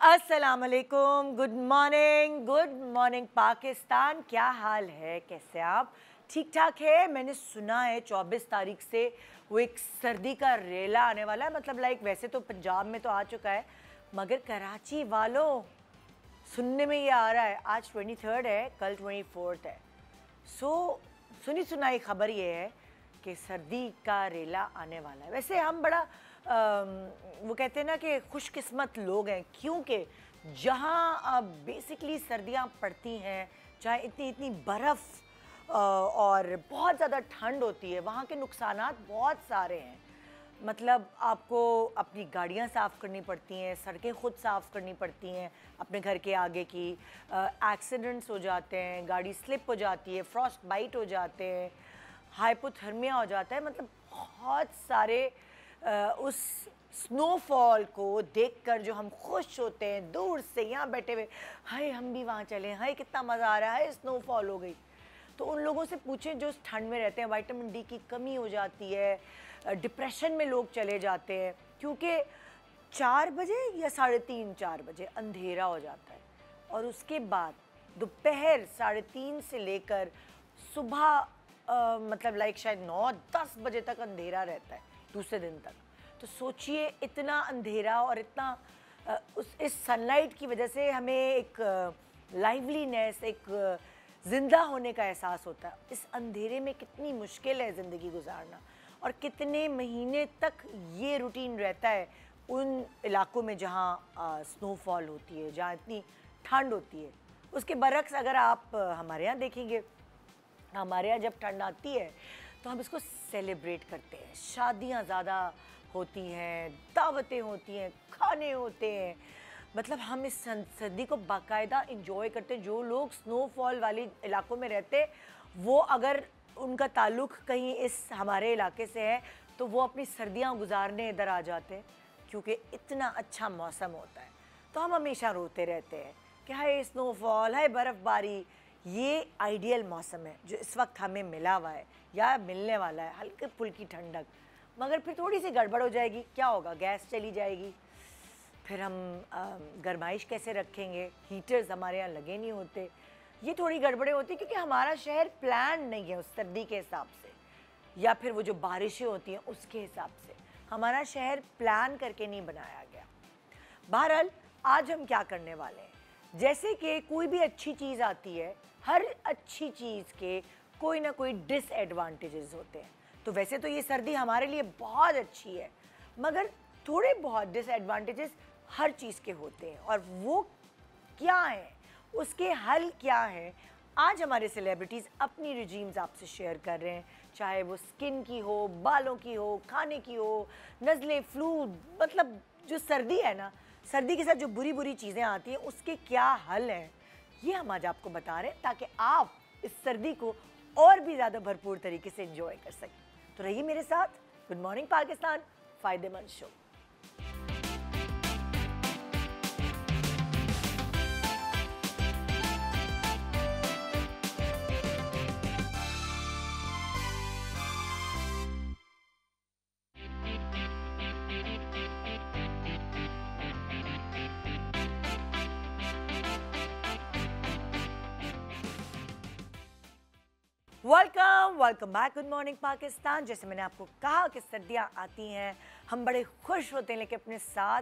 अस्सलाम वालेकुम, good morning Pakistan. क्या हाल है, कैसे आप? ठीक ठाक है। मैंने सुना है 24 तारीख से वो एक सर्दी का रेला आने वाला है। मतलब लाइक वैसे तो पंजाब में तो आ चुका है, मगर कराची वालों सुनने में ये आ रहा है आज 23 है, कल 24 है। सुनी सुनाई खबर ये है कि सर्दी का रेला आने वाला है। वैसे हम बड़ा वो कहते हैं ना कि खुशकिस्मत लोग हैं, क्योंकि जहाँ बेसिकली सर्दियाँ पड़ती हैं, चाहे इतनी इतनी बर्फ़ और बहुत ज़्यादा ठंड होती है, वहाँ के नुकसानात बहुत सारे हैं। मतलब आपको अपनी गाड़ियाँ साफ़ करनी पड़ती हैं, सड़कें खुद साफ़ करनी पड़ती हैं अपने घर के आगे की, एक्सीडेंट्स हो जाते हैं, गाड़ी स्लिप हो जाती है, फ्रॉस्ट बाइट हो जाते हैं, हाइपोथर्मिया हो जाता है। मतलब बहुत सारे उस स्नोफॉल को देखकर जो हम खुश होते हैं दूर से यहाँ बैठे हुए, हाय हम भी वहाँ चलें, हाय कितना मज़ा आ रहा है, स्नोफॉल हो गई। तो उन लोगों से पूछें जो ठंड में रहते हैं, विटामिन डी की कमी हो जाती है, डिप्रेशन में लोग चले जाते हैं, क्योंकि 4 बजे या 3:30-4 बजे अंधेरा हो जाता है और उसके बाद दोपहर 3:30 से लेकर सुबह मतलब लाइक शायद 9-10 बजे तक अंधेरा रहता है दूसरे दिन तक। तो सोचिए इतना अंधेरा और इतना इस सनलाइट की वजह से हमें एक लाइवलीनेस, एक ज़िंदा होने का एहसास होता है। इस अंधेरे में कितनी मुश्किल है ज़िंदगी गुजारना, और कितने महीने तक ये रूटीन रहता है उन इलाकों में जहाँ स्नोफॉल होती है, जहाँ इतनी ठंड होती है। उसके बरक्स अगर आप हमारे यहाँ देखेंगे, हमारे यहाँ जब ठंड आती है तो हम इसको सेलिब्रेट करते हैं। शादियाँ ज़्यादा होती हैं, दावतें होती हैं, खाने होते हैं। मतलब हम इस सर्दी को बाकायदा इंजॉय करते हैं। जो लोग स्नोफॉल वाले इलाकों में रहते हैं, वो अगर उनका ताल्लुक़ कहीं इस हमारे इलाके से है तो वो अपनी सर्दियाँ गुजारने इधर आ जाते हैं, क्योंकि इतना अच्छा मौसम होता है। तो हम हमेशा रोते रहते हैं कि हाय स्नोफॉल, हाय बर्फ़बारी। ये आइडियल मौसम है जो इस वक्त हमें मिला हुआ है या मिलने वाला है, हल्की फुल्की ठंडक। मगर फिर थोड़ी सी गड़बड़ हो जाएगी, क्या होगा, गैस चली जाएगी, फिर हम गर्माइश कैसे रखेंगे, हीटर्स हमारे यहाँ लगे नहीं होते। ये थोड़ी गड़बड़ें होती क्योंकि हमारा शहर प्लान नहीं है उस सर्दी के हिसाब से, या फिर वो जो बारिशें होती हैं उसके हिसाब से हमारा शहर प्लान करके नहीं बनाया गया। बहरहाल आज हम क्या करने वाले हैं, जैसे कि कोई भी अच्छी चीज़ आती है, हर अच्छी चीज़ के कोई ना कोई डिसएडवांटेजेस होते हैं। तो वैसे तो ये सर्दी हमारे लिए बहुत अच्छी है, मगर थोड़े बहुत डिसएडवांटेजेस हर चीज़ के होते हैं, और वो क्या हैं, उसके हल क्या हैं, आज हमारे सेलिब्रिटीज़ अपनी रिजीम्स आपसे शेयर कर रहे हैं। चाहे वो स्किन की हो, बालों की हो, खाने की हो, नज़ले, फ्लू, मतलब जो सर्दी है ना, सर्दी के साथ जो बुरी बुरी चीज़ें आती हैं उसके क्या हल हैं, ये हम आज आपको बता रहे हैं, ताकि आप इस सर्दी को और भी ज़्यादा भरपूर तरीके से एंजॉय कर सकें। तो रहिए मेरे साथ, गुड मॉर्निंग पाकिस्तान फ़ायदेमंद show. Welcome back, good morning Pakistan. जैसे मैंने आपको कहा कि सर्दियाँ आती हैं, हम बड़े खुश होते हैं, लेकिन अपने साथ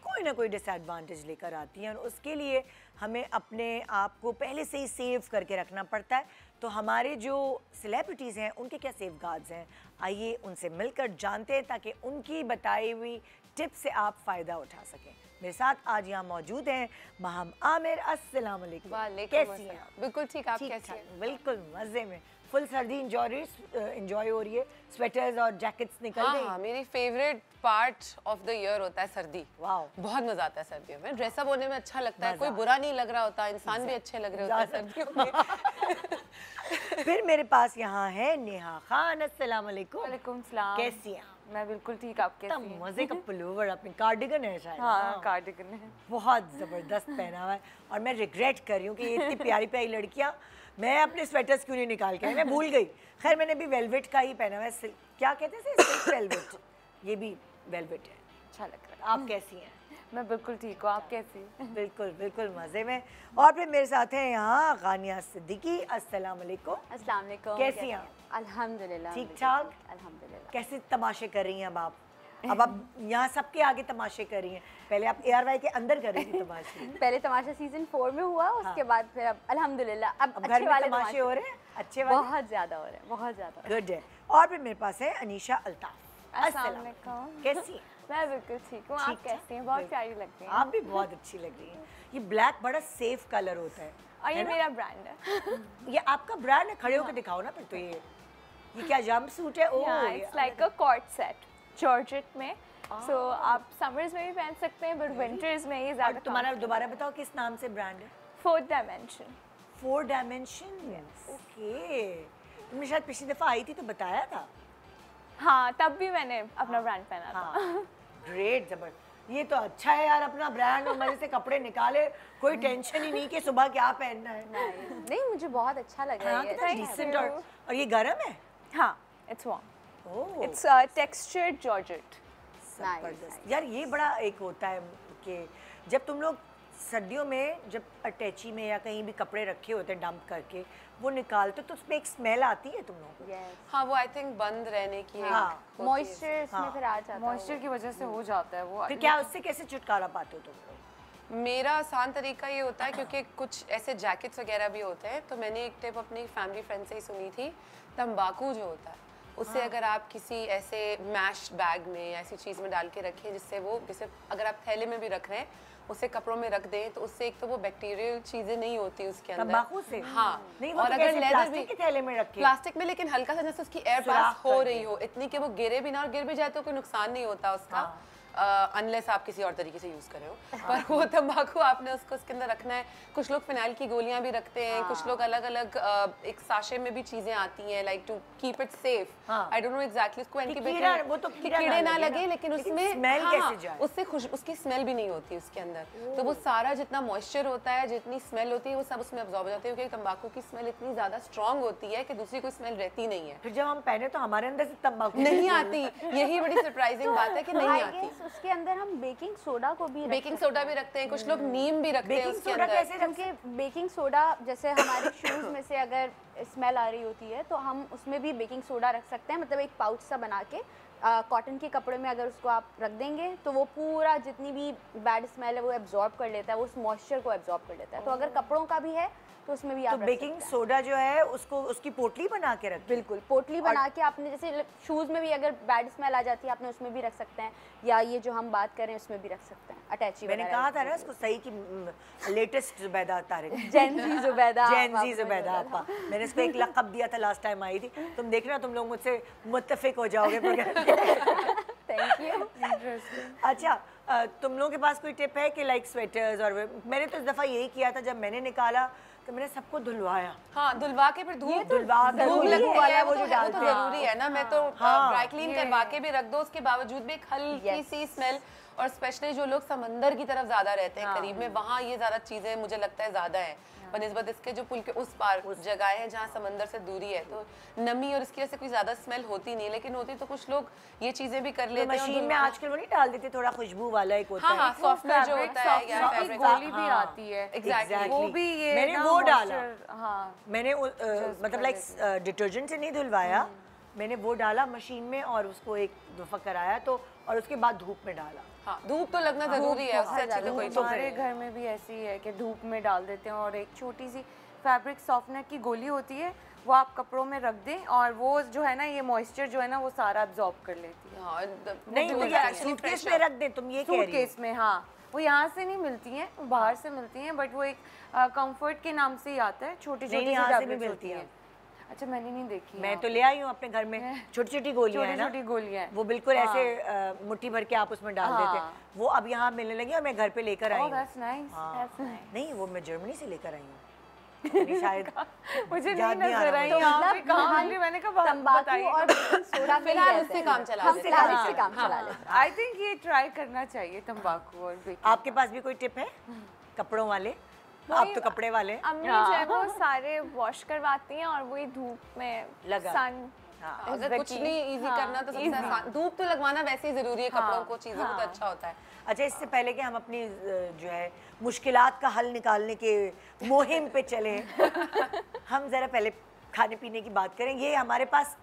कोई ना कोई डिसएडवांटेज लेकर आती हैं, और उसके लिए हमें अपने आप को पहले से ही सेव करके रखना पड़ता है। तो हमारे जो सेलिब्रिटीज़ हैं उनके क्या सेफ गार्ड्स हैं, आइए उनसे मिलकर जानते हैं, ताकि उनकी बताई हुई टिप से आप फ़ायदा उठा सकें। मेरे साथ आज यहाँ मौजूद हैं महम आमिर। अस्सलाम वालेकुम, कैसी हैं? बिल्कुल ठीक, आप कैसी हैं? बिल्कुल मज़े में, फुल सर्दी इंजॉय हो रही है, स्वेटर्स और जैकेट्स निकल गई। हाँ, मेरी favourite part of the year होता है सर्दी। वाओ, बहुत मजा आता है सर्दियों में, ड्रेसअप होने में अच्छा लगता है, कोई बुरा नहीं लग रहा होता, इंसान भी अच्छे लग रहे होते हैं सर्दियों में। फिर मेरे पास यहाँ है नेहा खान। अस्सलाम वालेकुम। वालेकुम सलाम। कैसी हैं? मैं बिल्कुल ठीक, आप कैसी हैं? मजे का पुलोवर, अपनी कार्डिगन है शायद। हाँ, कार्डिगन है, बहुत ज़बरदस्त पहना हुआ है, और मैं रिग्रेट कर रही हूँ कि ये इतनी प्यारी प्यारी लड़कियाँ, मैं अपने स्वेटर्स क्यों नहीं निकाल के आई, मैं भूल गई। खैर मैंने भी वेलवेट का ही पहना हुआ है, क्या कहते हैं, सिल्क वेलवेट, ये भी वेलवेट है, अच्छा लग रहा है। आप कैसी हैं? मैं बिल्कुल ठीक हूँ, आप कैसी? बिल्कुल बिल्कुल मज़े में। और फिर मेरे साथ हैं यहाँ गानिया सिद्दीकी। अस्सलाम वालेकुम। अस्सलाम वालेकुम। कैसी हैं आप? अल्हम्दुलिल्लाह। ठीक ठाक? अल्हम्दुलिल्लाह। कैसे तमाशे कर रही हैं अब आप? अब आप यहाँ सबके आगे तमाशे कर रही हैं। पहले आप ARY के अंदर कर रही थी तमाशे। पहले तमाशा सीजन 4 में हुआ, उसके बाद फिर अब अल्हम्दुलिल्लाह अब अब घर अच्छे में वाले तमाशे हो रहे हैं? अच्छे वाले? बहुत ज़्यादा हो रहे हैं, बहुत ज़्यादा। गुड है। और फिर मेरे पास है अनीशा अल्ताफ। अस्सलाम वालेकुम। कैसी हैं? मैं बिल्कुल ठीक हूँ, आप ठीक कैसी हैं? ठाक? बहुत प्यारी लग रही हैं। आप भी बहुत अच्छी लग रही हैं। ये ब्लैक बड़ा सेफ कलर होता है। और ये है ना? मेरा ब्रांड है। ये आपका ब्रांड है? खड़े होकर दिखाओ ना फिर तो ये क्या जंप सूट है? Oh it's like a cord set georgette में। सो आप समर्स में भी पहन सकते हैं बट विंटर्स में ये और ज़्यादा तुम्हारा दोबारा बताओ किस नाम से ब्रांड है? 4th dimension. 4 डायमेंशन। ओके, तुमने शायद पिछली दफा आई थी तो बताया था। हाँ, तब भी मैंने अपना ब्रांड पहना था। हाँ, ग्रेट, जबरदस्त। ये तो अच्छा है यार, अपना ब्रांड और मजे से कपड़े निकाले, कोई टेंशन ही नहीं कि सुबह क्या पहनना है। नहीं, मुझे बहुत अच्छा लग रहा हाँ, है ये। कितना डिसेंट। और ये गरम है? हाँ, it's warm. Oh, it's textured georgette. जबरदस्त। यार ये बड़ा एक होता है कि जब तुम लोग सर्दियों में जब अटैची में या कहीं भी कपड़े रखे होते हैं डंप करके वो निकालते हो तो उसमें एक स्मेल आती है तुम लोगों को? Yes. हाँ, वो आई थिंक बंद रहने की हाँ, होती है। मॉइस्चर इसमें हाँ। फिर आ जाता है। मॉइस्चर की वजह से हो जाता है वो। फिर क्या उससे कैसे छुटकारा पाते हो तुम लोग? मेरा आसान तरीका ये होता है क्योंकि कुछ ऐसे जैकेट्स वगैरह भी होते हैं, तो मैंने एक टिप अपनी फैमिली फ्रेंड से ही सुनी थी। तंबाकू जो होता है उससे अगर आप किसी ऐसे मैश बैग में या ऐसी चीज़ में डाल के रखें जिससे वो, जैसे अगर आप थैले में भी रख रहे हैं उसे कपड़ों में रख दें तो उससे एक तो वो बैक्टीरियल चीज़ें नहीं होती उसके अंदर। तंबाकू से? हाँ। नहीं, वो और तो अगर कैसे लेदर प्लास्टिक भी के थैले में रखे? प्लास्टिक में, लेकिन हल्का सा जैसे उसकी एयर सुराख पास हो कर रही दे। हो, इतनी कि वो गिरे भी ना, और गिर भी जाए तो कोई नुकसान नहीं होता उसका, अनलेस आप किसी और तरीके से यूज कर रहे हो। पर वो तंबाकू आपने उसको उसके अंदर रखना है। कुछ लोग फिनाइल की गोलियां भी रखते हैं, कुछ लोग अलग अलग एक साशे में भी चीजें आती हैं like to keep it safe. I don't know exactly उसको कीड़ा- वो तो कीड़ा ना कीड़े ना लगे लगे, ना। लेकिन लेकिन उसमें smell हाँ, कैसे जाए? उससे उसकी स्मेल भी नहीं होती उसके अंदर। तो वो सारा जितना मॉइस्चर होता है, जितनी स्मेल होती है, वो सब उसमें अब्जॉर्ब हो जाती है, क्योंकि तंबाकू की स्मेल इतनी ज्यादा स्ट्रांग होती है कि दूसरी कोई स्मेल रहती नहीं है। फिर जब हम पहने तो हमारे अंदर से तंबाकू नहीं आती, यही बड़ी सरप्राइजिंग बात है कि नहीं I आती। guess उसके अंदर हम बेकिंग सोडा को भी बेकिंग सोडा भी रखते हैं, कुछ लोग नीम भी रखते हैं बेकिंग उसके सोडा अंदर। कैसे क्योंकि बेकिंग सोडा जैसे हमारे शूज़ में से अगर स्मेल आ रही होती है तो हम उसमें भी बेकिंग सोडा रख सकते हैं, मतलब एक पाउच सा बना के कॉटन के कपड़े में अगर उसको आप रख देंगे तो वो पूरा जितनी भी बैड स्मेल है वो एब्जॉर्ब कर लेता है, वो उस मॉइस्चर को एब्जॉर्ब कर लेता है। तो अगर कपड़ों का भी है तो उसमें भी तो आप रख बेकिंग सकते हैं। सोडा जो है उसको उसकी पोटली बना के रख बिल्कुल, पोटली बना के आपने जैसे शूज़ में भी अगर बैड स्मेल आ जाती है आपने उसमें भी रख सकते हैं, या ये जो हम बात कर रहे हैं उसमें भी रख सकते हैं अटैची। मैंने कहा था ना इसको सही कि latest Zubaida Tariq, Gen Z Zubaida Gen Z Zubaida आपा। मैंने इसको एक लक़ब दिया था लास्ट टाइम आई थी, तुम देखना तुम लोग मुझसे मुत्तफिक हो जाओगे। Thank you. अच्छा, तुम लोगों के पास कोई टिप है कि लाइक स्वेटर्स? और मैंने तो इस दफ़ा यही किया था, जब मैंने निकाला तो मैंने सबको धुलवाया। हाँ, धुलवा के फिर धूप धुलवा के धूप धूप लगती वाला है, वो जो वो डालते तो हैं। जरूरी है ना। मैं तो हाँ, ड्राई क्लीन करवा के भी रख दो, उसके बावजूद भी एक हल्की सी स्मेल, और स्पेशली जो लोग समंदर की तरफ ज्यादा रहते हैं करीब में, वहाँ ये ज्यादा चीजें मुझे लगता है ज्यादा है बनिस्बत इसके जो पुल के उस पार जगह है जहाँ समंदर से दूरी है, तो नमी और इसकी वजह से कोई ज्यादा स्मेल होती नहीं, लेकिन होती तो कुछ लोग ये चीजें भी कर तो लेते हैं। मशीन में आजकल वो नहीं डाल देते, थोड़ा खुशबू वाला एक होता हाँ है। हाँ, सॉफ्टवेयर जो होता है या की फैब्रिक गोली भी आती है। Exactly. वो भी ये मैंने ना वो डाला। moisture, हाँ मैंने मतलब लाइक डिटर्जेंट से नहीं धुलवाया, मैंने वो डाला मशीन में और उसको एक दफ़ा कराया तो, और उसके बाद धूप में डाला। हाँ, धूप तो लगना जरूरी है, उससे अच्छी तो कोई तो हमारे फिर- घर में भी ऐसी है कि धूप में डाल देते हैं, और एक छोटी सी फैब्रिक सॉफ्टनर की गोली होती है, वो आप कपड़ों में रख दें और वो जो है ना ये मॉइस्चर जो है ना वो सारा अब्जॉर्ब कर लेती है। हाँ, नहीं तो यार सूटकेस में रख दे, तुम ये कह रही हो। सूटकेस में, हाँ वो यहाँ से नहीं मिलती हैं, वो बाहर से मिलती हैं, बट वो एक कंफर्ट के नाम से ही आता है, छोटी नहीं, छोटी यहाँ से भी टैबलेट्स मिलती होती हैं। हैं। अच्छा, मैंने नहीं देखी। मैं तो ले आई हूँ अपने घर में, छोटी छोटी गोलियां हैं ना, छोटी गोलियां हैं। वो बिल्कुल ऐसे मुट्ठी भर के आप उसमें डाल देते हैं, वो अब यहाँ मिलने लगी और मैं घर पे लेकर आई ओह हूँ। दैट्स नाइस, हाँ। That's nice. नहीं, वो मैं जर्मनी से लेकर आई हूँ। यानी शायद मुझे याद नहीं नहीं आ नजर रहा आई मुझे। यहाँ पे मतलब कहाँ हम मिली, मैंने कहा तंबाकू बताइए। और बेकिंग सोडा में फिलहाल ही उससे रहते काम हैं। चला हम लेते फिलहाल हैं। इससे काम हाँ। चला लेते हैं। आई थिंक ये ट्राई करना चाहिए तंबाकू और बेकिंग। आपके पास भी कोई टिप है कपड़ों वाले? आप तो कपड़े वाले। अम्मी जो है वो सारे वॉश करवाती हैं और वही धूप में लगा। सन हाँ। अगर कुछ नहीं इजी करना तो सबसे आसान, धूप तो लगवाना वैसे ही जरूरी है कपड़ों को, चीजों को, तो अच्छा होता है। अच्छा, इससे पहले कि हम अपनी जो है मुश्किलात का हल निकालने के मुहिम पे चले, हम ज़रा पहले खाने पीने की बात करें। ये हमारे पास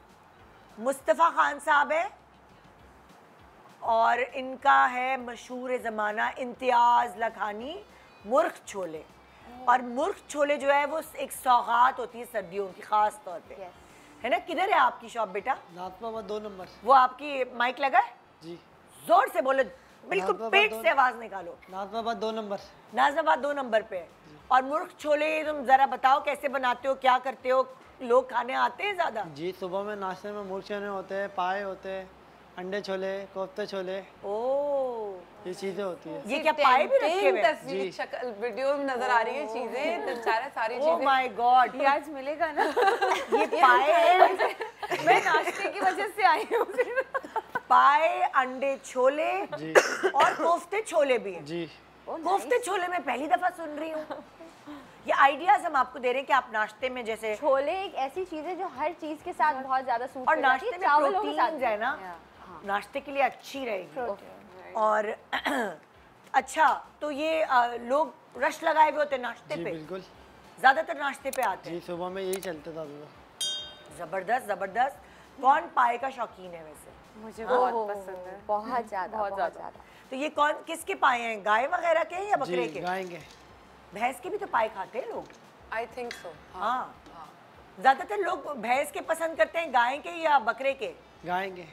मुस्तफ़ा खान साहब है और इनका है मशहूर ज़माना इम्तियाज़ लखानी मुर्ख छोले। और मुर्ख छोले जो है वो एक सौगात होती है सर्दियों की ख़ास तौर पे, है ना। किधर है आपकी शॉप बेटा? नाजमाबाद 2 नंबर। वो आपकी माइक लगा है? जी। जोर से बोलो, बिल्कुल नाजमाबाद पेट दो- से आवाज निकालो। नाजमाबाद 2 नंबर। नाजमाबाद 2 नंबर पे है। और मुर्ख छोले तुम जरा बताओ कैसे बनाते हो, क्या करते हो? लोग खाने आते हैं ज्यादा? जी, सुबह में नाश्ते में मुर्ग चने होते हैं, पाए होते हैं, अंडे छोले, कोफ्ते छोले, ओ, ये चीज़ें होती है। ये क्या पाए भी रखे हुए हैं? तस्वीर शक्ल वीडियो में नजर आ रही है चीजें, तो सारी ओ चीजें। माय गॉड, ये आज मिलेगा ना? ये पाए हैं, मैं नाश्ते की वजह से आई हूँ फिर। पाए, अंडे छोले जी और कोफ्ते छोले भी हैं। जी। कोफ्ते छोले मैं पहली दफा सुन रही हूँ। ये आइडियाज हम आपको दे रहे हैं कि आप नाश्ते में जैसे, छोले एक ऐसी चीज है जो हर चीज के साथ बहुत ज्यादा सूट और कर जाती नाश्ते है, में चावलों के साथ प्रोटीन भी। है ना, नाश्ते के लिए अच्छी रहेगी। और अच्छा, तो ये लोग रश लगाए हुए होते हैं नाश्ते जी पे, बिल्कुल। ज्यादातर नाश्ते पे आते जी, हैं। सुबह में यही चलता था सुबह। जबरदस्त जबरदस्त। कौन पाए का शौकीन है वैसे? मुझे बहुत पसंद है। बहुत ज्यादा, बहुत ज्यादा। तो ये कौन किसके पाए हैं, गाय वगैरह के या बकरे जी, के? गाएंगे। भैंस के भी तो पाए खाते हैं लोग। I think so. हाँ, ज्यादातर लोग भैंस के पसंद करते हैं, गाय के या बकरे के? गाएंगे।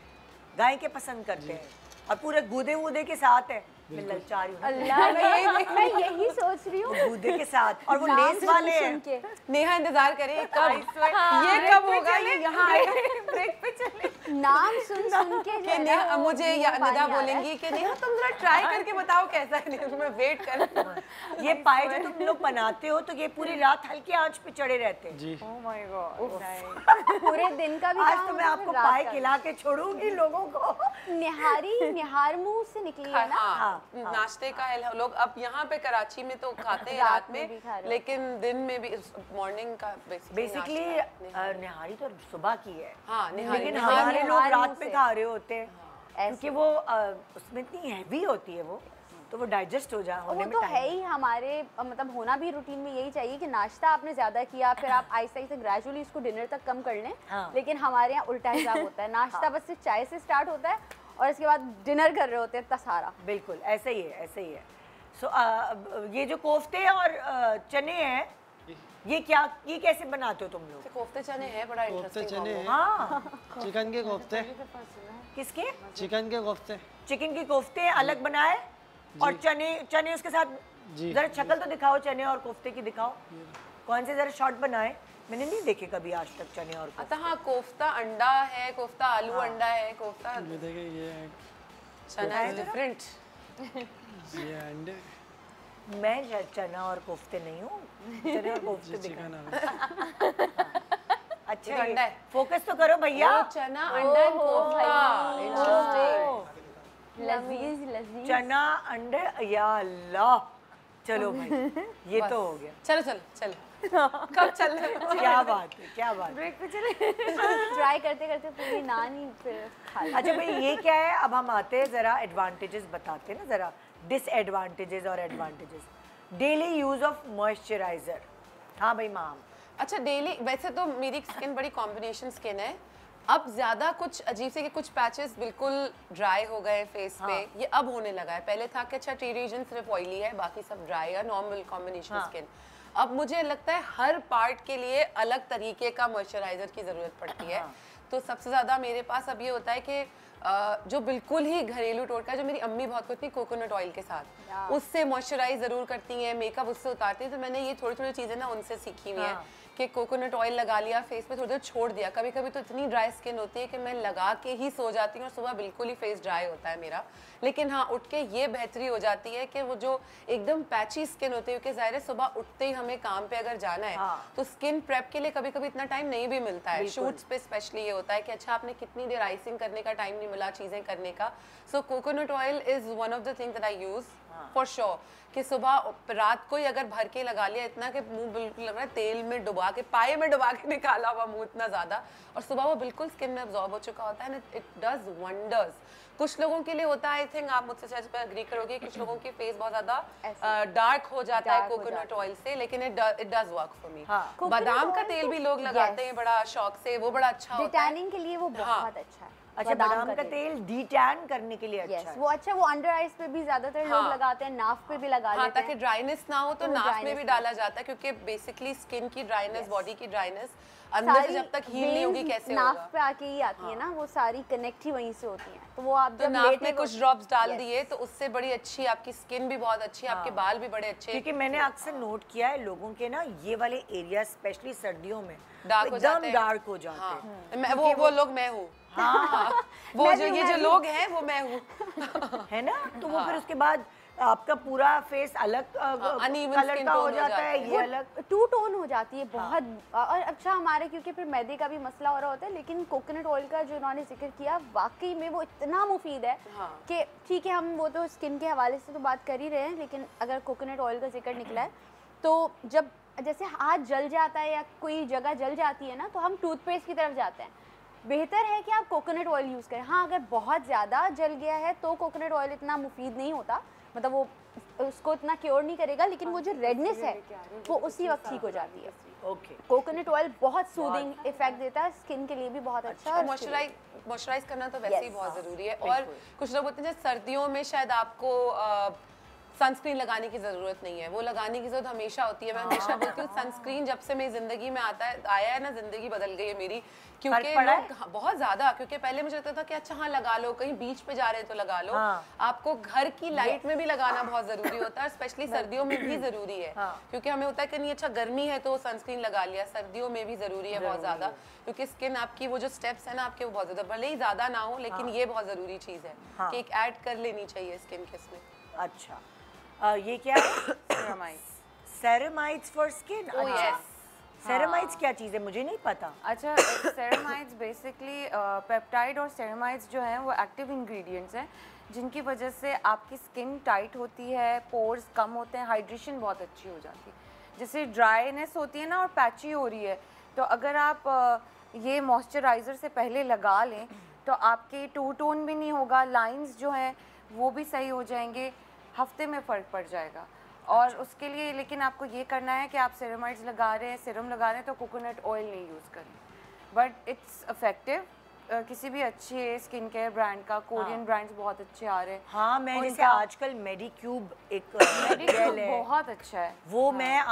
गाय के पसंद करते हैं, और पूरे गूदे वूदे के साथ है। मैं ललचा रही हूँ ना। अल्लाह, मैं यही सोच रही हूँ। गूदे के साथ, और वो नाम लेस सुन वाले सुन हैं। के। नेहा इंतजार करे कब ये कब होगा, ये यहाँ आएगा। ब्रेक पे चले। नाम सुन सुन के जो कि है ना, नेहा वो मुझे मुंह में पानी निदा आ रहा है। बोलेंगी कि नेहा तुम जरा ट्राई करके बताओ कैसा है, मैं वेट कर रही हूँ। ये पाए जो तुम लोग बनाते हो तो ये पूरी रात हल्की आंच पे चढ़े रहते हैं। जी। Oh my God. पूरे दिन का भी आज काम तो मैं होता है, आपको रात पाए का भी। खिला के छोड़ूंगी लोगों को। निहार मुंह से निकली है ना। हाँ, नाश्ते का लोग अब यहाँ पे कराची में तो खाते हैं रात रात में भी में, खा रहे हो। लेकिन दिन में भी मॉर्निंग का बेसिकली नाश्ता है। निहारी तो सुबह की है, हाँ, निहारी। लेकिन निहारी हमारे लोग निहार रात मुंह में से। खा रहे होते हैं ऐसे। क्योंकि वो उसमें इतनी हैवी होती है वो, तो वो डाइजेस्ट हो जा होने वो में तो है टाइम। ही हमारे मतलब होना भी रूटीन में यही चाहिए कि नाश्ता आपने ज्यादा किया, फिर आप आहिस्ता आहिस्ता ग्रेजुअली इसको डिनर तक कम कर लें। हाँ। लेकिन हमारे यहाँ उल्टा हिसाब होता है, नाश्ता बस सिर्फ चाय से स्टार्ट होता है और इसके बाद डिनर कर रहे होते हैं इतना सारा। बिल्कुल ऐसे ही है, ऐसे ही है। सो ये जो कोफ्ते और चने हैं, ये क्या, ये कैसे बनाते हो तुम लोग? कोफ्ते चने हैं, बड़ा कोफ्ते इंटरेस्टिंग चने हैं, हाँ, चिकन के कोफ्ते, किसके? चिकन के कोफ्ते। चिकन के कोफ्ते अलग बनाए, और चने, चने उसके साथ। जी। जरा शक्ल तो दिखाओ चने और कोफ्ते की, दिखाओ कौन से जरा शॉर्ट बनाए। मैंने नहीं देखे कभी आज तक चने और कोफ्ते। अतः हाँ, कोफ्ता अंडा है, कोफ्ता आलू अंडा है, कोफ्ता ये देखिए, ये चना है डिफरेंट। ये अंडे, मैं चना और कोफ्ते नहीं हूँ, चने और कोफ्ते दिखा। चिकन है। अच्छा, ये तो अंडा है। फोकस तो करो भैया। वो चना अंडा एंड कोफ्ता। ओ, लजीज लजीज। चना अंडे, या अल्लाह। चलो भाई, ये तो हो गया। चलो चलो चलो कब चल रहे हो? क्या बात है, क्या बात है। ब्रेक पे चले। ट्राई करते करते पूरी नान ही फिर खा ली। अच्छा भाई, ये क्या है? अब हम आते हैं जरा एडवांटेजेस बताते हैं ना, जरा डिसएडवांटेजेस और advantages. Daily use of moisturiser. हाँ भाई माम। अच्छा, डेली वैसे तो मेरी स्किन बड़ी कॉम्बिनेशन स्किन है। अब ज्यादा कुछ अजीब से कि कुछ पैचेस बिल्कुल ड्राई हो गए फेस पे, ये अब होने लगा है। पहले था कि अच्छा टी रीजन सिर्फ ऑयली है, बाकी सब ड्राई है, नॉर्मल कॉम्बिनेशन स्किन। अब मुझे लगता है हर पार्ट के लिए अलग तरीके का मॉइस्चराइजर की जरूरत पड़ती है। तो सबसे ज्यादा मेरे पास अब ये होता है कि जो बिल्कुल ही घरेलू टोटका है, जो मेरी अम्मी बहुत करती है कोकोनट ऑयल के साथ, उससे मॉइस्चराइज जरूर करती हैं, मेकअप उससे उतारती हैं। तो मैंने ये थोड़ी थोड़ी चीजें ना उनसे सीखी हुई है कि कोकोनट ऑयल लगा लिया फेस पे, थोड़ी देर छोड़ दिया। कभी कभी तो इतनी ड्राई स्किन होती है कि मैं लगा के ही सो जाती हूँ और सुबह बिल्कुल ही फेस ड्राई होता है मेरा। लेकिन हाँ, उठ के ये बेहतरी हो जाती है कि वो जो एकदम पैची स्किन होती है, क्योंकि ज़ाहिर है सुबह उठते ही हमें काम पे अगर जाना है तो स्किन प्रेप के लिए कभी कभी इतना टाइम नहीं भी मिलता है। शूट्स पे स्पेशली ये होता है कि अच्छा आपने कितनी देर आइसिंग करने का टाइम नहीं मिला, चीज़ें करने का। सो coconut oil is one of the thing that I use for sure कि सुबह रात को ही अगर भर के लगा लिया इतना कि मुंह बिल्कुल लग रहा है तेल में डुबा के, पाए में डुबा के निकाला हुआ मुंह इतना ज्यादा, और सुबह वो बिल्कुल स्किन में अब्जॉर्ब हो चुका होता है, इट डज वंडर्स। कुछ लोगों के लिए होता है, आई थिंक आप मुझसे शायद एग्री करोगे, कुछ लोगों की फेस बहुत ज्यादा डार्क हो जाता है कोकोनट ऑयल से, लेकिन it does work for me. बादाम का तेल भी लोग लगाते हैं बड़ा शौक से, वो बड़ा अच्छा होता है, डिटैनिंग के लिए वो बहुत अच्छा है। अच्छा, बादाम का तेल डिटैन करने के लिए अच्छा है। वो अच्छा, वो अंडर आइज पे भी ज्यादातर लोग लगाते हैं, नाफ पे भी लगा लेते हैं, ताकि ड्राइनेस ना हो, तो नाफ में भी डाला जाता है, क्योंकि बेसिकली स्किन की ड्राइनेस, बॉडी की ड्राइनेस अंदर से जब तक हील नहीं होगी कैसे होगा? नाफ पे आके ही आती है ना, वो सारी कनेक्ट ही वहीं से होती हैं, तो वो आप जब नाफ में कुछ ड्रॉप्स डाल दिए तो उससे बड़ी अच्छी आपकी स्किन भी बहुत अच्छी, आपके बाल भी बड़े अच्छे। क्योंकि मैंने अक्सर नोट किया है लोगों के ना ये वाले एरिया स्पेशली सर्दियों में डार्क हो जाते एकदम हैं, डार्क हो जाते हैं। वो लोग मैं हूँ, वो जो ये जो लोग हैं वो मैं हूँ, है ना, तो वो फिर उसके बाद आपका पूरा फेस अलग कलर का हो जाता है, ये अलग टू टोन हो जाती है बहुत। और अच्छा हमारे क्योंकि फिर मैदे का भी मसला हो रहा होता है, लेकिन कोकोनट ऑयल का जो उन्होंने जिक्र किया वाकई में वो इतना मुफीद है कि ठीक है, हम वो तो स्किन के हवाले से तो बात कर ही रहे हैं, लेकिन अगर कोकोनट ऑयल का जिक्र निकला है तो जब जैसे हाथ जल जाता है या कोई जगह जल जाती है ना, तो हम टूथपेस्ट की तरफ जाते हैं। बेहतर है कि आप कोकोनट ऑयल यूज़ करें। हाँ, अगर बहुत ज़्यादा जल गया है तो कोकोनट ऑयल इतना मुफीद नहीं होता, मतलब वो उसको इतना क्योर नहीं करेगा, लेकिन वो जो रेडनेस है वो उसी वक्त ठीक हो जाती है। ओके, कोकोनट ऑयल बहुत सूदिंग इफेक्ट देता है, स्किन के लिए भी बहुत अच्छा है। मॉइस्चराइज करना तो वैसे ही बहुत ज़रूरी है। और कुछ लोग बोलते हैं सर्दियों में शायद आपको सनस्क्रीन लगाने की ज़रूरत नहीं है, वो लगाने की ज़रूरत हमेशा होती है। मैं हमेशा बोलती हूँ सनस्क्रीन जब से मेरी ज़िंदगी में आया है ना, ज़िंदगी बदल गई है मेरी, क्योंकि लोग बहुत ज़्यादा, क्योंकि पहले मुझे लगता था कि अच्छा हाँ लगा लो, कहीं बीच पे जा रहे हैं तो लगा लो, आपको घर की लाइट में भी लगाना बहुत ज़रूरी होता है, स्पेशली सर्दियों में भी ज़रूरी है, क्योंकि हमें होता है कि नहीं अच्छा गर्मी है तो सनस्क्रीन लगा लिया, सर्दियों में भी ज़रूरी है बहुत ज़्यादा, क्योंकि स्किन आपकी वो जो स्टेप्स है ना आपके, वो बहुत ज़्यादा, भले ही ज़्यादा ना हो लेकिन ये बहुत ज़रूरी चीज़ है कि एक ऐड कर लेनी चाहिए स्किन के इसमें। अच्छा, ये क्या है? Ceramides for skin. Oh yes, ceramides क्या चीज़ है, मुझे नहीं पता। अच्छा, सेरामाइड्स बेसिकली पेप्टाइड और सेरामाइड्स जो हैं वो एक्टिव इंग्रेडिएंट्स हैं, जिनकी वजह से आपकी स्किन टाइट होती है, पोर्स कम होते हैं, हाइड्रेशन बहुत अच्छी हो जाती है। जैसे ड्राइनेस होती है ना और पैची हो रही है, तो अगर आप ये मॉइस्चराइज़र से पहले लगा लें तो आपके टू टोन भी नहीं होगा, लाइंस जो हैं वो भी सही हो जाएंगे, हफ्ते में फ़र्क पड़ जाएगा। और उसके लिए लेकिन आपको ये करना है कि आप सेरामाइड्स लगा रहे हैं, सीरम लगा रहे हैं, तो कोकोनट ऑयल नहीं यूज़ करें, बट इट्स इफेक्टिव। किसी भी अच्छे स्किन केयर ब्रांड का, कोरियन ब्रांड्स बहुत अच्छे आ रहे हैं। हाँ, मैं जैसे आजकल मेडिक्यूब एक जेल है, बहुत अच्छा है वो मैं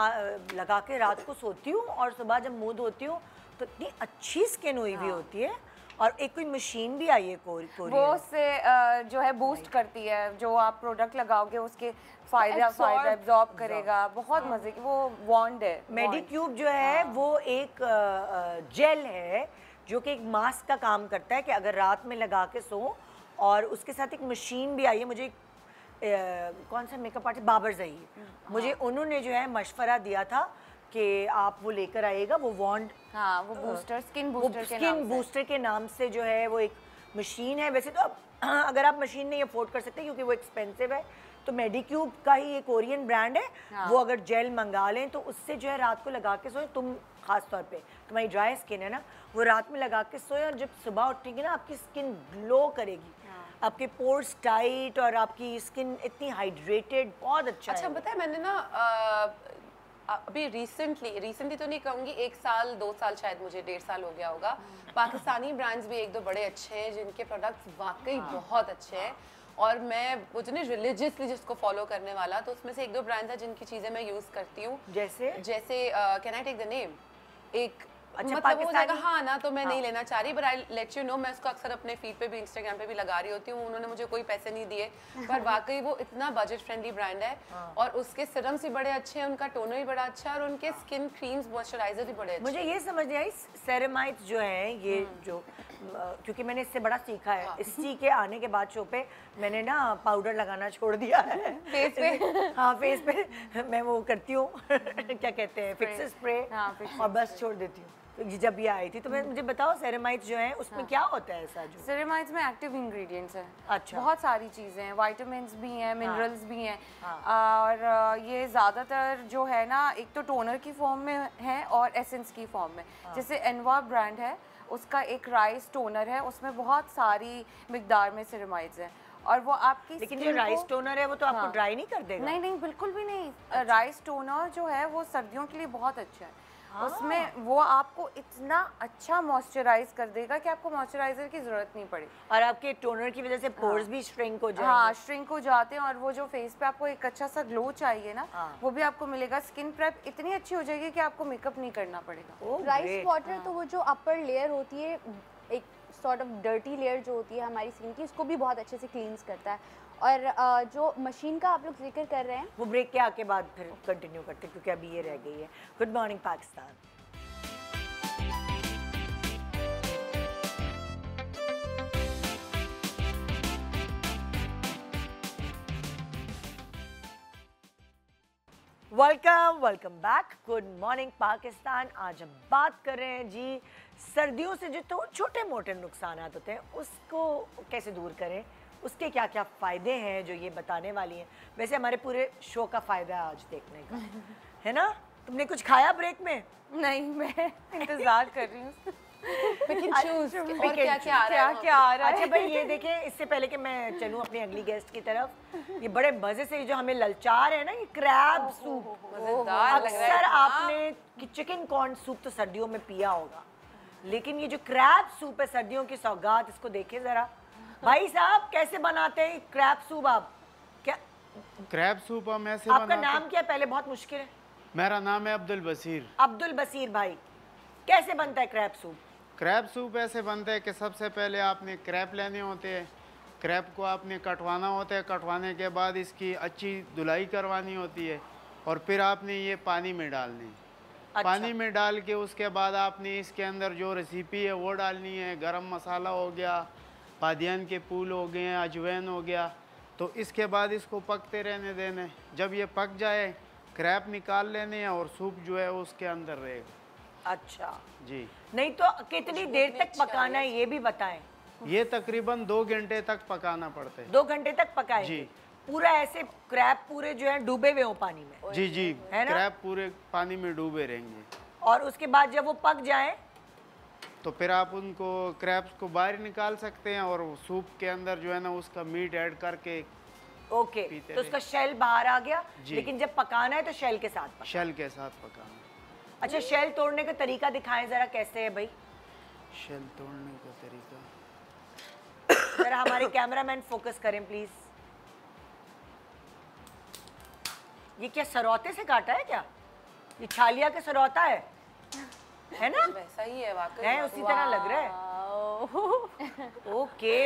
लगा के रात को सोती हूँ और सुबह जब मुंह धोती हूँ तो इतनी अच्छी स्किन हुई हुई होती है। और एक कोई मशीन भी आई है कोरियन, वो उससे जो है बूस्ट करती है, जो आप प्रोडक्ट लगाओगे उसके फायदे एब्जॉर्ब करेगा, बहुत मजे की, वो वॉन्ड है। मेडिक्यूब जो है वो एक जेल है जो कि एक मास्क का काम करता है कि अगर रात में लगा के सो, और उसके साथ एक मशीन भी आई है। मुझे कौन सा मेकअप आर्टिस्ट, बाबर ज़हीर, मुझे उन्होंने जो है मशवरा दिया था कि आप वो लेकर आएगा, वो वॉन्ड, हाँ, वो बूस्टर, स्किन बूस्टर के नाम से जो है वो एक मशीन है। वैसे तो अब अगर आप मशीन नहीं अफोर्ड कर सकते क्योंकि वो एक्सपेंसिव है, तो मेडिक्यूब का ही एक कोरियन ब्रांड है, वो अगर जेल मंगा लें तो उससे जो है रात को लगा के सोए, तुम खास तौर पे तुम्हारी ड्राई स्किन है ना, वो रात में लगा के सोए और जब सुबह उठेंगे ना आपकी स्किन ग्लो करेगी, आपके पोर्स टाइट और आपकी स्किन इतनी हाइड्रेटेड, बहुत अच्छा है। बताया मैंने ना अभी रिसेंटली तो नहीं कहूँगी, 1 साल 2 साल शायद, मुझे 1.5 साल हो गया होगा, पाकिस्तानी ब्रांड्स भी 1-2 बड़े अच्छे हैं जिनके प्रोडक्ट्स वाकई बहुत अच्छे हैं। और मैं वो जो नहीं रिलीजियसली जिसको फॉलो करने वाला, तो उसमें से 1-2 ब्रांड्स हैं जिनकी चीज़ें मैं यूज़ करती हूँ। जैसे can I take the name? एक अच्छा, मतलब वो जगह हाँ ना, तो मैं नहीं लेना चाह रही, but I let you know, मैं उसको अक्सर अपने फीड पे भी, इंस्टाग्राम पे भी लगा रही होती हूँ। उन्होंने मुझे कोई पैसे नहीं दिए, पर वाकई वो इतना बजट फ्रेंडली ब्रांड है, और उसके सिरम्स भी बड़े अच्छे हैं, उनका टोनर भी बड़ा अच्छा है, और उनके स्किन क्रीम्स, मॉइस्चराइजर भी बड़े अच्छे। मुझे ये समझ नहीं आई, सेरामाइड्स जो हैं ये जो, क्योंकि मैंने इससे बड़ा सीखा है, इसी के आने के बाद शो पे मैंने ना पाउडर लगाना छोड़ दिया है फेस पे। हाँ, फेस पे मैं वो करती हूँ क्या कहते हैं, फिक्स स्प्रे, और बस छोड़ देती हूँ। जब ये आई थी तो मुझे बताओ सेरेमाइट्स जो है उसमें क्या होता है ऐसा जो? सेरेमाइड्स में एक्टिव इंग्रेडिएंट्स हैं। अच्छा। बहुत सारी चीज़ें हैं, विटामिन्स भी हैं, मिनरल्स भी हैं। हाँ। और ये ज़्यादातर जो है ना, एक तो टोनर की फॉर्म में है और एसेंस की फॉर्म में। जैसे एनवा ब्रांड है, उसका एक राइस टोनर है, उसमें बहुत सारी मिकदार में सेरेमाइड्स हैं और वो आपकी लेकिन जो skin राइस को- टोनर है वो तो आपको हाँ। ड्राई नहीं कर देगा? नहीं नहीं, बिल्कुल भी नहीं। राइस टोनर जो है वो सर्दियों के लिए बहुत अच्छा है। उसमें वो आपको इतना अच्छा मॉइस्चराइज कर देगा कि आपको मॉइस्चराइजर की जरूरत नहीं पड़ेगी। और आपके टोनर की वजह से पोर्स भी श्रिंक हो जाएंगे। हाँ, श्रिंक हो जाते हैं और वो जो फेस पे आपको एक अच्छा सा ग्लो चाहिए ना, हाँ। वो भी आपको मिलेगा। स्किन प्रेप इतनी अच्छी हो जाएगी कि आपको मेकअप नहीं करना पड़ेगा। Oh, rice great. वाटर तो वो जो अपर लेयर होती है, एक सॉर्ट ऑफ डर्टी लेयर जो होती है हमारी स्किन की, उसको भी बहुत अच्छे से क्लींस करता है। और जो मशीन का आप लोग जिक्र कर रहे हैं, वो ब्रेक के आके बाद फिर कंटिन्यू करते क्योंकि अभी ये रह गई है। Good morning Pakistan. Welcome back. Good morning Pakistan. आज हम बात कर रहे हैं जी सर्दियों से जो तो छोटे मोटे नुकसान होते हैं उसको कैसे दूर करें, उसके क्या क्या फ़ायदे हैं जो ये बताने वाली हैं। वैसे हमारे पूरे शो का फ़ायदा है आज देखने का, है ना? तुमने कुछ खाया ब्रेक में? नहीं, मैं इंतजार कर रही हूँ। लेकिन चूज और pick and क्या क्या आ रहा है क्या आ रहा है? अच्छा भाई ये देखें, इससे पहले कि मैं चलूँ अपनी अगली गेस्ट की तरफ, ये बड़े मज़े से जो हमें ललचा रहे हैं ना, ये क्रैब सूप। मजेदार लग रहा है अक्सर इतना। आपने चिकन कॉर्न सूप तो सर्दियों में पिया होगा, लेकिन ये जो क्रैब सूप है सर्दियों की सौगात, इसको देखें जरा। भाई साहब कैसे बनाते हैं क्रैब सूप आप? क्या क्रैब सूप हम ऐसे आपका बनाते नाम क्या है? पहले बहुत मुश्किल है। मेरा नाम है अब्दुल बसीर। अब्दुल बसीर भाई, कैसे बनता है क्रैब सूप? क्रैब सूप ऐसे बनता है कि सबसे पहले आपने क्रैब लेने होते हैं, क्रैब को आपने कटवाना होता है, कटवाने के बाद इसकी अच्छी धुलाई करवानी होती है और फिर आपने ये पानी में डालनी है। अच्छा। पानी में डाल के उसके बाद आपने इसके अंदर जो रेसिपी है वो डालनी है। गरम मसाला हो गया, बादियान के फूल हो गए, अजवैन हो गया, तो इसके बाद इसको पकते रहने देने। जब ये पक जाए क्रैब निकाल लेने हैं और सूप जो है उसके अंदर रहेगा। अच्छा जी। नहीं तो कितनी देर तक पकाना है ये भी बताएं। ये तकरीबन 2 घंटे तक पकाना पड़ता है। 2 घंटे तक पकाएं जी। पूरा ऐसे क्रैब पूरे जो है डूबे हुए हो पानी में, जी जी, है ना? क्रैब पूरे पानी में डूबे रहेंगे और उसके बाद जब वो पक जाए तो फिर आप उनको क्रैब्स को बाहर निकाल सकते हैं और सूप के अंदर जो है ना उसका मीट ऐड करके ओके, पीते तो उसका शेल बाहर आ गया। जी। लेकिन जब पकाना है तो शेल के साथ पकाना। शेल के साथ पकाना। अच्छा, शेल तोड़ने का तरीका दिखाएं जरा, कैसे है भाई? शेल तोड़ने का तरीका, जरा हमारे कैमरामैन फोकस करें प्लीज। ये क्या सरौते से काटा है क्या? ये छालिया के सरौता है ना? वैसा ही है वाकई। है उसी तरह लग रहा है। ओके,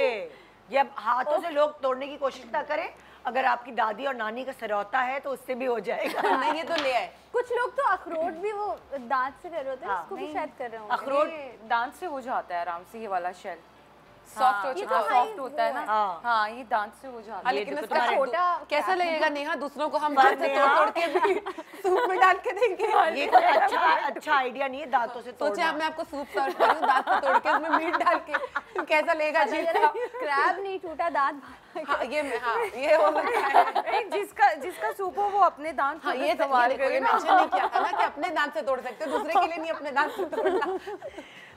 ये अब हाथों से लोग तोड़ने की कोशिश ना करें। अगर आपकी दादी और नानी का सरौता है तो उससे भी हो जाएगा। नहीं ये तो ले आए। कुछ लोग तो अखरोट भी वो दांत से कर रहे होते हैं, हाँ। उसको भी नहीं। शायद कर रहे होंगे। अखरोट ये दांत से हो जाता है आराम से, ये वाला शेल सॉफ्ट हो ये चुका तो है। सॉफ्ट होता है ना। हाँ। हाँ, ये दांत से हो जाता है। ये लेकिन देखो उसका तुम्हारे छोटा कैसा लगेगा नेहा, दूसरों को हम पर दांत से नेहा। तोड़ के भी सूप में डाल के देंगे। ये कोई अच्छा आइडिया नहीं है दांतों से सोचे तोड़ना। अब मैं आपको सूप सर्व करूं दांत से तोड़ के उसमें मीट डाल के, कैसा लगेगा जी? क्रैब नहीं टूटा दांत हाँ ये हो सकता है। नहीं, जिसका सूप हो वो अपने दांत हाँ खुद ये इस्तेमाल देखो, ये करे ना। मेंशन नहीं किया था ना कि अपने दांत से तोड़ सकते हो, दूसरे के लिए नहीं अपने दांत से तोड़ना।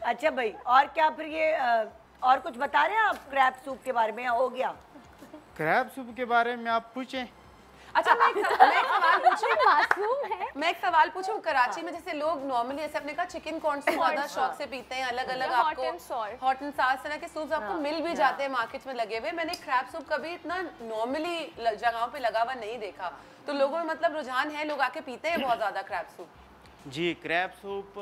अच्छा भाई, और क्या फिर ये और कुछ बता रहे हैं आप क्रैब सूप के बारे में, या हो गया? क्रैब सूप के बारे में आप पूछें। अच्छा मैं एक सवाल पूछूं। मासूम है। मैं एक सवाल पूछूं, कराची में जैसे लोग नॉर्मली जैसे आपने कहा चिकन कॉर्न सूप ज्यादा शौक से पीते हैं, अलग अलग hot आपको and sour। हॉट एंड साउर तरह के सूप आपको मिल भी जाते हैं मार्केट में लगे हुए। मैंने क्रैब सूप कभी इतना नॉर्मली जगहों पे लगा हुआ नहीं देखा, तो लोगों में मतलब रुझान है, लोग आके पीते हैं बहुत ज्यादा क्रैब सूप। जी, क्रैब सूप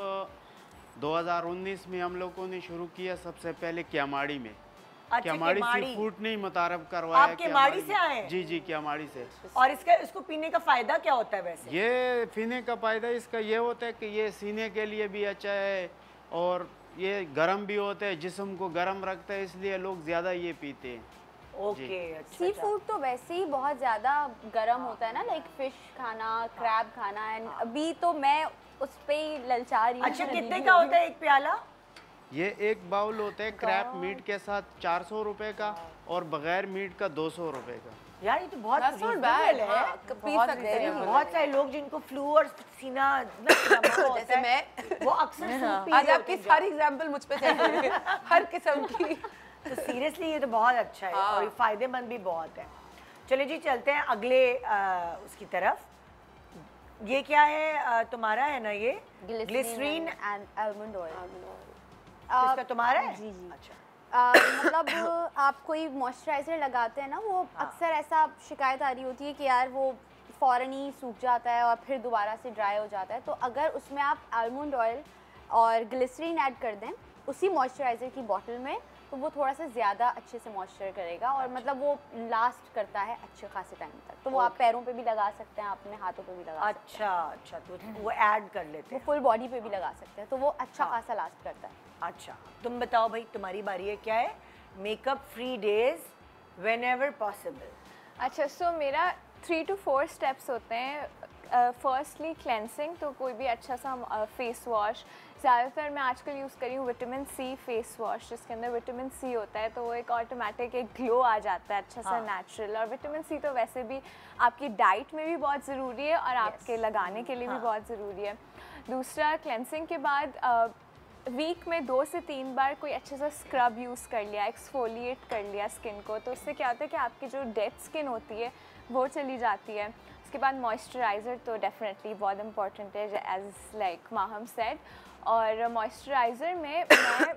2019 में हम लोगों ने शुरू किया सबसे पहले क्यामाड़ी में। अच्छा, क्यामाड़ी केमाड़ी। सी फूड नहीं मुतारफ करवाया। आप केमाड़ी से आए हैं? जी जी, क्यामाड़ी से। और इसको पीने का फायदा क्या होता है वैसे? ये पीने का फायदा इसका ये होता है कि ये सीने के लिए भी अच्छा है और ये गर्म भी होता है, जिस्म को गर्म रखता है, इसलिए लोग ज़्यादा ये पीते हैं। ओके, अच्छा सी फूड तो वैसे ही बहुत ज़्यादा गर्म होता है ना, लाइक फिश खाना, क्रैब खाना। एंड अभी तो मैं उस पे ही ललचा रही हूँ। अच्छा कितने का होता है एक प्याला? ये एक बाउल होता है क्रैप मीट के साथ 400 रुपए का और बगैर मीट का 200 रुपए का। यार ये तो बहुत That's not reasonable bad, है। हाँ, पी बहुत सकते हैं reasonable। हम। बहुत सारे लोग जिनको फ्लू और सीना ना जमा होता जैसे है, मैं। वो अक्सर सूप पी आज रहे आपकी होते हैं। सारी एग्जांपल मुझ पे सेट हो गई हर किस्म की। तो सीरियसली ये तो बहुत अच्छा है हाँ। और ये फायदेमंद भी बहुत है। चलिए जी चलते हैं अगले उसकी तरफ। ये क्या है तुम्हारा है ना ये ग्लिसरीन? And almond oil. इसका तुम्हारा है? जी जी। अच्छा मतलब आप कोई मॉइस्चराइज़र लगाते हैं ना, वो अक्सर ऐसा शिकायत आ रही होती है कि यार वो फ़ौरन ही सूख जाता है और फिर दोबारा से ड्राई हो जाता है। तो अगर उसमें आप आलमंड ऑयल और ग्लिसरीन ऐड कर दें उसी मॉइस्चराइज़र की बॉटल में, तो वो थोड़ा सा ज़्यादा अच्छे से मॉइस्चर करेगा और मतलब वो लास्ट करता है अच्छे खासे टाइम तक। तो वो आप पैरों पे भी लगा सकते हैं, अपने हाथों पे भी लगा सकते हैं। अच्छा तो वो ऐड कर लेते वो हैं। फुल बॉडी पे भी लगा सकते हैं, तो वो अच्छा खासा लास्ट करता है। अच्छा तुम बताओ भाई तुम्हारी बारी है, क्या है? Makeup free days whenever possible. अच्छा सो मेरा 3 to 4 स्टेप्स होते हैं। फर्स्टली क्लेंसिंग, तो कोई भी अच्छा सा फेस वॉश, ज़्यादातर मैं आजकल यूज़ कर रही हूँ विटामिन सी फेस वॉश, जिसके अंदर विटामिन सी होता है, तो वो एक ऑटोमेटिक एक ग्लो आ जाता है अच्छा सा नेचुरल। और विटामिन सी तो वैसे भी आपकी डाइट में भी बहुत ज़रूरी है और आपके लगाने के लिए भी बहुत ज़रूरी है। दूसरा क्लेंसिंग के बाद वीक में 2 से 3 बार कोई अच्छा सा स्क्रब यूज़ कर लिया, एक्सफोलिएट कर लिया स्किन को, तो उससे क्या होता है कि आपकी जो डेड स्किन होती है वो चली जाती है। उसके बाद मॉइस्चराइज़र तो डेफिनेटली बहुत इंपॉर्टेंट है एज लाइक माहम सेड। और मॉइस्चराइज़र में मैं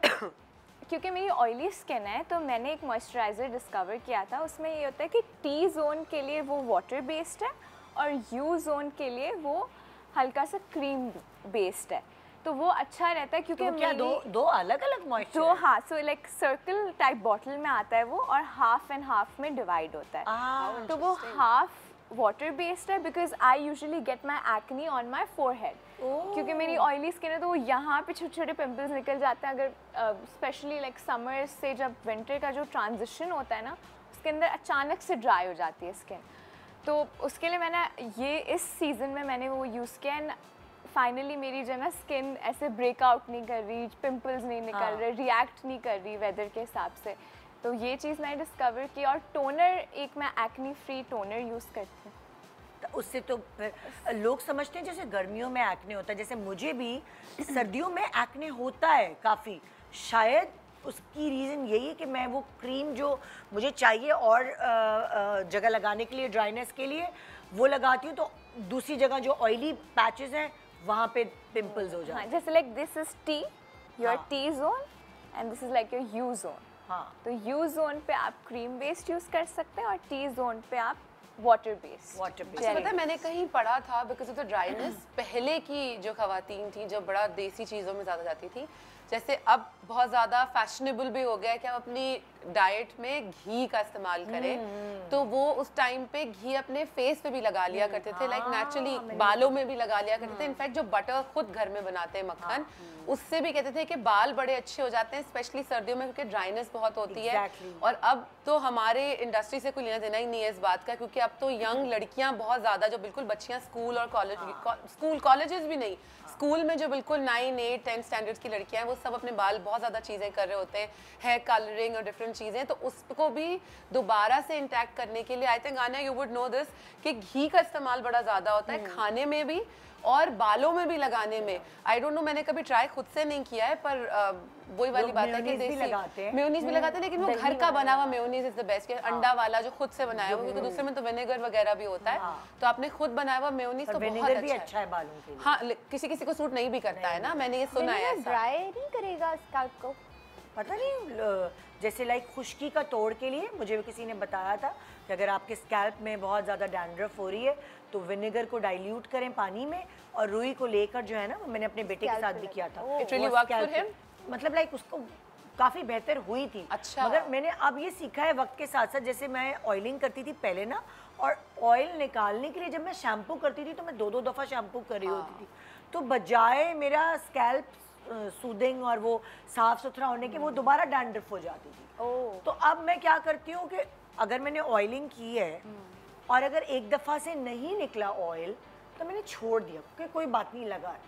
क्योंकि मेरी ऑयली स्किन है तो मैंने एक मॉइस्चराइज़र डिस्कवर किया था, उसमें ये होता है कि टी जोन के लिए वो वाटर बेस्ड है और यू जोन के लिए वो हल्का सा क्रीम बेस्ड है, तो वो अच्छा रहता है क्योंकि तो क्या दो अलग अलग मॉइस्चर? तो हाँ, so like circle type bottle में आता है वो और हाफ एंड हाफ में डिवाइड होता है। तो वो हाफ वाटर बेस्ड है because I usually get my acne on my forehead, क्योंकि मेरी ऑयली स्किन है तो वो यहाँ पे छोटे छोटे पिंपल्स निकल जाते हैं। अगर स्पेशली लाइक समर से जब विंटर का जो ट्रांजिशन होता है ना, उसके अंदर अचानक से ड्राई हो जाती है स्किन, तो उसके लिए मैंने ये इस सीज़न में मैंने वो यूज़ किया एंड फाइनली मेरी जो है ना स्किन ऐसे ब्रेकआउट नहीं कर रही, पिंपल्स नहीं निकल रहे, रिएक्ट नहीं कर रही वेदर के हिसाब से। तो ये चीज़ मैंने डिस्कवर की। और टोनर, एक मैं एक्नी फ्री टोनर यूज़ करती हूँ। तो उससे तो फिर लोग समझते हैं जैसे गर्मियों में एक्ने होता है, जैसे मुझे भी सर्दियों में एक्ने होता है काफ़ी। शायद उसकी रीज़न यही है कि मैं वो क्रीम जो मुझे चाहिए और जगह लगाने के लिए, ड्राइनेस के लिए, वो लगाती हूँ, तो दूसरी जगह जो ऑयली पैचेस हैं वहाँ पे पिंपल्स हो जाते हैं। जैसे like this is T, your T zone and this is like your you zone. हाँ, तो यू जोन पे आप क्रीम बेस्ड यूज़ कर सकते हैं और टी जोन पे आप वाटर बेस्ड। अच्छा, पता है मैंने कहीं पढ़ा था बिकॉज ऑफ द ड्राइनेस, पहले की जो खवातीन थी जो बड़ा देसी चीज़ों में ज़्यादा जाती थी, जैसे अब बहुत ज़्यादा फैशनेबल भी हो गया है कि हम अपनी डाइट में घी का इस्तेमाल करें, तो वो उस टाइम पे घी अपने फेस पे भी लगा लिया करते थे, लाइक नेचुरली बालों में भी लगा लिया करते थे। इनफैक्ट जो बटर खुद घर में बनाते हैं मक्खन, उससे भी कहते थे कि बाल बड़े अच्छे हो जाते हैं, स्पेशली सर्दियों में क्योंकि ड्राइनेस बहुत होती है। और अब तो हमारे इंडस्ट्री से कोई लेना देना ही नहीं है इस बात का, क्योंकि अब तो यंग लड़कियां बहुत ज़्यादा, जो बिल्कुल बच्चियां स्कूल और कॉलेजेस भी नहीं, स्कूल में जो बिल्कुल 9, 8, 10 स्टैंडर्ड्स की लड़कियां हैं, वो सब अपने बाल बहुत ज़्यादा चीज़ें कर रहे होते हैं, हेयर कलरिंग और डिफरेंट चीज़ें, तो उसको भी दोबारा से इंटैक्ट करने के लिए आई थिंक आना यू वुड नो दिस कि घी का इस्तेमाल बड़ा ज़्यादा होता है खाने में भी और बालों में भी लगाने में। आई डोंट नो, मैंने कभी ट्राई खुद से नहीं किया है, पर वही वाली बात है कि मेयोनीज भी लगाते हैं, लेकिन वो घर का बना हुआ मेयोनीज इज द बेस्ट। अंडा वाला जो खुद से बनाया हुआ, क्योंकि दूसरे में तो विनेगर वगैरह भी होता है, तो आपने खुद बनाया हुआ मेयोनीज तो बहुत अच्छा है बालों के लिए। हाँ, किसी किसी को सूट नहीं भी करता है ना, मैंने ये सुना है ऐसा। ड्राई नहीं करेगा स्कैल्प को? पता नहीं, जैसे लाइक खुश्की का तोड़ के लिए मुझे किसी ने बताया था कि अगर आपके स्कैल्प में बहुत ज़्यादा डैंड्रफ हो रही है तो विनेगर को डाइल्यूट करें पानी में और रुई को लेकर जो है ना, मैंने अपने बेटे के साथ भी किया था, It really worked for him? मतलब लाइक उसको काफ़ी बेहतर हुई थी। अच्छा। मगर मैंने अब ये सीखा है वक्त के साथ साथ, जैसे मैं ऑयलिंग करती थी पहले ना, और ऑयल निकालने के लिए जब मैं शैम्पू करती थी तो मैं 2-2 दफ़ा शैम्पू कर रही होती थी, तो बजाय मेरा स्कैल्प सूदिंग और वो साफ सुथरा होने के, वो दोबारा डैंड्रफ हो जाती थी। तो अब मैं क्या करती हूँ कि अगर मैंने ऑयलिंग की है और अगर एक दफ़ा से नहीं निकला ऑयल तो मैंने छोड़ दिया, क्योंकि कोई बात नहीं लगा है,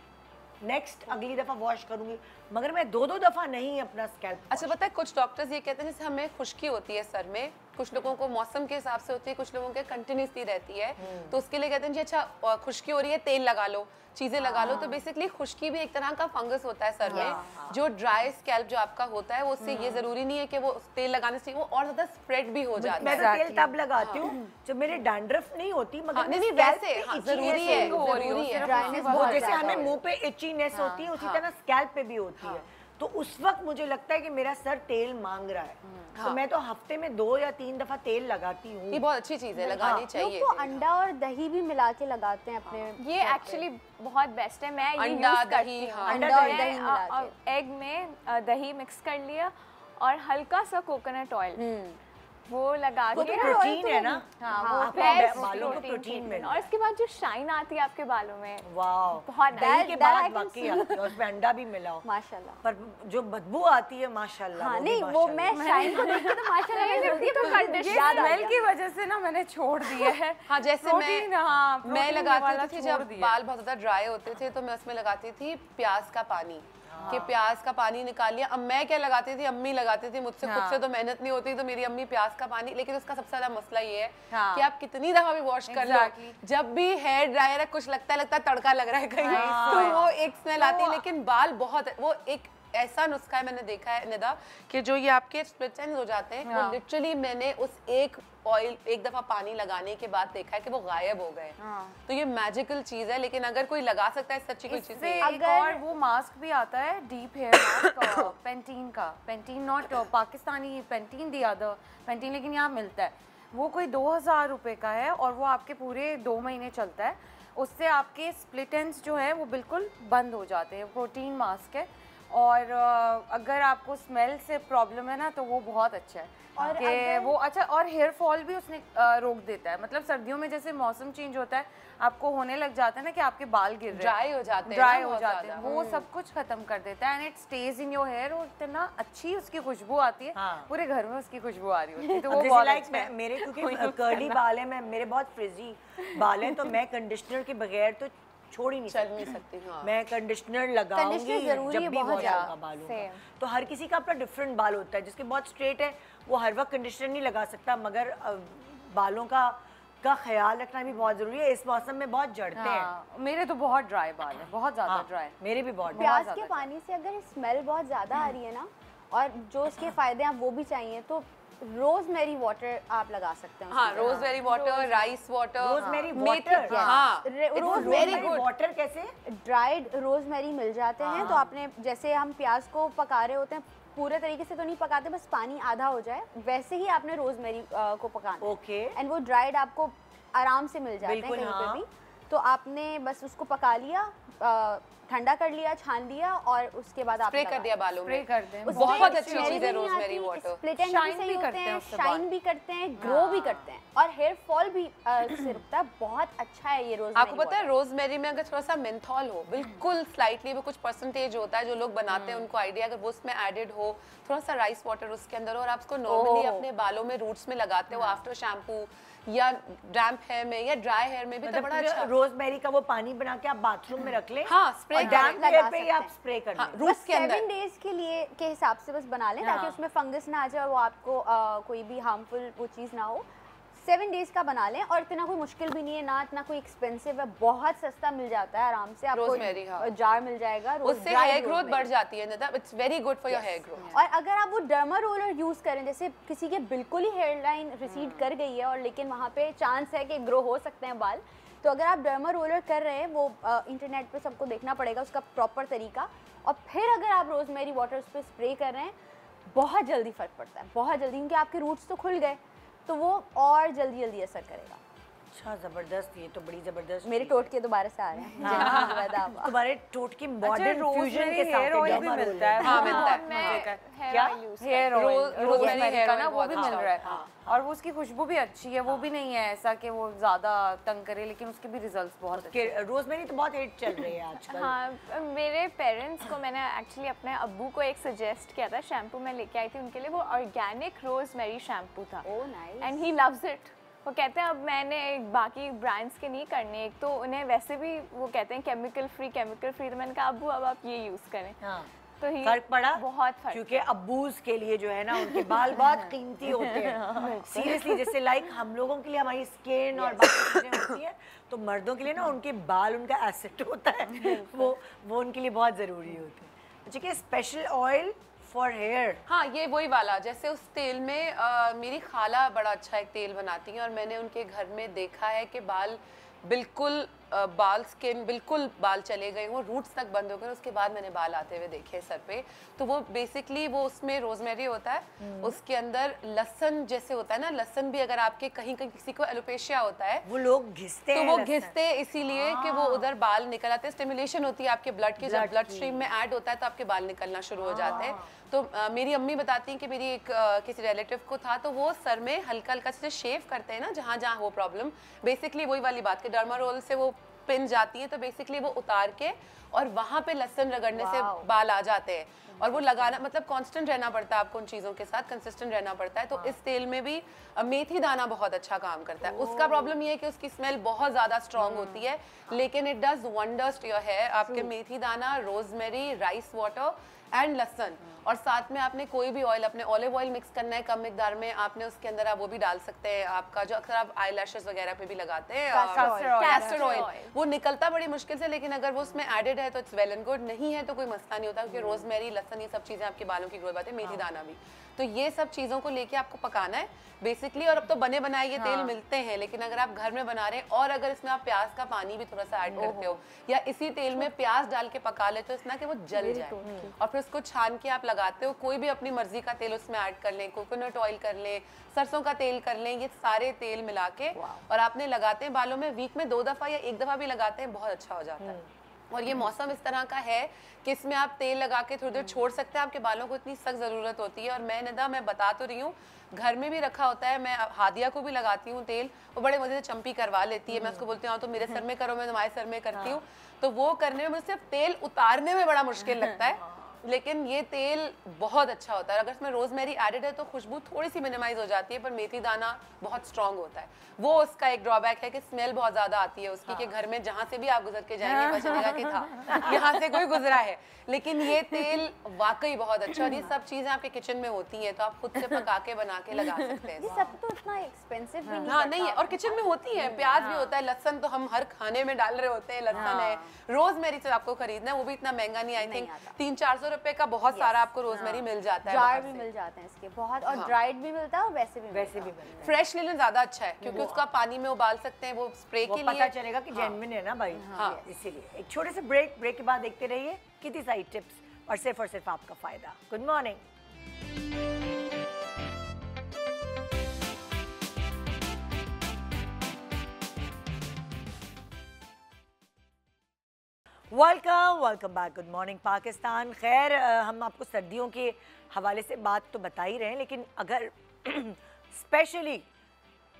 नेक्स्ट अगली दफ़ा वॉश करूँगी, मगर मैं 2-2 दफ़ा नहीं अपना स्कैल्प। अच्छा पता है कुछ डॉक्टर्स ये कहते हैं जैसे हमें खुश्की होती है सर में, कुछ लोगों को मौसम के हिसाब से होती है, कुछ लोगों के कंटिन्यूसली रहती है, तो उसके लिए कहते हैं जी अच्छा खुश्की हो रही है तेल लगा लो, चीजें लगा लो। तो बेसिकली खुश्की भी एक तरह का फंगस होता है सर में, जो ड्राई स्कैल्प जो आपका होता है वो उससे ये जरूरी नहीं है कि वो तेल लगाने से वो और ज्यादा स्प्रेड भी हो जाता मैं है। तो तेल तब लगाती हूँ जब मेरे डैंड्रफ नहीं होती, मगर नहीं वैसे जरूरी है, जरूरी है। ड्राइनेस वो बहुत जैसे ज़्यादा हमें है। मुंह पे इचीनेस होती है उसी तरह स्कैल्प पे भी होती है, तो उस वक्त मुझे लगता है कि मेरा सर तेल मांग रहा है, तो मैं तो हफ्ते में 2 या 3 दफा तेल लगाती हूँ। ये बहुत अच्छी चीज है, लगानी चाहिए। लोग तो अंडा और दही भी मिला के लगाते हैं अपने। ये एक्चुअली बहुत बेस्ट है, मैं ये अंडा, यूज करती दही, हूँ। हाँ। अंडा और दही मिला के। एग में दही मिक्स कर लिया और हल्का सा कोकोनट ऑयल वो लगा वो के तो प्रोटीन है ना, बेस्ट बालों को प्रोटीन ट्रीटमेंट। मिल और इसके बाद जो शाइन आती है आपके बालों में, वाह, बहुत दही के that I बाद can वाकई see। आती है, उसमें अंडा भी मिला हो, माशाल्लाह। पर जो बदबू आती है माशाल्लाह। हाँ वो भी नहीं वो माशाल्लाह। मैं शाइन को देख के तो माशाल्लाह मैं बोलती हूँ, ये कंडीशन स्मेल की वजह से ना मैंने छोड़ दिया है। हाँ जैसे प्रोटीन, हाँ, मैं प्रोटीन लगाती वाला थी छोड़ जब दिया। बाल बहुत ज्यादा ड्राई होते थे तो मैं उसमें लगाती थी प्याज का पानी, कि प्याज का पानी निकाल लिया। अब मैं क्या लगाती थी, अम्मी लगाती थी, मुझसे खुद से तो मेहनत नहीं होती, तो मेरी अम्मी प्याज का पानी, लेकिन उसका सबसे ज्यादा मसला ये है कि आप कितनी दफा भी वॉश कर लो, जब भी हेयर ड्रायर है कुछ लगता है तड़का लग रहा है कहीं, तो वो एक स्मेल आती है। लेकिन बाल बहुत, वो एक ऐसा नुस्खा है मैंने देखा है निदा, कि जो ये आपके स्प्लिट एंड्स हो जाते हैं, वो लिटरली मैंने उस एक दफा पानी लगाने के बाद देखा है कि वो गायब हो गए। तो ये मैजिकल चीज है, लेकिन अगर कोई लगा सकता है इससे अच्छी कोई चीज इससे नहीं। एक और वो मास्क भी आता है, डीप हेयर मास्क, पेंटीन का, Pantene not Pakistani Pantene, the other Pantene, लेकिन यहाँ मिलता है। वो कोई 2000 रुपए का है और वो आपके पूरे 2 महीने चलता है। उससे आपके स्प्लिट एंड्स जो है वो बिल्कुल बंद हो जाते हैं। प्रोटीन मास्क है, और अगर आपको स्मेल से प्रॉब्लम है ना तो वो बहुत अच्छा है। और वो अच्छा, और हेयर फॉल भी उसने रोक देता है। मतलब सर्दियों में जैसे मौसम चेंज होता है, आपको होने लग जाता है ना कि आपके बाल गिर रहे हैं, ड्राई हो जाते हैं, ड्राई हो जाते हैं, वो सब कुछ खत्म कर देता है। And it stays in your hair, और इतना अच्छी उसकी खुशबू आती है, पूरे घर में उसकी खुशबू आ रही होती है। तो वो बहुत अच्छा है। मेरे क्योंकि कर्ली बाल है, मेरे बहुत फ्रिजी बाल हैं, तो मैं कंडीशनर के बगैर तो छोड़ ही नहीं चल नहीं सकती। हाँ। मैं कंडीशनर लगाऊंगी जरूरी जब है भी बहुत वॉश होगा बालों का। तो हर किसी का अपना डिफरेंट बाल होता है, जिसके बहुत स्ट्रेट है वो हर वक्त कंडीशनर नहीं लगा सकता, मगर बालों का ख्याल रखना भी बहुत जरूरी है। इस मौसम में बहुत जड़ते हैं। मेरे तो बहुत ड्राई बाल है, बहुत ज्यादा ड्राई। मेरे भी बहुत प्याज के पानी से अगर स्मेल बहुत ज़्यादा आ रही है ना, और जो उसके फायदे आप वो भी चाहिए, तो रोजमेरी वाटर आप लगा सकते हैं। हाँ, rosemary water, rice water, rosemary water, हाँ, रोजमेरी वाटर कैसे? ड्राइड रोजमेरी मिल जाते हैं, तो आपने जैसे हम प्याज को पका रहे होते हैं, पूरे तरीके से तो नहीं पकाते, बस पानी आधा हो जाए, वैसे ही आपने रोजमेरी को पकाना। ओके। एंड वो ड्राइड आपको आराम से मिल जाते हैं कहीं पे भी। तो आपने बस उसको पका लिया, ठंडा कर लिया, छान लिया, और उसके बाद आप स्प्रे कर दिया बालों में। कर दें। बहुत अच्छी चीज है रोजमेरी वाटर। स्प्लिट एंड भी सही होते हैं, शाइन भी करते हैं, ग्रो भी करते हैं, और हेयर फॉल भी से रुकता है। बहुत अच्छा है ये रोजमेरी। आपको पता है रोजमेरी में अगर थोड़ा सा मेंथॉल हो, बिल्कुल स्लाइटली, वो कुछ परसेंटेज होता है जो लोग बनाते हैं उनको आइडिया, अगर वो उसमें एडेड हो, थोड़ा सा राइस वाटर उसके अंदर, और आप उसको नॉर्मली अपने बालों में रूट्स में लगाते हो आफ्टर शैम्पू, या डैम्प हेयर में या ड्राई हेयर में भी, तो बड़ा अच्छा। रोजमेरी का वो पानी बना के आप बाथरूम में रख लें। हाँ, स्प्रे डैम्प हेयर पे आप स्प्रे कर लें। रूट्स के अंदर 7 डेज के लिए के हिसाब से बस बना लें, ताकि उसमें फंगस ना आ जाए और वो आपको कोई भी हार्मफुल वो चीज़ ना हो। 7 डेज का बना लें, और इतना कोई मुश्किल भी नहीं है ना, इतना कोई एक्सपेंसिव है, बहुत सस्ता मिल जाता है आराम से। आपको रोजमेरी, हाँ। जार मिल जाएगा, उससे हेयर ग्रोथ बढ़ जाती है। It's very good for your hair growth. और अगर आप वो डर्मा रोलर यूज करें, जैसे किसी के बिल्कुल ही हेयर लाइन रिसीड कर गई है, और लेकिन वहाँ पे चांस है कि ग्रो हो सकते हैं बाल, तो अगर आप डर्मा रोलर कर रहे हैं, वो इंटरनेट पे सबको देखना पड़ेगा उसका प्रॉपर तरीका, और फिर अगर आप रोजमेरी वाटर उस पर स्प्रे कर रहे हैं, बहुत जल्दी फर्क पड़ता है, बहुत जल्दी, क्योंकि आपके रूट्स तो खुल गए, तो वो और जल्दी असर करेगा। अच्छा, जबरदस्त, ये तो बड़ी जबरदस्त। मेरे टोटके दोबारा से आ रहे हैं। तुम्हारे टोटके मॉडर्न फ्यूजन के साथ हेयर ऑयल भी मिलता है। हाँ, मिलता है। क्या हेयर ऑयल रोजमेरी का ना, वो भी मिल रहा है। हाँ। और वो उसकी खुशबू भी अच्छी है, वो भी नहीं है ऐसा कि वो ज्यादा तंग करे, लेकिन उसके भी रिजल्ट्स बहुत अच्छे हैं। रोजमेरी तो बहुत हिट चल रही है आजकल। हाँ, मेरे पेरेंट्स को मैंने एक्चुअली अपने अब्बू को एक सजेस्ट किया था, शैम्पू मैं लेके आई थी उनके लिए, वो ऑर्गेनिक रोजमेरी शैम्पू था। Oh nice. And he loves it. वो कहते हैं अब मैंने बाकी ब्रांड्स के नहीं करने, एक तो उन्हें वैसे भी वो कहते हैं केमिकल फ्री, तो मैंने कहा अब्बू अब आप ये यूज़ करें। हाँ। तो ही फर्क पड़ा बहुत फर्क, क्योंकि अब्बूज के लिए जो है ना उनके बाल बहुत कीमती होते हैं सीरियसली। जैसे लाइक हम लोगों के लिए हमारी स्किन और बाकी चीजें होती हैं, तो मर्दों के लिए ना उनके बाल उनका एसेट होता है, वो उनके लिए बहुत ज़रूरी होते हैं। ठीक है, स्पेशल ऑयल फॉर हेयर। हाँ, ये वही वाला, जैसे उस तेल में मेरी खाला बड़ा अच्छा एक तेल बनाती हैं और मैंने उनके घर में देखा है कि बाल बिल्कुल स्किन बिल्कुल बाल चले गए वो रूट्स तक बंद हो गए, उसके बाद मैंने बाल आते हुए देखे सर पे। तो वो बेसिकली वो उसमें रोजमेरी होता है, उसके अंदर लहसुन जैसे होता है ना, लहसुन भी अगर आपके कहीं कहीं किसी को एलोपेशिया होता है वो लोग घिसते तो हैं, वो घिसते इसीलिए कि वो उधर बाल निकल आते हैं, स्टिमुलेशन होती है आपके ब्लड की, जब ब्लड स्ट्रीम में ऐड होता है तो आपके बाल निकलना शुरू हो जाते हैं। तो मेरी अम्मी बताती हैं कि मेरी एक किसी रिलेटिव को था, तो वो सर में हल्का हल्का से शेव करते हैं ना जहाँ जहाँ वो प्रॉब्लम, बेसिकली वही वाली बात कि डर्मा रोल से वो पिन जाती है, तो बेसिकली वो उतार के और वहाँ पे लहसुन रगड़ने से बाल आ जाते हैं। और वो लगाना मतलब कांस्टेंट रहना पड़ता है आपको, उन चीज़ों के साथ कंसिस्टेंट रहना पड़ता है। तो इस तेल में भी मेथी दाना बहुत अच्छा काम करता है। उसका प्रॉब्लम ये है कि उसकी स्मेल बहुत ज़्यादा स्ट्रॉन्ग होती है, लेकिन it does wonders to your hair. आपके मेथी दाना, रोजमेरी, राइस वाटर एंड लहसुन, और साथ में आपने कोई भी ऑयल, अपने ऑलिव ऑयल मिक्स करना है कम मिकदार में, आपने उसके अंदर आप वो भी डाल सकते हैं, आपका जो अक्सर आप आई लैशेस वगैरह पे भी लगाते हैं कैस्टर ऑयल, वो निकलता बड़ी मुश्किल से, लेकिन अगर वो उसमें एडेड है तो इट्स वेल एंड गुड, नहीं है तो कोई मसला नहीं होता, क्योंकि रोजमेरी, लहसुन ये सब चीज़ें आपके बालों की ग्रोथ आती है, मेथी दाना भी। तो ये सब चीज़ों को लेके आपको पकाना है बेसिकली। और अब तो बने बनाए ये तेल मिलते हैं, लेकिन अगर आप घर में बना रहे हैं और अगर इसमें आप प्याज का पानी भी थोड़ा सा ऐड करते हो या इसी तेल में प्याज डाल के पका लेते हो, इतना कि वो जल जाए, और फिर उसको छान के आप लगाते हो, कोई भी अपनी मर्जी का तेल उसमें ऐड कर लें, कोकोनट ऑयल कर लें, सरसों का तेल कर लें, ये सारे तेल मिला के और आपने लगाते हैं बालों में, वीक में 2 दफ़ा या 1 दफ़ा भी लगाते हैं, बहुत अच्छा हो जाता है। और ये मौसम इस तरह का है कि इसमें आप तेल लगा के थोड़ी देर छोड़ सकते हैं, आपके बालों को इतनी सख्त ज़रूरत होती है। और मैं बता तो रही हूँ, घर में भी रखा होता है, मैं हादिया को भी लगाती हूँ तेल, वो बड़े मज़े से चंपी करवा लेती है, मैं उसको बोलती हूँ तो मेरे सर में करो, मैं तुम्हारे सर में करती हूँ, तो वो करने में मुझे सिर्फ तेल उतारने में बड़ा मुश्किल लगता है, लेकिन ये तेल बहुत अच्छा होता है। अगर इसमें रोजमेरी एडेड है तो खुशबू थोड़ी सी मिनिमाइज हो जाती है, पर मेथी दाना बहुत स्ट्रांग होता है। वो उसका एक ड्रॉबैक है कि स्मेल बहुत ज़्यादा आती है उसकी, कि घर में जहाँ से भी आप गुजर के जाएंगे पता चलेगा कि था यहाँ से कोई गुजरा है। लेकिन ये तेल वाकई बहुत अच्छा, और ये सब चीज़ें आपके किचन में होती हैं, तो आप खुद से पका के बना के लगा सकते हैं। ये सब तो इतना एक्सपेंसिव भी नहीं हाँ नहीं है, और किचन में होती है, प्याज भी होता है, लहसुन तो हम हर खाने में डाल रहे होते हैं, लहसुन है, रोजमेरी से आपको खरीदना है, वो भी इतना महंगा नहीं, आई थिंक 300-400 रुपए का बहुत सारा आपको रोजमेरी मिल जाता है, जार भी मिल जाते हैं इसके बहुत, और ड्राइड भी मिलता है और वैसे भी मिलता है। फ्रेश ले लेना ज़्यादा अच्छा है, क्योंकि उसका पानी में उबाल सकते हैं, वो स्प्रे के लिए पता चलेगा कि जेन्युइन है ना भाई। इसीलिए एक छोटे से ब्रेक के बाद देखते रहिए कितनी सारी टिप्स और सिर्फ आपका फायदा। Good morning. Welcome back. Good morning Pakistan. खैर हम आपको सर्दियों के हवाले से बात तो बता ही रहे हैं, लेकिन अगर स्पेशली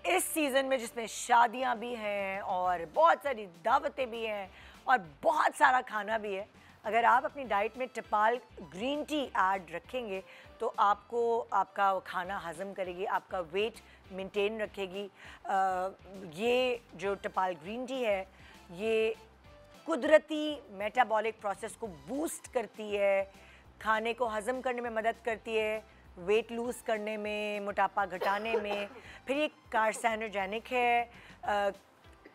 इस सीज़न में जिसमें शादियां भी हैं और बहुत सारी दावतें भी हैं और बहुत सारा खाना भी है, अगर आप अपनी डाइट में टपाल ग्रीन टी ऐड रखेंगे तो आपको आपका खाना हज़म करेगी, आपका वेट मेंटेन रखेगी। ये जो टपाल ग्रीन टी है ये कुदरती मेटाबॉलिक प्रोसेस को बूस्ट करती है, खाने को हज़म करने में मदद करती है, वेट लूज़ करने में, मोटापा घटाने में। फिर ये कार्सिनोजेनिक है,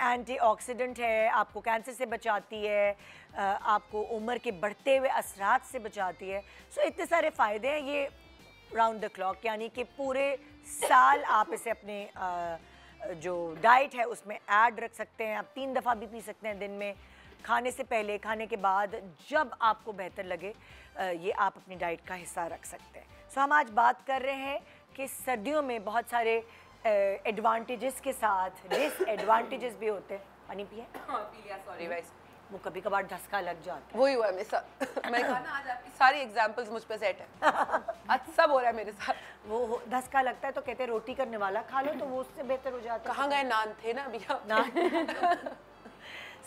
एंटीऑक्सीडेंट है, आपको कैंसर से बचाती है, आपको उम्र के बढ़ते हुए असरात से बचाती है। सो इतने सारे फ़ायदे हैं, ये राउंड द क्लॉक, यानी कि पूरे साल आप इसे अपने जो डाइट है उसमें ऐड रख सकते हैं। आप 3 दफ़ा भी पी सकते हैं दिन में, खाने से पहले, खाने के बाद, जब आपको बेहतर लगे ये आप अपनी डाइट का हिस्सा रख सकते हैं। सो हम आज बात कर रहे हैं कि सर्दियों में बहुत सारे एडवांटेजेस के साथ डिसएडवांटेजेस भी होते हैं। पानी पिए? हाँ, पी लिया, सॉरी गाइस। वो कभी कभार धसका लग जाता है। वही हुआ मेरे साथ। मैं कहा ना आज आपकी सारी एग्जांपल्स मुझ पे सेट है। आज सब हो रहा है मेरे साथ। वो धसका लगता है तो कहते हैं रोटी करने वाला खा लो, तो वो उससे बेहतर हो जाता है। कहाँ गए नान थे ना भैया? नान।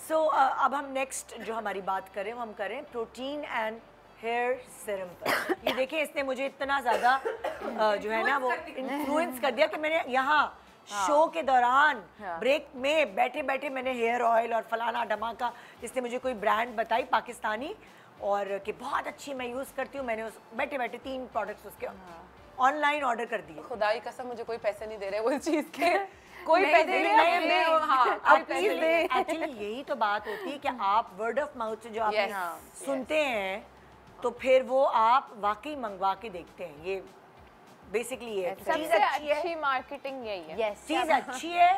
सो अब हम नेक्स्ट जो हमारी बात करें वो हम करें प्रोटीन एंड हेयर सीरम पर। ये देखिए, इसने मुझे इतना ज़्यादा जो है ना वो इन्फ्लुएंस कर दिया कि मैंने यहाँ शो के दौरान हाँ। ब्रेक में बैठे बैठे मैंने हेयर ऑयल और फलाना धमाका, जिसने मुझे कोई ब्रांड बताई पाकिस्तानी, और कि बहुत अच्छी मैं यूज़ करती हूँ, मैंने उस बैठे बैठे 3 प्रोडक्ट्स उसके ऑनलाइन ऑर्डर कर दिए। खुदाई कसम मुझे कोई पैसे नहीं दे रहे वो चीज़ के, कोई नहीं पैसे दे नहीं रहे, दे रहे, हाँ कोई पैसे नहीं दे रहे। एक्चुअली यही तो बात होती है कि आप वर्ड ऑफ माउथ से जो आप Yes, सुनते हैं तो फिर वो आप वाकई मंगवा के देखते हैं। ये बेसिकली ये चीज़ सबसे अच्छी है, अच्छी मार्केटिंग यही है। यस चीज़ अच्छी है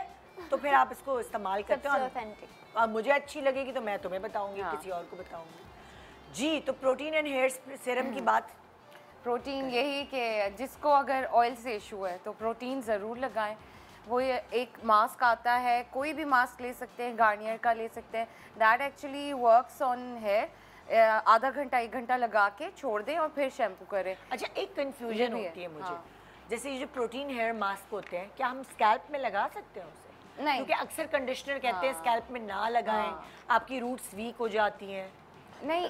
तो फिर आप इसको इस्तेमाल करते सबसे हो। ऑथेंटिक। अब मुझे अच्छी लगेगी तो मैं तुम्हें बताऊंगी, किसी और को बताऊंगी। जी, तो प्रोटीन एंड हेयर सीरम की बात। प्रोटीन यही कि जिसको अगर ऑयल से इशू है तो प्रोटीन ज़रूर लगाएं। वो ये एक मास्क आता है, कोई भी मास्क ले सकते हैं, गार्नियर का ले सकते हैं, that actually works on hair. आधा घंटा 1 घंटा लगा के छोड़ दें और फिर शैम्पू करें। अच्छा, एक ये कंफ्यूजन भी होती है मुझे, हाँ। जैसे ये जो प्रोटीन हेयर मास्क होते हैं, क्या हम स्कैल्प में लगा सकते हैं उसे? नहीं। क्योंकि अक्सर कंडीशनर कहते हैं स्कैल्प में ना लगाएं, आपकी रूट्स वीक हो जाती हैं। नहीं,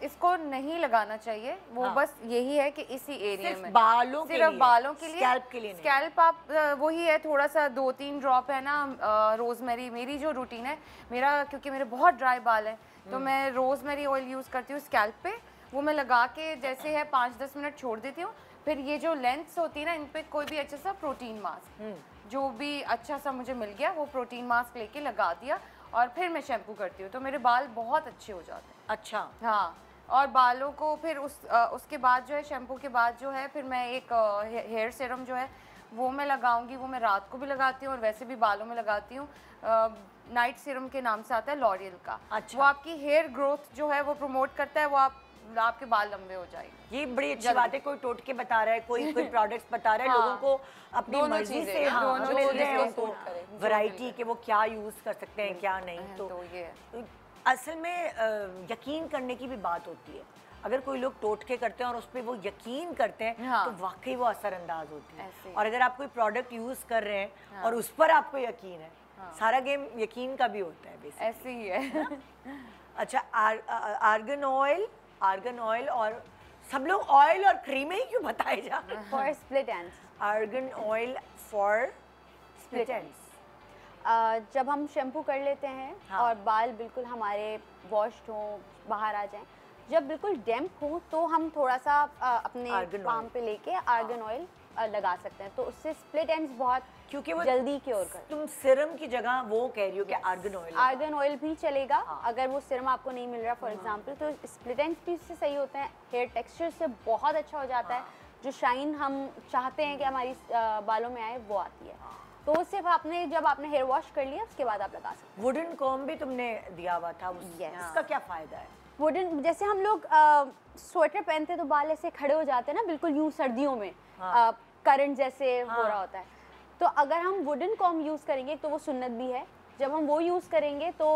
इसको नहीं लगाना चाहिए। वो हाँ। बस यही है कि इसी एरिया सिर्फ में बालों के सिर्फ लिए, बालों के लिए, स्कैल्प के लिए नहीं। स्कैल्प आप वही है, थोड़ा सा 2-3 ड्रॉप है ना रोजमेरी। मेरी जो रूटीन है, मेरा क्योंकि मेरे बहुत ड्राई बाल हैं तो मैं रोजमेरी ऑयल यूज़ करती हूँ स्कैल्प पे। वो मैं लगा के जैसे है 5-10 मिनट छोड़ देती हूँ। फिर ये जो लेंथ्स होती है ना, इन पे कोई भी अच्छा सा प्रोटीन मास्क, जो भी अच्छा सा मुझे मिल गया वो प्रोटीन मास्क लेके लगा दिया और फिर मैं शैम्पू करती हूँ, तो मेरे बाल बहुत अच्छे हो जाते हैं। अच्छा, हाँ, और बालों को फिर उसके बाद जो है, शैम्पू के बाद जो है, फिर मैं एक हेयर सीरम जो है वो मैं लगाऊंगी। वो मैं रात को भी लगाती हूँ और वैसे भी बालों में लगाती हूँ। नाइट सीरम के नाम से आता है लॉरियल का। अच्छा। वो आपकी हेयर ग्रोथ जो है वो प्रमोट करता है, वो आपके बाल लंबे हो जाएंगे। ये बड़ी अच्छी बात है। कोई टोटके बता रहा है, कोई प्रोडक्ट्स बता रहा है, लोगों को अपनी दोनों मर्जी चीज़ें, से, हाँ, दोनों जो मिल चीज़ें रहे हैं जिसको उनको सूट करे, जो वैरायटी कि वो क्या यूज़ कर सकते हैं क्या नहीं। तो ये है। असल में यकीन करने की भी बात होती है। अगर कोई लोग टोटके करते हैं और उस पर वो यकीन करते हैं हाँ। तो वाकई वो असरअंदाज होती है। ऐसे ही। और अगर आप कोई प्रोडक्ट यूज़ कर रहे हैं और उस पर आपको यकीन है, सारा गेम यकीन का भी होता है बेसिकली। ऐसे ही है। अच्छा, आर्गन ऑयल और सब लोग ऑयल और क्रीमें ही क्यों बताए जा रहे हैं? For split ends. Argan oil for split Split ends. जब हम शैम्पू कर लेते हैं हाँ। और बाल बिल्कुल हमारे वॉश्ड हों, बाहर आ जाएं, जब बिल्कुल डैम्प हो तो हम थोड़ा सा अपने Argan पाम oil। पे लेके आर्गन ऑयल लगा सकते हैं, तो उससे स्प्लिट एंड्स बहुत क्योंकि वो जल्दी क्योर कर। तुम सीरम की जगह वो कह रही हो कि आर्गन ऑयल। आर्गन ऑयल भी चलेगा। अगर वो सीरम आपको नहीं मिल रहा फॉर एग्जांपल, तो स्प्लिट एंड्स भी इससे सही होते हैं। हेयर टेक्सचर से बहुत अच्छा हो जाता है, जो शाइन हम चाहते हैं कि हमारी बालों में आए वो आती है। तो सिर्फ आपने जब आपने हेयर वॉश कर लिया उसके बाद आप लगा सकते हैं। वुडन कॉम भी तुमने दिया हुआ था, Yes। उसका क्या फायदा है? वुडन, जैसे हम लोग स्वेटर पहनते तो बाल ऐसे खड़े हो जाते हैं ना, बिल्कुल यूं सर्दियों में करंट जैसे हो रहा होता है। तो अगर हम वुडन कॉम यूज़ करेंगे तो वो सुन्नत भी है। जब हम वो यूज़ करेंगे तो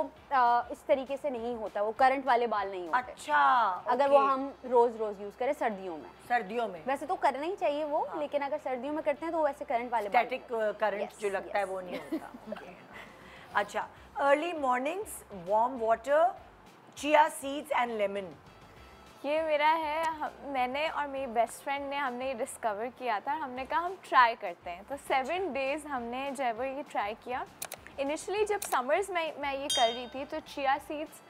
इस तरीके से नहीं होता, वो करंट वाले बाल नहीं होते। अच्छा, अगर वो ओके। हम रोज़ यूज़ करें सर्दियों में, सर्दियों में वैसे तो करना ही चाहिए वो, लेकिन अगर सर्दियों में करते हैं तो वैसे करंट वाले बाल स्टैटिक नहीं होते। करंट Yes, जो लगता है yes। वो नहीं होता। Okay। अच्छा, early mornings, warm water, chia seeds and lemon. ये मेरा है। मैंने और मेरी बेस्ट फ्रेंड ने हमने ये डिस्कवर किया था, हमने कहा हम ट्राई करते हैं। तो 7 डेज़ हमने जब वो ये ट्राई किया। इनिशियली जब समर्स में मैं ये कर रही थी तो चिया सीड्स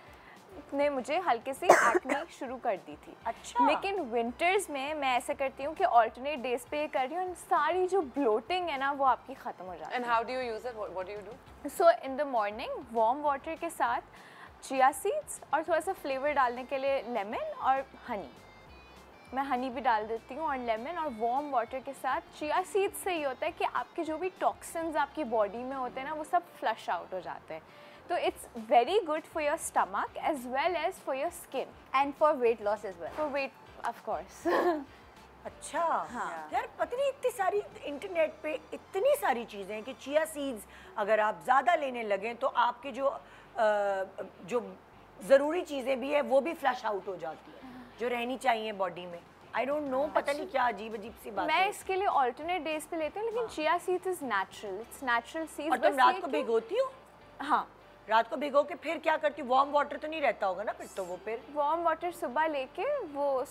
ने मुझे हल्के सी एक्ने शुरू कर दी थी। अच्छा। लेकिन विंटर्स में मैं ऐसे करती हूँ कि ऑल्टरनेट डेज पे ये कर रही हूँ, और सारी जो ब्लोटिंग है ना वो आपकी ख़त्म हो जाती है। And how do you use it? What do you do? So in the morning warm water के साथ चिया सीड्स और थोड़ा सा फ्लेवर डालने के लिए लेमन और हनी, मैं हनी भी डाल देती हूँ, और लेमन और वार्म वाटर के साथ चिया सीड्स से ये होता है कि आपके जो भी टॉक्सिन्स आपकी बॉडी में होते हैं ना वो सब फ्लश आउट हो जाते हैं। तो it's very good for your stomach as well as for your skin and for weight loss as well. For weight of course. अच्छा, यार पता नहीं इतनी सारी इंटरनेट पे इतनी सारी चीज़ें हैं कि चिया सीड्स अगर आप ज़्यादा लेने लगें तो आपके जो ज़रूरी चीज़ें भी है वो भी फ्लश आउट हो जाती है जो रहनी चाहिए बॉडी में। आई डोंट नो, पता नहीं क्या अजीब अजीब सी बात मैं है। इसके लिए ऑल्टरनेट डेज पे लेती हूँ, लेकिन chia seeds is natural, it's natural seeds. और तुम रात को भिगोती हो? हाँ, रात को भिगो के फिर क्या करती हो? वार्म वाटर तो नहीं रहता होगा ना फिर तो वो फिर वार्म वाटर सुबह लेके वो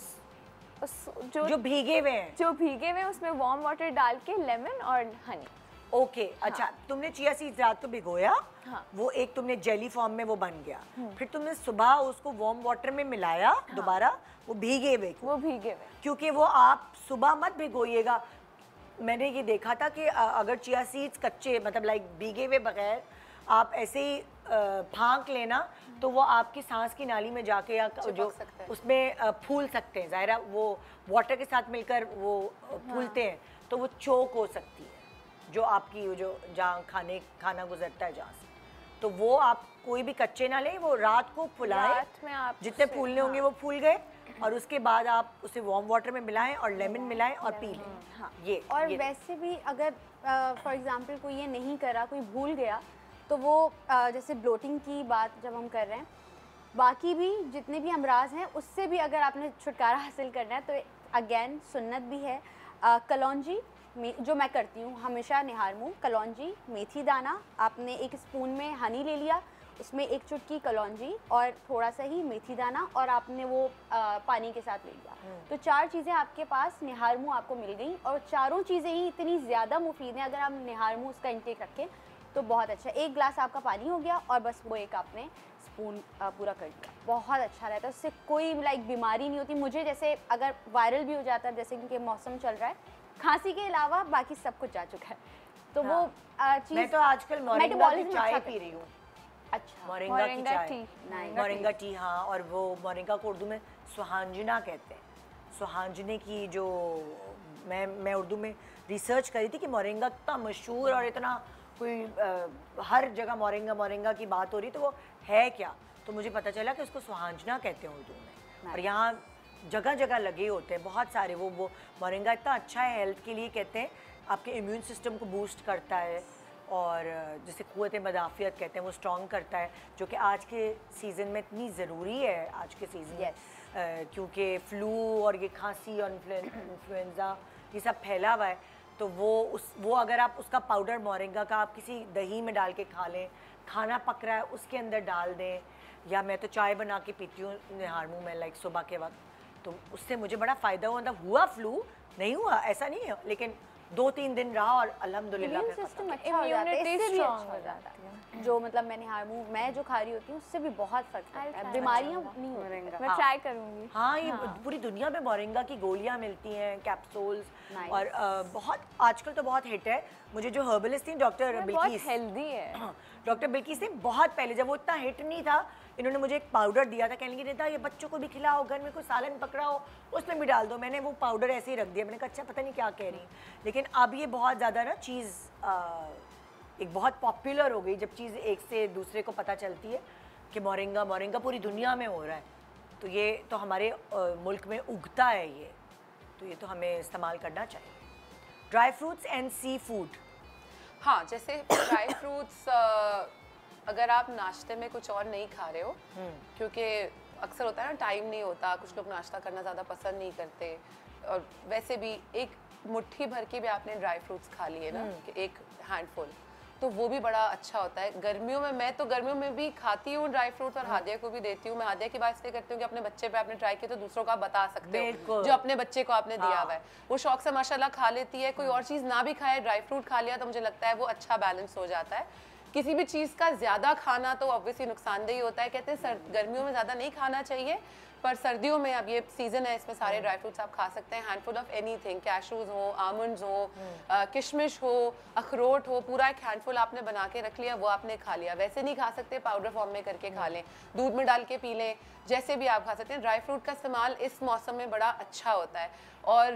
जो भीगे हुए हैं। जो भीगे हुए हैं उसमें वार्म वाटर डाल के लेमन और हनी ओके अच्छा, तुमने चिया सीड्स रात को भिगोया, हाँ। वो एक तुमने जेली फॉर्म में वो बन गया, फिर तुमने सुबह उसको वार्म वाटर में मिलाया दोबारा, वो भीगे हुए वो भीगे हुए। क्योंकि वो आप सुबह मत भिगोइएगा। मैंने ये देखा था कि अगर चिया सीड्स कच्चे मतलब लाइक भीगे हुए बगैर आप ऐसे ही फांक लेना तो वो आपकी सांस की नाली में जाके या जो सकता है। उसमें फूल सकते हैं, ज़ाहिर है वो वाटर के साथ मिलकर वो फूलते हैं, तो वो चोक हो सकती है जो आपकी जो जहाँ खाना गुजरता है जहाँ से। तो वो आप कोई भी कच्चे ना लें, वो रात को फुलाएं, रात में आप जितने उसे- फूलने होंगे वो फूल गए, और उसके बाद आप उसे वार्म वाटर में मिलाएं और लेमन मिलाएं और पी लें। हाँ। ये और ये वैसे भी अगर फॉर एग्जांपल कोई ये नहीं करा, कोई भूल गया, तो वो जैसे ब्लोटिंग की बात जब हम कर रहे हैं, बाकी भी जितने भी अमराज हैं उससे भी अगर आपने छुटकारा हासिल करना है तो अगेन सुन्नत भी है। कलौंजी जो मैं करती हूँ हमेशा, निहार मुँह, कलौंजी, मेथी दाना, आपने एक स्पून में हनी ले लिया, उसमें एक चुटकी कलौंजी और थोड़ा सा ही मेथी दाना, और आपने वो पानी के साथ ले लिया। तो 4 चीज़ें आपके पास निहार मुँह आपको मिल गई, और चारों चीज़ें ही इतनी ज़्यादा मुफीद हैं। अगर आप निहार मुँह उसका इंटेक रखें तो बहुत अच्छा। 1 गिलास आपका पानी हो गया और बस वो एक आपने स्पून पूरा कर दिया, बहुत अच्छा रहता है। उससे कोई लाइक बीमारी नहीं होती। मुझे जैसे अगर वायरल भी हो जाता है, जैसे क्योंकि मौसम चल रहा है, खांसी के अलावा बाकी सब कुछ जा चुका है, तो वो चीज़ मैं तो आजकल मोरिंगा की मेटाबॉलिज्म चाय अच्छा पी रही हूँ। अच्छा मोरिंगा की मोरिंगा चाय, टी। मोरिंगा टी, हाँ। और वो मोरिंगा को उर्दू में सुहांजना कहते हैं। सुहांजने की जो मैं उर्दू में रिसर्च करी थी कि मोरिंगा इतना मशहूर और इतना कोई हर जगह मोरिंगा मोरिंगा की बात हो रही, तो वो है क्या, तो मुझे पता चला कि उसको सुहांजना कहते हैं उर्दू में। और यहाँ जगह जगह लगे होते हैं बहुत सारे। वो मोरिंगा इतना अच्छा है हेल्थ के लिए, कहते हैं आपके इम्यून सिस्टम को बूस्ट करता है, और जिसे क़ुव्वत मदाफ़ियत कहते हैं वो स्ट्रॉन्ग करता है, जो कि आज के सीज़न में इतनी ज़रूरी है। आज के सीज़न में क्योंकि फ्लू और ये खांसी और इन्फ्लुएंज़ा ये सब फैला हुआ है, तो वो अगर आप उसका पाउडर मोरिंगा का आप किसी दही में डाल के खा लें, खाना पक रहा है उसके अंदर डाल दें, या मैं तो चाय बना के पीती हूँ निहार मुँह में लाइक सुबह के वक्त, तो उससे मुझे बड़ा फ़ायदा हुआ। फ्लू नहीं हुआ ऐसा नहीं है, लेकिन 2-3 दिन रहा और अल्हम्दुलिल्लाह इम्यून फिर सिस्टम खत्म। अच्छा हो जाता है, Immunity इससे भी strong अच्छा हो हो जाता है। जो मतलब मैं निहार मुँह मैं जो खा रही होती हूँ उससे भी बहुत फर्क पड़ता है, बीमारियाँ नहीं होती। मैं ट्राई करूँगी। हाँ, ये पूरी दुनिया में मोरिंगा की गोलियां मिलती हैं, कैप्सूल्स, Nice. और बहुत आजकल तो बहुत हिट है। मुझे जो हर्बलिस्ट थी डॉक्टर बहुत बिल्किस, हेल्दी है। डॉक्टर बिल्किस ने बहुत पहले, जब वो इतना हिट नहीं था, इन्होंने मुझे एक पाउडर दिया था, कहने लगे नेता ये बच्चों को भी खिलाओ, घर में कोई सालन पकड़ा हो उसमें भी डाल दो। मैंने वो पाउडर ऐसे ही रख दिया। मैंने कहा अच्छा पता नहीं क्या कह रही, लेकिन अब ये बहुत ज़्यादा ना चीज़ एक बहुत पॉपुलर हो गई, जब चीज़ एक से दूसरे को पता चलती है कि मोरिंगा पूरी दुनिया में हो रहा है, तो ये तो हमारे मुल्क में उगता है ये, तो ये तो हमें इस्तेमाल करना चाहिए। Dry fruits and seafood. हाँ, जैसे ड्राई फ्रूट्स अगर आप नाश्ते में कुछ और नहीं खा रहे हो, क्योंकि अक्सर होता है ना टाइम नहीं होता, कुछ लोग नाश्ता करना ज़्यादा पसंद नहीं करते, और वैसे भी एक मुट्ठी भर के भी आपने ड्राई फ्रूट्स खा लिए ना, कि एक हैंडफुल, तो वो भी बड़ा अच्छा होता है। गर्मियों में मैं तो गर्मियों में भी खाती हूँ ड्राई फ्रूट्स, और हादिया को भी देती हूँ। मैं हादिया की बात इसलिए करती हूँ कि अपने बच्चे पे आपने ट्राई किया तो दूसरों को आप बता सकते हो, जो अपने बच्चे को आपने दिया हुआ है, वो शौक से माशाल्लाह खा लेती है। कोई और चीज़ ना भी खाए, ड्राई फ्रूट खा लिया, तो मुझे लगता है वो अच्छा बैलेंस हो जाता है। किसी भी चीज़ का ज़्यादा खाना तो ऑब्वियसली नुकसानदेही होता है। कहते हैं गर्मियों में ज़्यादा नहीं खाना चाहिए, पर सर्दियों में अब ये सीज़न है, इसमें सारे ड्राई फ्रूट्स आप खा सकते हैं। हैंडफुल ऑफ एनीथिंग, कैशूज़ हो, आमंड्स हो, किशमिश हो, अखरोट हो, पूरा एक हैंडफुल आपने बना के रख लिया, वो आपने खा लिया। वैसे नहीं खा सकते, पाउडर फॉर्म में करके खा लें, दूध में डाल के पी लें, जैसे भी आप खा सकते हैं। ड्राई फ्रूट का इस्तेमाल इस मौसम में बड़ा अच्छा होता है। और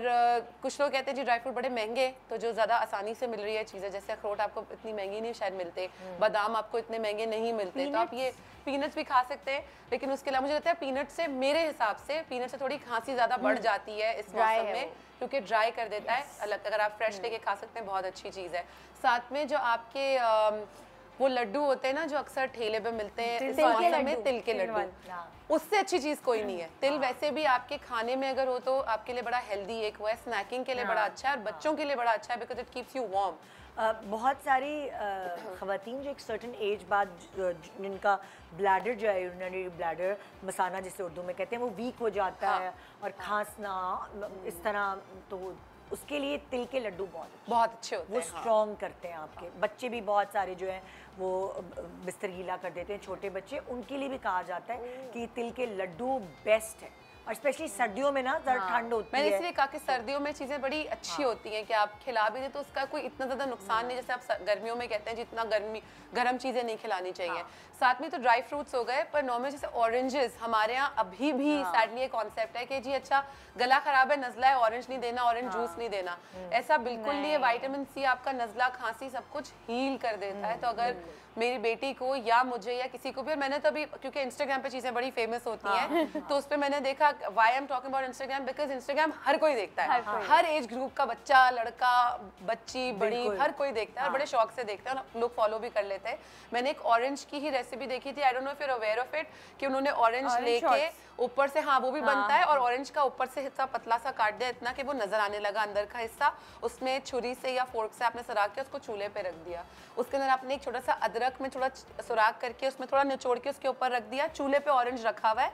कुछ लोग कहते हैं जी ड्राई फ्रूट बड़े महंगे, तो जो ज़्यादा आसानी से मिल रही है चीज़ें, जैसे अखरोट आपको इतनी महंगी नहीं शायद मिलते, बादाम आपको इतने महंगे नहीं मिलते, तो आप ये पीनट्स भी खा सकते हैं। लेकिन उसके अलावा मुझे लगता है पीनट से, मेरे हिसाब से पीनट से थोड़ी खांसी ज़्यादा बढ़ जाती है इस मौसम में, क्योंकि ड्राई कर देता है। अलग अगर आप फ्रेश लेके खा सकते हैं, बहुत अच्छी चीज़ है। साथ में जो आपके वो लड्डू होते हैं ना, जो अक्सर ठेले पे मिलते हैं इस मौसम में, तिल के लड्डू, उससे अच्छी चीज़ कोई नहीं है। तिल वैसे भी आपके खाने में अगर हो तो आपके लिए बड़ा हेल्दी एक वो है, स्नैकिंग के लिए बड़ा अच्छा है, और बच्चों के लिए बड़ा अच्छा है, because it keeps you warm. बहुत सारी ख़वातीन जो एक सर्टन एज बाद जिनका ब्लैडर जो है, यूरिनरी ब्लैडर मसाना जिसे उर्दू में कहते हैं, वो वीक हो जाता है, और खांसना इस तरह, तो उसके लिए तिल के लड्डू बहुत अच्छे होते वो हैं। हाँ। स्ट्रॉन्ग करते हैं आपके बच्चे भी बहुत सारे जो हैं वो बिस्तर गीला कर देते हैं छोटे बच्चे, उनके लिए भी कहा जाता है कि तिल के लड्डू बेस्ट है, और स्पेशली सर्दियों में ना ज़रा ठंड होती मैंने है। इसलिए कहा कि सर्दियों में चीज़ें बड़ी अच्छी होती हैं कि आप खिला भी दें तो उसका कोई इतना ज़्यादा नुकसान नहीं, जैसे आप गर्मियों में कहते हैं जितना गर्म चीज़ें नहीं खिलानी चाहिए। साथ में तो ड्राई फ्रूट्स हो गए, पर नॉर्मल जैसे ऑरेंजेस हमारे यहाँ अभी भी सैडली ये कॉन्सेप्ट है कि जी अच्छा गला खराब है, नज़ला है, ऑरेंज नहीं देना, ऑरेंज जूस नहीं देना, ऐसा बिल्कुल नहीं है। विटामिन सी आपका नज़ला, खांसी सब कुछ हील कर देता है। तो अगर मेरी बेटी को या मुझे या किसी को भी, और मैंने तो अभी क्योंकि इंस्टाग्राम पे चीज़ें बड़ी फेमस होती हैं तो उस पर मैंने देखा why I am talking about Instagram, because Instagram हर कोई देखता है, हर एज ग्रुप का बच्चा, लड़का, बच्ची, बड़ी, हर कोई देखता है और बड़े शौक से देखता है और लोग फॉलो भी कर लेते हैं। मैंने एक ऑरेंज की ही रेसिपी देखी थी, I don't know if you are aware of it, कि उन्होंने ऑरेंज लेके ऊपर से, हाँ वो भी बनता है, और ऑरेंज का ऊपर से हिस्सा पतला सा काट दिया इतना कि वो नजर आने लगा अंदर का हिस्सा, उसमें छुरी से या फोर्क से आपने सराख के उसको चूल्हे पे रख दिया, उसके अंदर आपने एक छोटा सा अदरक में थोड़ा सुराख करके उसमें थोड़ा निचोड़ के उसके ऊपर रख दिया, चूल्हे पे ऑरेंज रखा हुआ है,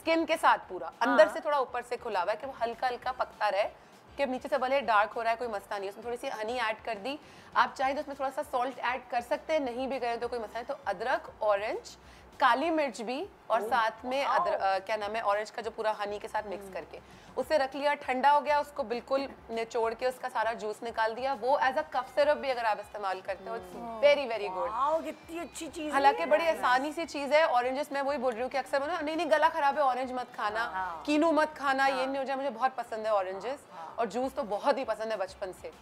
स्किन के साथ पूरा, अंदर से थोड़ा ऊपर से खुला हुआ है कि वो हल्का हल्का पकता रहे, कि अब नीचे से भले डार्क हो रहा है कोई मसला नहीं, उसमें थोड़ी सी हनी ऐड कर दी, आप चाहे तो उसमें थोड़ा सा सॉल्ट ऐड कर सकते हैं, नहीं भी करें तो कोई मसला नहीं। तो अदरक, ऑरेंज, काली मिर्च भी, और साथ में क्या नाम है, ऑरेंज का जो पूरा हनी के साथ मिक्स करके उसे रख लिया, ठंडा हो गया, उसको बिल्कुल निचोड़ के उसका सारा जूस निकाल दिया, वो एज अ कफ सिरप भी अगर आप इस्तेमाल करते हो, इट्स वेरी वेरी गुड। कितनी अच्छी चीज, हालांकि बड़ी आसानी सी चीज है। ऑरेंजेस मैं वही बोल रही हूँ कि अक्सर बोलो नहीं गला खराब है ऑरेंज मत खाना, कीनू मत खाना, ये नहीं हो जाए, मुझे बहुत पसंद है ऑरेंजेस, और जूस तो बहुत ही पसंद है बचपन से।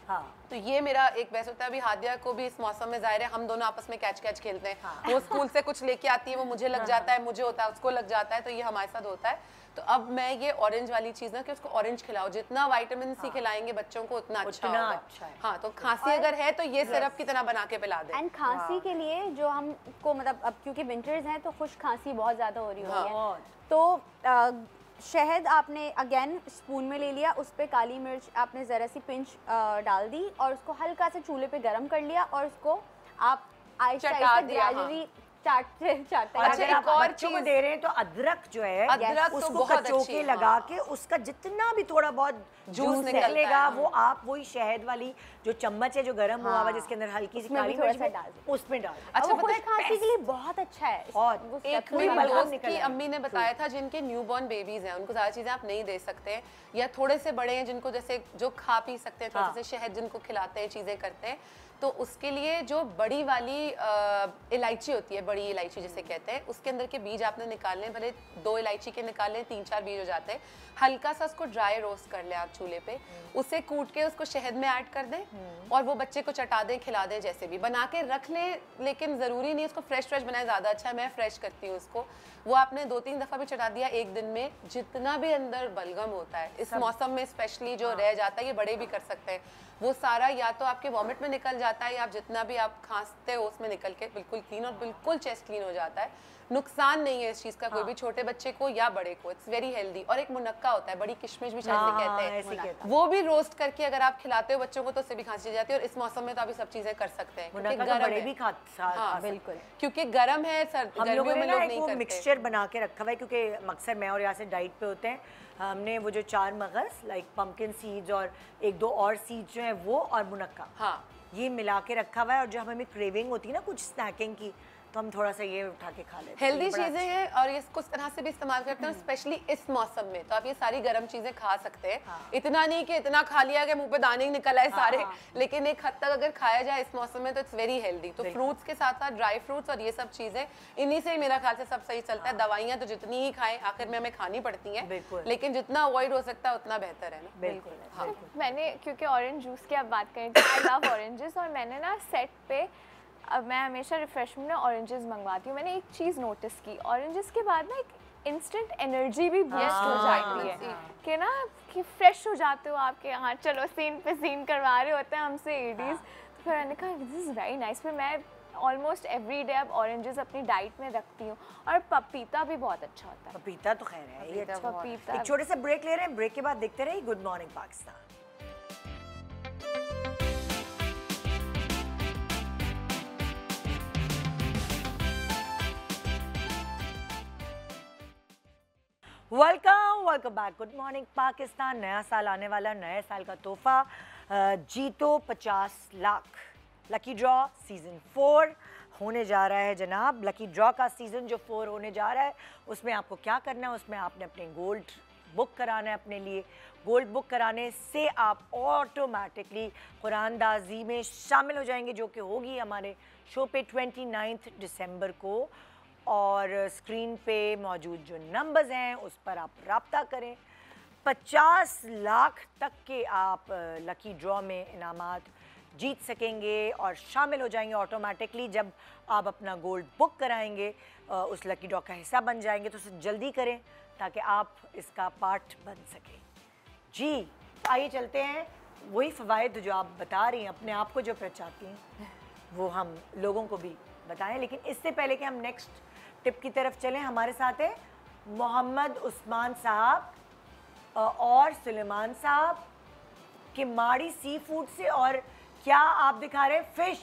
तो ये मेरा एक बेस्ट होता है। अभी हादिया को भी इस मौसम में जाहिर है हम दोनों आपस में कैच कैच खेलते हैं, वो स्कूल से कुछ लेके आती है, वो मुझे लग जाता है, मुझे होता है, उसको लग जाता है, तो ये हमारे साथ होता है। तो अब मैं ये ऑरेंज वाली चीज ना कि उसको ऑरेंज खिलाओ, जितना विटामिन सी खिलाएंगे बच्चों को उतना अच्छा होगा। हाँ, तो खांसी अगर है तो ये सिरप की तरह बना के पिला दें। एंड खांसी के लिए जो हमको मतलब अब क्योंकि विंटर्स हैं तो खुश खांसी बहुत ज़्यादा हो रही होती है, तो शहद आपने अगेन स्पून में ले लिया, उस पर काली मिर्च आपने ज़रा सी पिंच डाल दी और उसको हल्का से चूल्हे पे गरम कर लिया और उसको आप चटा दिया, ग्रेजुअली चाटते अच्छा, एक और चीज दे रहे हैं तो अदरक जो है, अदरक तो उसको बहुत कचोके लगा के उसका जितना भी थोड़ा बहुत जूस निकलेगा वो आप वही शहद वाली जो चम्मच है जो गर्म हुआ हुआ जिसके अंदर हल्की सी काली मिर्च उसमें डाल। अच्छा, पता है खांसी के लिए बहुत अच्छा है। एक मेरी दोस्त की अम्मी ने बताया था जिनके न्यूबॉर्न बेबीज हैं, उनको ज़्यादा चीज़ें आप नहीं दे सकते, या थोड़े से बड़े हैं जिनको जैसे जो खा पी सकते हैं, थोड़ा सा शहद जिनको खिलाते हैं, चीज़ें करते हैं, तो उसके लिए जो बड़ी वाली इलायची होती है, बड़ी इलायची जिसे कहते हैं, उसके अंदर के बीज आपने निकालने, भले 2 इलायची के निकालें, 3-4 बीज हो जाते हैं, हल्का सा उसको ड्राई रोस्ट कर लें आप चूल्हे पे, उसे कूट के उसको शहद में ऐड कर दें और वो बच्चे को चटा दें, खिला दें, जैसे भी बना के रख लें, लेकिन ज़रूरी नहीं उसको फ्रेश बनाए, ज़्यादा अच्छा है, मैं फ्रेश करती हूँ उसको। वो आपने 2-3 दफ़ा भी चटा दिया एक दिन में, जितना भी अंदर बलगम होता है इस मौसम में स्पेशली जो रह जाता है, ये बड़े भी कर सकते हैं, वो सारा या तो आपके वॉमिट में निकल जाता है या आप जितना भी आप खांसते हो उसमें निकल के बिल्कुल क्लीन, और बिल्कुल चेस्ट क्लीन हो जाता है। नुकसान नहीं है इस चीज़ का कोई भी, छोटे बच्चे को या बड़े को, इट्स वेरी हेल्दी। और एक मुनक्का होता है, बड़ी किशमिश भी शायद कहते हैं, वो भी रोस्ट करके अगर आप खिलाते हो बच्चों को तो उससे भी खांसी जाती है, और इस मौसम में तो आप सब चीज़ें कर सकते हैं क्योंकि गर्म है। बिल्कुल, क्योंकि गर्म है, गर्मियों में लोग नहीं करते। मिक्सचर बना के रखा हुआ है क्योंकि अक्सर मैं और यहाँ से डाइट पे होते हैं, हमने वो जो 4 मगज लाइक पम्पकिन सीड्स और 1-2 और सीड्स जो है वो और मुनक्का, हाँ, ये मिला के रखा हुआ है, और जो हमें क्रेविंग होती है ना कुछ स्नैकिंग की, तो हम थोड़ा सा ये उठा के खा लेते हैं। हेल्दी चीज़ें हैं और ये कुछ तरह से भी इस्तेमाल करते हैं, स्पेशली इस मौसम में तो आप ये सारी गर्म चीज़ें खा सकते हैं। इतना नहीं कि इतना खा लिया कि मुंह पे दाने ही निकल आए सारे, लेकिन एक हद तक अगर खाया जाए इस मौसम में तो इट्स वेरी हेल्दी। तो फ्रूट्स के साथ साथ ड्राई फ्रूट्स और ये सब चीज़ें, इन्हीं से ही मेरा ख्याल से सब सही चलता है। दवाइयाँ तो जितनी ही खाएं आखिर में हमें खानी पड़ती हैं, लेकिन जितना अवॉइड हो सकता है उतना बेहतर है ना। बिल्कुल। मैंने क्योंकि ऑरेंज जूस की आप बात करें तो आई लव ऑरेंजेस, और मैंने ना सेट पे अब मैं हमेशा रिफ्रेशमेंट में ऑरेंजेस मंगवाती हूँ। मैंने एक चीज़ नोटिस की, ऑरेंजेस के बाद ना एक इंस्टेंट एनर्जी भी बूस्ट हो जाती है कि ना कि फ्रेश हो जाते हो आपके यहाँ, चलो सीन पे सीन करवा रहे होते हैं हमसे एडीज, तो फिर मैंने कहा दिस इज़ वेरी नाइस। फिर मैं ऑलमोस्ट एवरी डे अब ऑरेंजेस अपनी डाइट में रखती हूँ, और पपीता भी बहुत अच्छा होता है। पपीता तो खैर है ये अच्छा। पपीता एक छोटे से ब्रेक ले रहे हैं, ब्रेक के बाद देखते रहिए good morning Pakistan. Welcome welcome back. Good morning Pakistan. नया साल आने वाला, नए साल का तोहफा जीतो 50 लाख। लकी ड्रॉ सीज़न 4 होने जा रहा है जनाब। लकी ड्रॉ का सीज़न जो 4 होने जा रहा है उसमें आपको क्या करना है, उसमें आपने अपने गोल्ड बुक कराना है अपने लिए। गोल्ड बुक कराने से आप ऑटोमेटिकली कुरानदाजी में शामिल हो जाएंगे, जो कि होगी हमारे शो पे 29 दिसंबर को। और स्क्रीन पे मौजूद जो नंबर्स हैं उस पर आप रब्ता करें। 50 लाख तक के आप लकी ड्रॉ में इनामात जीत सकेंगे और शामिल हो जाएंगे ऑटोमेटिकली जब आप अपना गोल्ड बुक कराएंगे। उस लकी ड्रॉ का हिस्सा बन जाएंगे, तो उसे जल्दी करें ताकि आप इसका पार्ट बन सकें। जी आइए चलते हैं, वही फ़वाइद जो आप बता रही हैं, अपने आप को जो पहचानती हैं वो हम लोगों को भी बताएं। लेकिन इससे पहले कि हम नेक्स्ट टिप की तरफ चलें, हमारे साथ है मोहम्मद उस्मान साहब और सुलेमान साहब किमाड़ी सी फूड से। और क्या आप दिखा रहे हैं फिश?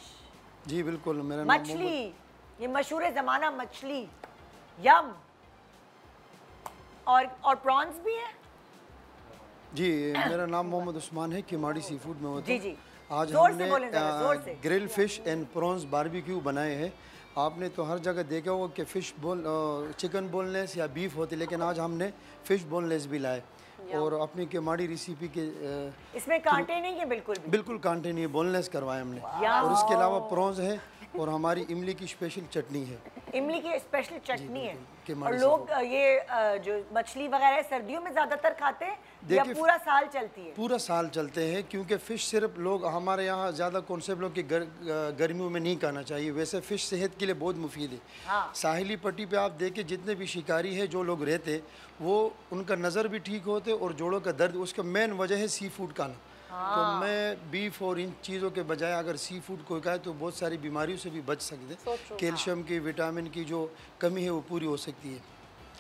जी बिल्कुल, मेरा नाम मछली, ये मशहूर ज़माना मछली, यम। और प्रॉन्स भी हैं। जी मेरा नाम मोहम्मद उस्मान है, किमाड़ी सी फूड में होता जी है। जी, आज जोर से बोलें हमने ज़रा, जोर से। Grill fish and prawns barbecue बनाए हैं। आपने तो हर जगह देखा होगा कि फ़िश चिकन बोनलेस या बीफ होती, लेकिन आज हमने फ़िश बोनलेस भी लाए और अपनी किमाड़ी रेसिपी के इसमें कांटे नहीं है बिल्कुल भी। बिल्कुल कांटे नहीं है, बोनलेस करवाए हमने। और इसके अलावा प्रॉन्स है और हमारी इमली की स्पेशल चटनी है। इमली की स्पेशल चटनी है। किमाड़ी और लोग ये जो मछली वगैरह सर्दियों में ज़्यादातर खाते हैं या देखिए, पूरा साल चलती है? पूरा साल चलते हैं, क्योंकि फ़िश सिर्फ लोग हमारे यहाँ ज़्यादा कॉन्सेप्ट लोग कि गर्मियों में नहीं खाना चाहिए। वैसे फ़िश सेहत के लिए बहुत मुफीद है। हाँ। साहिली पट्टी पे आप देखिए जितने भी शिकारी है जो लोग रहते वो उनका नज़र भी ठीक होते और जोड़ों का दर्द, उसका मेन वजह है सी फूड खाना। तो मैं बीफ और इन चीज़ों के बजाय अगर सी फूड को खाए तो बहुत सारी बीमारियों से भी बच सकते। कैल्शियम की, विटामिन की जो कमी है वो पूरी हो सकती है।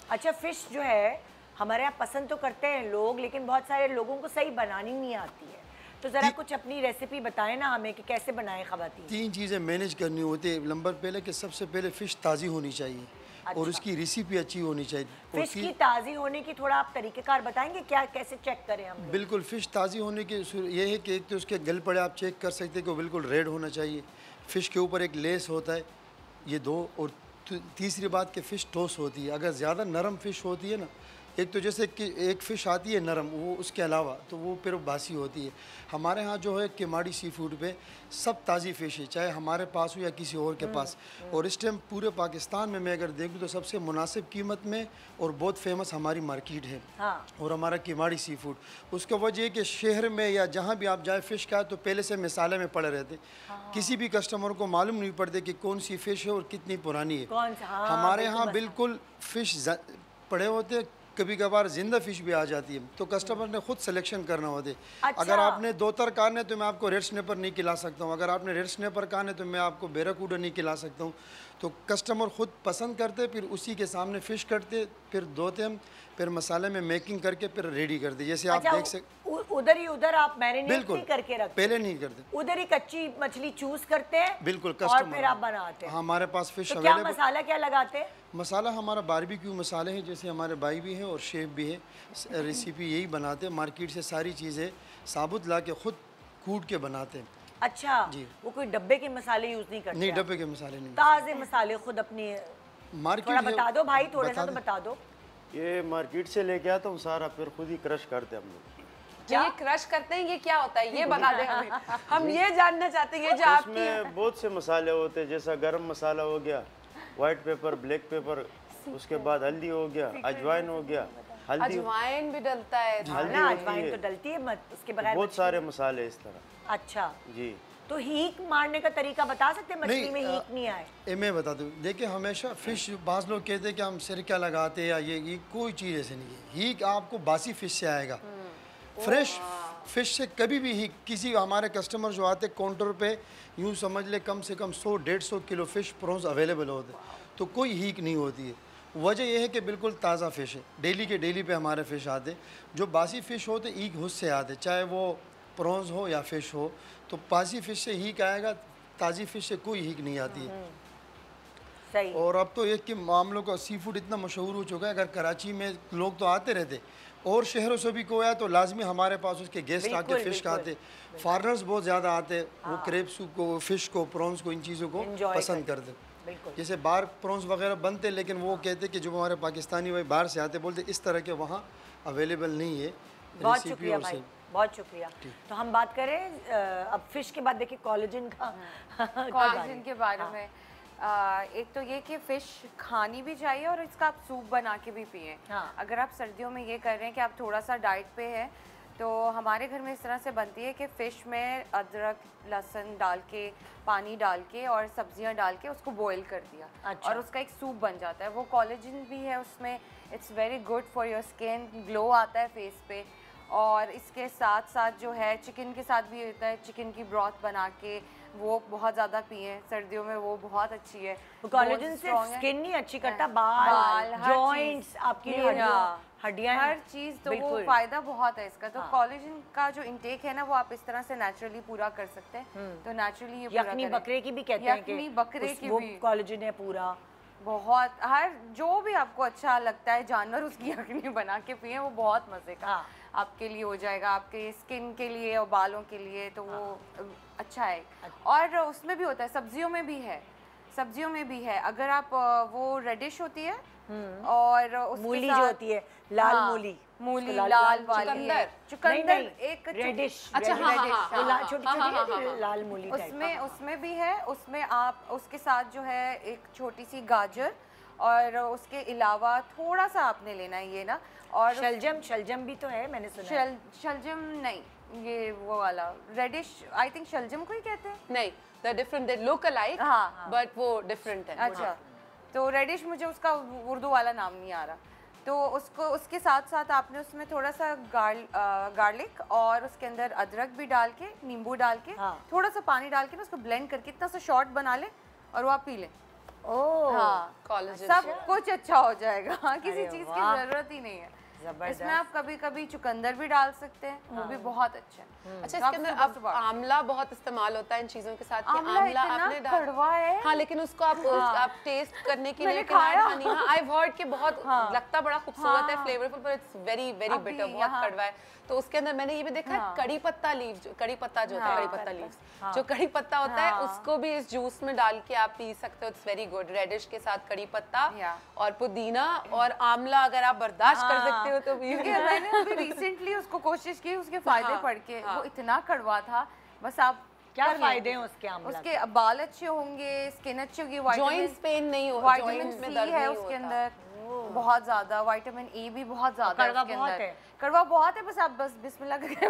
अच्छा, फिश जो है हमारे यहाँ पसंद तो करते हैं लोग, लेकिन बहुत सारे लोगों को सही बनानी नहीं आती है। तो ज़रा कुछ अपनी रेसिपी बताएं ना हमें कि कैसे बनाएं ख़वातीन। 3 चीज़ें मैनेज करनी होती है। नंबर पहले कि सबसे पहले फ़िश ताज़ी होनी चाहिए और उसकी रेसिपी अच्छी होनी चाहिए। फिश की ताज़ी होने की थोड़ा आप तरीक़ेकार बताएंगे, क्या कैसे चेक करें हम? बिल्कुल, फ़िश ताज़ी होने की ये है कि एक तो उसके गल पड़े आप चेक कर सकते हैं कि वो बिल्कुल रेड होना चाहिए। फ़िश के ऊपर एक लेस होता है, ये 2। और तीसरी बात कि फ़िश टोस होती है। अगर ज़्यादा नरम फ़िश होती है ना, एक तो जैसे कि एक फ़िश आती है नरम, वो उसके अलावा तो वो फिर बासी होती है। हमारे यहाँ जो है किमाड़ी सी फूड पे सब ताज़ी फ़िश है, चाहे हमारे पास हो या किसी और के पास। और इस टाइम पूरे पाकिस्तान में मैं अगर देखूँ तो सबसे मुनासिब कीमत में और बहुत फेमस हमारी मार्केट है। हाँ। और हमारा किमाड़ी सी फूड, उसका वजह है कि शहर में या जहाँ भी आप जाए फ़िश खाए तो पहले से मिसाले में पड़े रहते। किसी भी कस्टमर को मालूम नहीं पड़ते कि कौन सी फ़िश है और कितनी पुरानी है। कौन सा? हाँ, हमारे यहाँ बिल्कुल फ़िश पड़े होते, कभी कभार जिंदा फिश भी आ जाती है, तो कस्टमर ने खुद सिलेक्शन करना होता है। अच्छा। अगर आपने 2 तर खाने है तो मैं आपको रेड स्नैपर नहीं खिला सकता हूँ, अगर आपने रेड स्नैपर खाने है तो मैं आपको बेराकूडा नहीं खिला सकता हूँ। तो कस्टमर खुद पसंद करते, फिर उसी के सामने फ़िश कटते, फिर धोते हम, फिर मसाले में मेकिंग करके फिर रेडी करते। जैसे आप देख सकते उधर ही उधर आप मैरिनेट बिल्कुल नहीं करके रखते? पहले नहीं करते, उधर ही कच्ची मछली चूज करते हैं बिल्कुल और कस्टमर फिर आप बनाते हैं। हमारे पास फ़िश तो क्या अवेलेबल। मसाला क्या लगाते हैं? मसाला हमारा बारबेक्यू मसाले हैं, जैसे हमारे भाई भी हैं और शेफ भी है। रेसिपी यही बनाते हैं, मार्केट से सारी चीज़ें साबुत ला के खुद कूट के बनाते हैं। अच्छा जी। वो कोई डब्बे के मसाले यूज नहीं करते? नहीं, आप? डब्बे के मसाले नहीं, ताज़े मसाले खुद अपनी। मार्केट थोड़ा से बता दो भाई, थोड़ा सा बता तो दें। बता दो। ये मार्केट से लेके आता हूँ सारा, फिर खुद ही क्रश करते हैं हम लोग। जो ये क्रश करते हैं ये क्या होता है, ये बता दें हमें। हम ये जानना चाहते हैं जो आपकी इसमें बहुत से मसाले होते हैं, जैसा गरम मसाला हो गया, वाइट पेपर, ब्लैक पेपर, उसके बाद हल्दी हो गया, अजवाइन हो गया, हल्दी अजवाइन भी डलता है। हल्दी ना होती अजवाइन है, तो डलती है, मत उसके बगैर बहुत मछली- सारे मसाले इस तरह। अच्छा, जी तो हीक मारने का तरीका बता सकते हैं? मछली में हीक नहीं आए? मैं बता दूँ, देखिए हमेशा फ़िश, बाज़ लोग कहते हैं कि हम सिरका लगाते हैं या ये कोई चीज़ ऐसे नहीं है। हीक आपको बासी फ़िश से आएगा, फ्रेश फ़िश से कभी भी हीक। किसी हमारे कस्टमर जो आते काउंटर पे, यूँ समझ ले कम से कम 100-150 किलो फ़िश प्रॉन्स अवेलेबल होते, तो कोई हीक नहीं होती है। वजह यह है कि बिल्कुल ताज़ा फ़िश है, डेली के डेली पे हमारे फ़िश आते। जो बासी फ़िश होते हीक हुस से आते, चाहे वो प्रॉन्स हो या फ़िश हो, तो बासी फ़िश से हीक आएगा, ताज़ी फ़िश से कोई हीक नहीं आती है। सही। और अब तो एक के मामलों का सी फूड इतना मशहूर हो चुका है, अगर कराची में लोग तो आते रहते, और शहरों से भी कोई आया तो लाजमी हमारे पास उसके गेस्ट आके फिश खाते। फॉरनर्स बहुत ज़्यादा आते, वो क्रेप्स को, फिश को, प्रॉन्स को, इन चीज़ों को पसंद करते। जैसे बाहर प्रॉन्स वगैरह बनते, लेकिन वो कहते कि जो हमारे पाकिस्तानी भाई बाहर से आते बोलते इस तरह के वहाँ अवेलेबल नहीं है। बहुत शुक्रिया भाई, बहुत शुक्रिया। तो हम बात करें अब फिश के बाद देखिए कोलेजन का कोलेजन के बारे में। एक तो ये कि फ़िश खानी भी चाहिए और इसका आप सूप बना के भी पिएं। अगर आप सर्दियों में ये कर रहे हैं कि आप थोड़ा सा डाइट पे है, तो हमारे घर में इस तरह से बनती है कि फ़िश में अदरक लहसुन डाल के, पानी डाल के और सब्जियां डाल के उसको बॉईल कर दिया और उसका एक सूप बन जाता है। वो कोलेजन भी है उसमें, it's very good for your skin, glow आता है फेस पे। और इसके साथ साथ जो है चिकन के साथ भी होता है, चिकन की ब्रॉथ बना के वो बहुत ज़्यादा पिए सर्दियों में, वो बहुत अच्छी है। कोलेजन से स्किन नहीं अच्छी करता, बाल, जॉइंट्स, आपकी हड्डियां, हर चीज़, तो वो फ़ायदा बहुत है इसका। तो कोलेजन का जो इंटेक है ना, वो आप इस तरह से नेचुरली पूरा कर सकते हैं। तो नेचुरली ये यखनी बकरे की भी कहते हैं कि यखनी बकरे की भी कोलेजन है पूरा। बहुत, हर जो भी आपको अच्छा लगता है जानवर, उसकी यखनी बना के पिए, वो बहुत मज़े का आपके लिए हो जाएगा, आपके स्किन के लिए और बालों के लिए, तो वो अच्छा है। और उसमें भी होता है, सब्जियों में भी है, सब्जियों में भी है। अगर आप वो रेडिश होती है और उसके मूली साथ, जो होती है, लाल मूली, मूली लाल वाली, चुकंदर, एक रेडिश, अच्छा छोटी छोटी लाल मूली, उसमें भी है। उसमें आप उसके साथ जो है एक छोटी सी गाजर और उसके अलावा थोड़ा सा आपने लेना है ये ना, और शलजम भी तो है, मैंने सुना। शलजम नहीं, ये वो वाला रेडिश, आई थिंक शलजम को ही कहते हैं। नहीं, the different, they look alike, but वो डिफरेंट है। अच्छा, तो रेडिश मुझे उसका उर्दू वाला नाम नहीं आ रहा। तो उसको, उसके साथ साथ आपने उसमें थोड़ा सा गार्लिक और उसके अंदर अदरक भी डाल के, नींबू डाल के, थोड़ा सा पानी डाल के ना उसको ब्लेंड करके इतना सा शॉट बना ले और वो आप पी लें। सब कुछ अच्छा हो जाएगा, किसी चीज़ की जरूरत ही नहीं है। इसमें आप कभी कभी चुकंदर भी डाल सकते हैं, वो भी बहुत अच्छा है। अच्छा, इसके अंदर अब आंवला बहुत इस्तेमाल होता है इन चीजों के साथ। आंवला आपने कड़वा है। हाँ, लेकिन उसको आप टेस्ट करने के लिए खाया नहीं। हाँ, आई हर्ड कि बहुत लगता बड़ा खूबसूरत है, फ्लेवरफुल, पर इट्स वेरी वेरी बिटर, बहुत कड़वा है। तो उसके अंदर मैंने ये भी देखा है कड़ी पत्ता लीव, कड़ी पत्ता जो होता है, कड़ी पत्ता लीव्स, जो कड़ी पत्ता होता है, उसको भी इस जूस में डाल के आप पी सकते हो। It's very good. रेडिश के साथ कड़ी पत्ता और पुदीना और आंवला अगर आप बर्दाश्त कर सकते हो तो भी। मैंने अभी रिसेंटली उसको कोशिश की, उसके फायदे पढ़ के, वो इतना कड़वा था। बस आप क्या फायदे हैं उसके आंवला? उसके बाल अच्छे होंगे, स्किन अच्छी होगी, जॉइंट्स पेन नहीं होगा, विटामिन सी है उसके अंदर बहुत ज्यादा, विटामिन ए भी बहुत ज्यादा है उसके अंदर। कड़वा बहुत है, बस आप बस बिस्मिल्लाह करके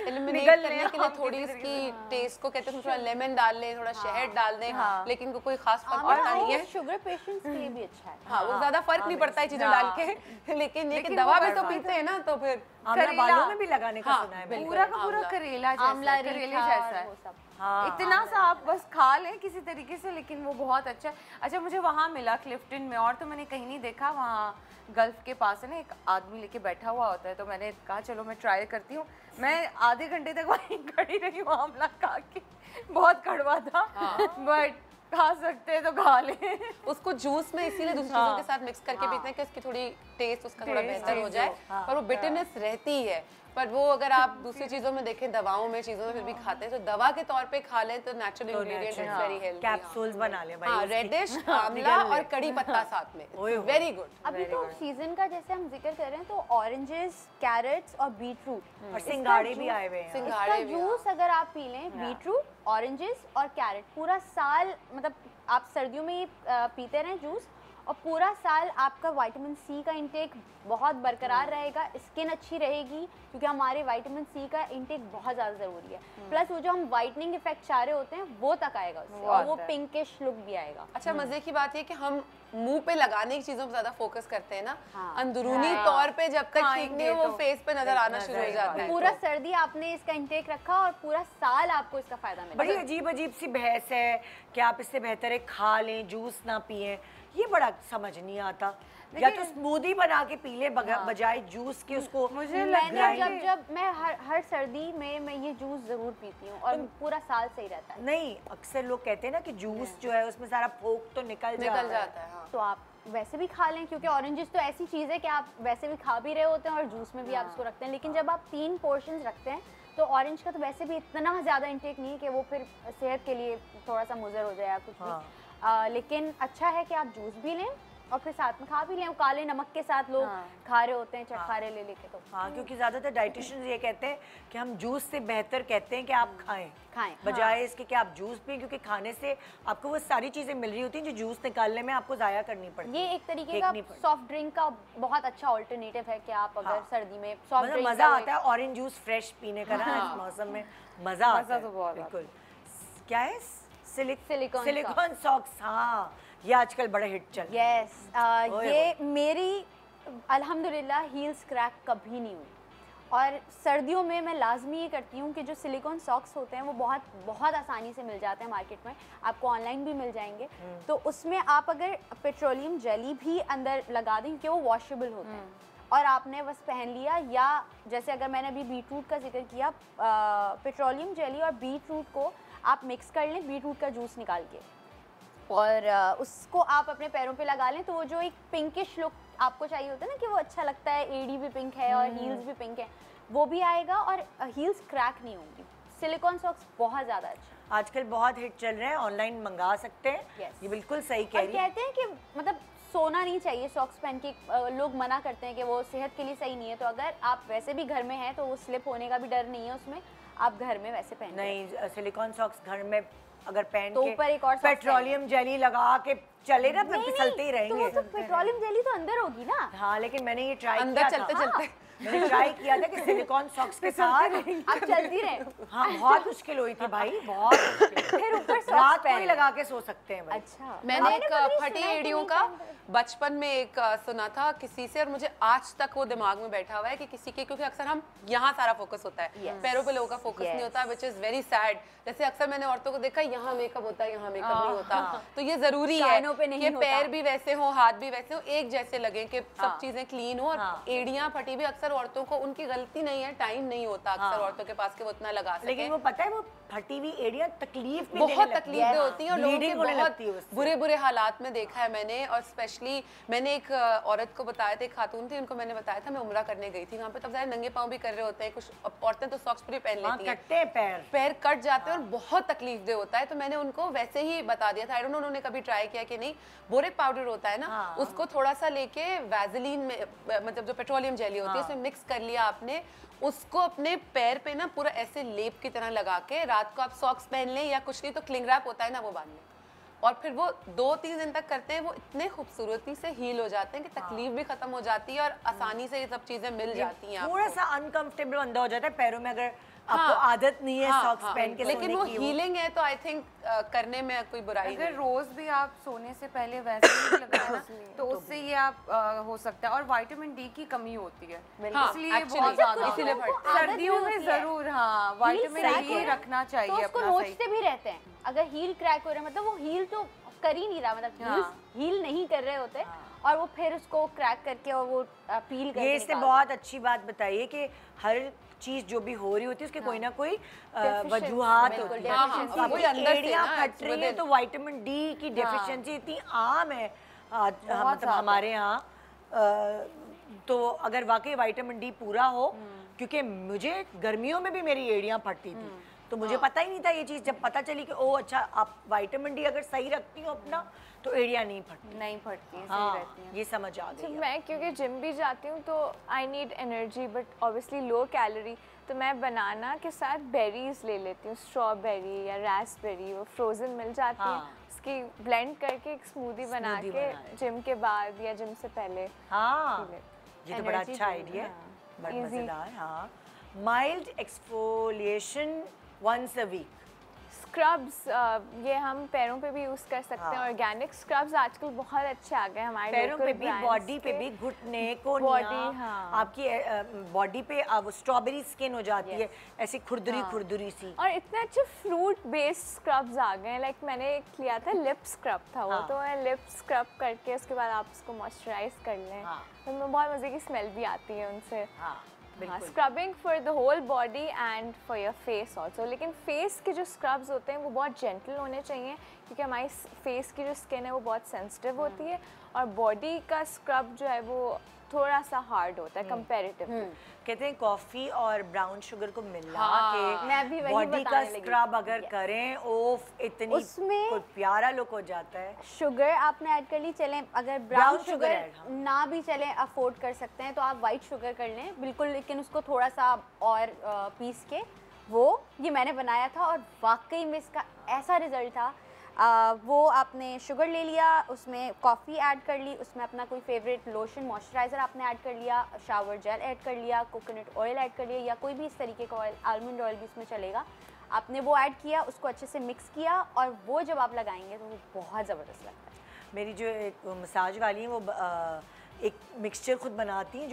एलिमिनेट करने के लिए थोड़ी इसकी टेस्ट को कहते हैं थोड़ा लेमन डाल लें, थोड़ा शहद डाल दें, लेकिन कोई खास फर्क पड़ता नहीं है। शुगर पेशेंट्स के लिए भी अच्छा है। हाँ, वो ज्यादा फर्क नहीं पड़ता है चीजें डाल के, लेकिन ये कि दवा भी तो पीते हैं ना, तो फिर आंवला बालों में भी लगाने का सुना है। पूरा का पूरा करेले जैसा है। इतना सा आप बस खा लें किसी तरीके से, लेकिन वो बहुत अच्छा है। अच्छा, मुझे वहाँ मिला क्लिफ्टन में, और तो मैंने कहीं नहीं देखा। वहाँ गल्फ के पास है ना, एक आदमी लेके बैठा हुआ होता है, तो मैंने कहा चलो मैं ट्राई करती हूँ। मैं आधे घंटे तक वहीं खड़ी रही हूँ आंवला खा के, बहुत कड़वा था, बट खा सकते हैं तो खा लें। उसको जूस में इसीलिए दूसरी चीजों के साथ मिक्स करके पीते हैं कि उसकी थोड़ी टेस्ट उसका थोड़ा बेहतर हो जाए, पर वो बिटरनेस रहती है। पर वो अगर आप दूसरी चीजों में देखें, दवाओं में, चीजों में फिर भी खाते हैं, तो दवा के तौर पे खा लें तो natural ingredient is very healthy. Capsules बना लें भाई। हाँ, रेडिश, आंवला और कड़ी पत्ता साथ में, वेरी गुड। अभी तो सीजन का जैसे हम जिक्र कर रहे हैं, तो ऑरेंजेस, कैरेट्स और बीटरूट और सिंघाड़े भी आए हुए हैं। सिंघाड़े जूस अगर आप पी लें, बीटरूट, ऑरेंजेस और कैरेट, पूरा साल, मतलब आप सर्दियों में ये पीते रहें जूस, और पूरा साल आपका विटामिन सी का इंटेक बहुत बरकरार रहेगा, स्किन अच्छी रहेगी, क्योंकि हमारे विटामिन सी का इंटेक बहुत ज़्यादा ज़रूरी है। प्लस वो जो हम वाइटनिंग इफेक्ट चाह रहे होते हैं वो तक आएगा उससे, और वो पिंकिश लुक भी आएगा। अच्छा, मजे की बात ये कि हम मुंह पे लगाने की चीजों पे ज्यादा फोकस करते हैं ना, अंदरूनी तौर पे जब तक ठीक नहीं हो, वो फेस पे नजर आना शुरू हो जाता है। पूरा सर्दी आपने इसका इंटेक रखा और पूरा साल आपको इसका फायदा मिलेगा। बड़ी अजीब अजीब सी बहस है कि आप इससे बेहतर है खा लें, जूस ना पिए, ये बड़ा समझ नहीं आता। या तो स्मूदी बना के पी ले बजाय जूस के। उसको मैंने जब मैं हर सर्दी में मैं ये जूस जरूर पीती हूँ, और पूरा साल सही रहता है। नहीं, अक्सर लोग कहते हैं ना कि जूस जो है उसमें सारा फोक तो निकल जाता है। तो आप वैसे भी खा लें, क्योंकि ऑरेंजेस तो ऐसी चीज़ है कि आप वैसे भी खा भी रहे होते हैं और जूस में भी आप इसको रखते हैं, लेकिन जब आप 3 पोर्शंस रखते हैं तो ऑरेंज का तो वैसे भी इतना ज़्यादा इंटेक नहीं है कि वो फिर सेहत के लिए थोड़ा सा मुज़र हो जाए या कुछ भी। लेकिन अच्छा है कि आप जूस भी लें और फिर साथ में खा भी लें। काले नमक के साथ लोग खा रहे होते हैं चटखारे ले लेके। तो हाँ, क्योंकि ज़्यादातर डाइटिशियंस ये कहते हैं कि हम जूस से बेहतर कहते हैं कि आप खाएं बजाय इसके कि आप जूस पिए, क्योंकि खाने से आपको वो सारी चीज़ें मिल रही होती हैं जो जूस निकालने में आपको ज़ाया करनी पड़ती है। ये एक तरीके का सॉफ्ट ड्रिंक का बहुत अच्छा ऑल्टरनेटिव है कि आप अगर सर्दी में सॉफ्ट ड्रिंक, मज़ा आता है ऑरेंज जूस फ्रेश पीने का ना इस मौसम में, मज़ा आता है बिल्कुल। क्या है? Silicon socks. हाँ, ये आजकल बड़ा हिट चल रहा है। यस, ये मेरी अल्हम्दुलिल्लाह हील्स क्रैक कभी नहीं हुई। और सर्दियों में मैं लाजमी ये करती हूँ कि जो सिलिकॉन सॉक्स होते हैं वो बहुत आसानी से मिल जाते हैं मार्केट में, आपको ऑनलाइन भी मिल जाएंगे। तो उसमें आप अगर पेट्रोलियम जेली भी अंदर लगा दें, क्योंकि वो वॉशेबल होते हैं, और आपने बस पहन लिया, या जैसे अगर मैंने अभी बीटरूट का जिक्र किया, पेट्रोलियम जेली और बीटरूट को आप मिक्स कर लें, बीटरूट का जूस निकाल के, और उसको आप अपने पैरों पे लगा लें, तो वो जो एक पिंकिश लुक आपको चाहिए होता है ना कि वो अच्छा लगता है, एडी भी पिंक है और हील्स भी पिंक है, वो भी आएगा और हील्स क्रैक नहीं होंगी। सिलिकॉन सॉक्स बहुत ज़्यादा अच्छा, आजकल बहुत हिट चल रहे हैं, ऑनलाइन मंगा सकते हैं। ये बिल्कुल सही कह रही है। कहते हैं कि मतलब सोना नहीं चाहिए सॉक्स पहन के, लोग मना करते हैं कि वो सेहत के लिए सही नहीं है, तो अगर आप वैसे भी घर में हैं तो वो स्लिप होने का भी डर नहीं है उसमें, आप घर में वैसे पहन नहीं। सिलिकॉन सॉक्स घर में अगर पहन तो के ऊपर एक और पेट्रोलियम जेली लगा के चले ना, फिसलते ही रहेंगे। तो पेट्रोलियम जेली तो अंदर होगी ना। हाँ, लेकिन मैंने ये ट्राई अंदर चलते चलते मैंने ट्राई किया था कि सिलिकॉन सॉक्स के साथ आप चलती रहे। हाँ, बहुत मुश्किल हुई थी भाई, बहुत मुश्किल। फिर ऊपर रात को ही लगा के सो सकते हैं भाई। अच्छा, मैंने एक फटी एड़ियों का बचपन में एक सुना था किसी से, और मुझे आज तक वो दिमाग में बैठा हुआ है कि किसी के, क्योंकि अक्सर हम यहाँ सारा फोकस होता है, पैरों पे लोगों का फोकस नहीं होता, विच इज वेरी सैड। जैसे अक्सर मैंने औरतों को देखा यहाँ मेकअप होता है, यहाँ मेकअप नहीं होता, तो ये जरूरी है कि पैर भी वैसे हो, हाथ भी वैसे हो, एक जैसे लगे कि सब चीजें क्लीन हो। और एड़ियां फटी भी अक्सर औरतों को, उनकी गलती नहीं है, टाइम नहीं होता अक्सर औरतों के पास कि वो इतना लगा सके। लेकिन वो पता है, वो फटी हुई एड़ियां तकलीफ भी बहुत तकलीफ होती है, और लोगों के बहुत बुरे बुरे हालात में देखा है मैंने। और स्पेशली मैंने एक औरत को बताया था, एक खातून थी, उनको मैंने बताया था, मैं उम्रा करने गई थी वहाँ पे, तब ज़ाहिर नंगे पाँव भी कर रहे होते हैं, कुछ औरतें तो सॉक्स भी पहन लेती हैं, कटते हैं पैर कट जाते हैं और बहुत तकलीफ दे होता है। तो मैंने उनको वैसे ही बता दिया था, आई डोंट नो उन्होंने कभी ट्राई किया कि नहीं, बोरिक पाउडर होता है ना, उसको थोड़ा सा लेके वैजलीन में, मतलब जो पेट्रोलियम जेली होती है उसमें मिक्स कर लिया आपने, उसको अपने पैर पे ना पूरा ऐसे लेप की तरह लगा के, रात को आप सॉक्स पहन लें या कुछ नहीं तो क्लिंग रैप होता है ना, वो बांध लें, और फिर वो 2-3 दिन तक करते हैं, वो इतने खूबसूरती से हील हो जाते हैं कि तकलीफ भी खत्म हो जाती है और आसानी से ये सब चीजें मिल जाती हैं। थोड़ा सा अनकंफर्टेबल अंदर हो जाता है पैरों में, अगर आपको आदत नहीं है सॉक्स पहन के, लेकिन वो हीलिंग है तो आई थिंक करने में कोई बुराई नहीं। अगर रोज भी आप सोने से पहले वैसे ही लगाए ना तो उससे ये आप हो सकता है। और विटामिन डी की कमी होती है, इसलिए बहुत ज्यादा सर्दियों में जरूर विटामिन डी रखना चाहिए। तो उसको नोचते भी रहते हैं, अगर हील क्रैक हो रहा है मतलब वो हील तो कर ही नहीं रहा, मतलब हील नहीं कर रहे होते, और वो फिर उसको क्रैक करके और वो पील करके। ये इसने बहुत अच्छी बात बताई है कि हर चीज जो भी हो रही होती है उसके कोई ना कोई वजूहात होती है। एड़ियां फट रही है तो विटामिन डी की डेफिशिएंसी इतनी आम है मतलब हमारे यहाँ, तो अगर वाकई विटामिन डी पूरा हो, क्योंकि मुझे गर्मियों में भी मेरी एड़ियां फटती थी, तो मुझे पता ही नहीं था ये चीज़। जब पता चली कि ओ अच्छा, आप विटामिन डी अगर सही रखती हो अपना तो एड़ियां नहीं फटती हैं, सही रहती हैं। ये समझ आ गई। मैं क्योंकि जिम भी जाती हूँ तो I need energy, but obviously low calorie, तो मैं बनाना के साथ बेरीज ले लेती हूँ, स्ट्रॉबेरी या रास्पबेरी, वो फ्रोजन मिल जाती है, उसकी ब्लेंड करके एक स्मूदी बना के जिम के बाद या जिम से पहले। ये तो बड़ा अच्छा आइडिया है, बड़ा मजेदार। हाँ, mild exfoliation once a week. Scrubs ये हम पैरों पे भी यूज़ कर सकते हैं, ऑर्गेनिक स्क्रब्स आजकल बहुत अच्छे आ गए हमारे पैरों पे भी, बॉडी पे भी, घुटने को, आपकी बॉडी पे स्ट्रॉबेरी स्किन हो जाती है ऐसी खुरदुरी सी। और इतने अच्छे फ्रूट बेस्ड स्क्रब्स आ गए हैं, लाइक मैंने एक लिया था लिप स्क्रब था वो, तो मैं लिप स्क्रब करके उसके बाद आप उसको मॉइस्चराइज कर लें, तो बहुत मज़े की स्मेल भी आती है उनसे। Scrubbing for the whole body and for your face also. लेकिन फेस के जो स्क्रब्स होते हैं वो बहुत जेंटल होने चाहिए, क्योंकि हमारी फेस की जो स्किन है वो बहुत सेंसिटिव होती है, और बॉडी का स्क्रब जो है वो थोड़ा सा हार्ड होता है कंपैरेटिवली। कहते हैं कॉफी और ब्राउन शुगर को मिला मैं भी के वही बॉडी का बताने लगी। स्क्रब अगर करें, ओफ इतनी उसमें कोई प्यारा लुक हो जाता है। शुगर आपने ऐड कर ली, चलें अगर ब्राउन शुगर ना भी चलें, अफोर्ड कर सकते हैं तो आप वाइट शुगर कर लें बिल्कुल, लेकिन उसको थोड़ा सा और पीस के वो ये मैंने बनाया था और वाकई में इसका ऐसा रिजल्ट था। वो आपने शुगर ले लिया, उसमें कॉफ़ी ऐड कर ली, उसमें अपना कोई फेवरेट लोशन मॉइस्चराइज़र आपने ऐड कर लिया, शावर जेल ऐड कर लिया, कोकोनट ऑयल ऐड कर लिया, या कोई भी इस तरीके का ऑयल, आलमंड ऑयल भी इसमें चलेगा। आपने वो ऐड किया, उसको अच्छे से मिक्स किया, और वो जब आप लगाएंगे तो वो बहुत ज़बरदस्त लगता है। मेरी जो एक मसाज वाली है वो एक मिक्सचर खुद बनाती हैं,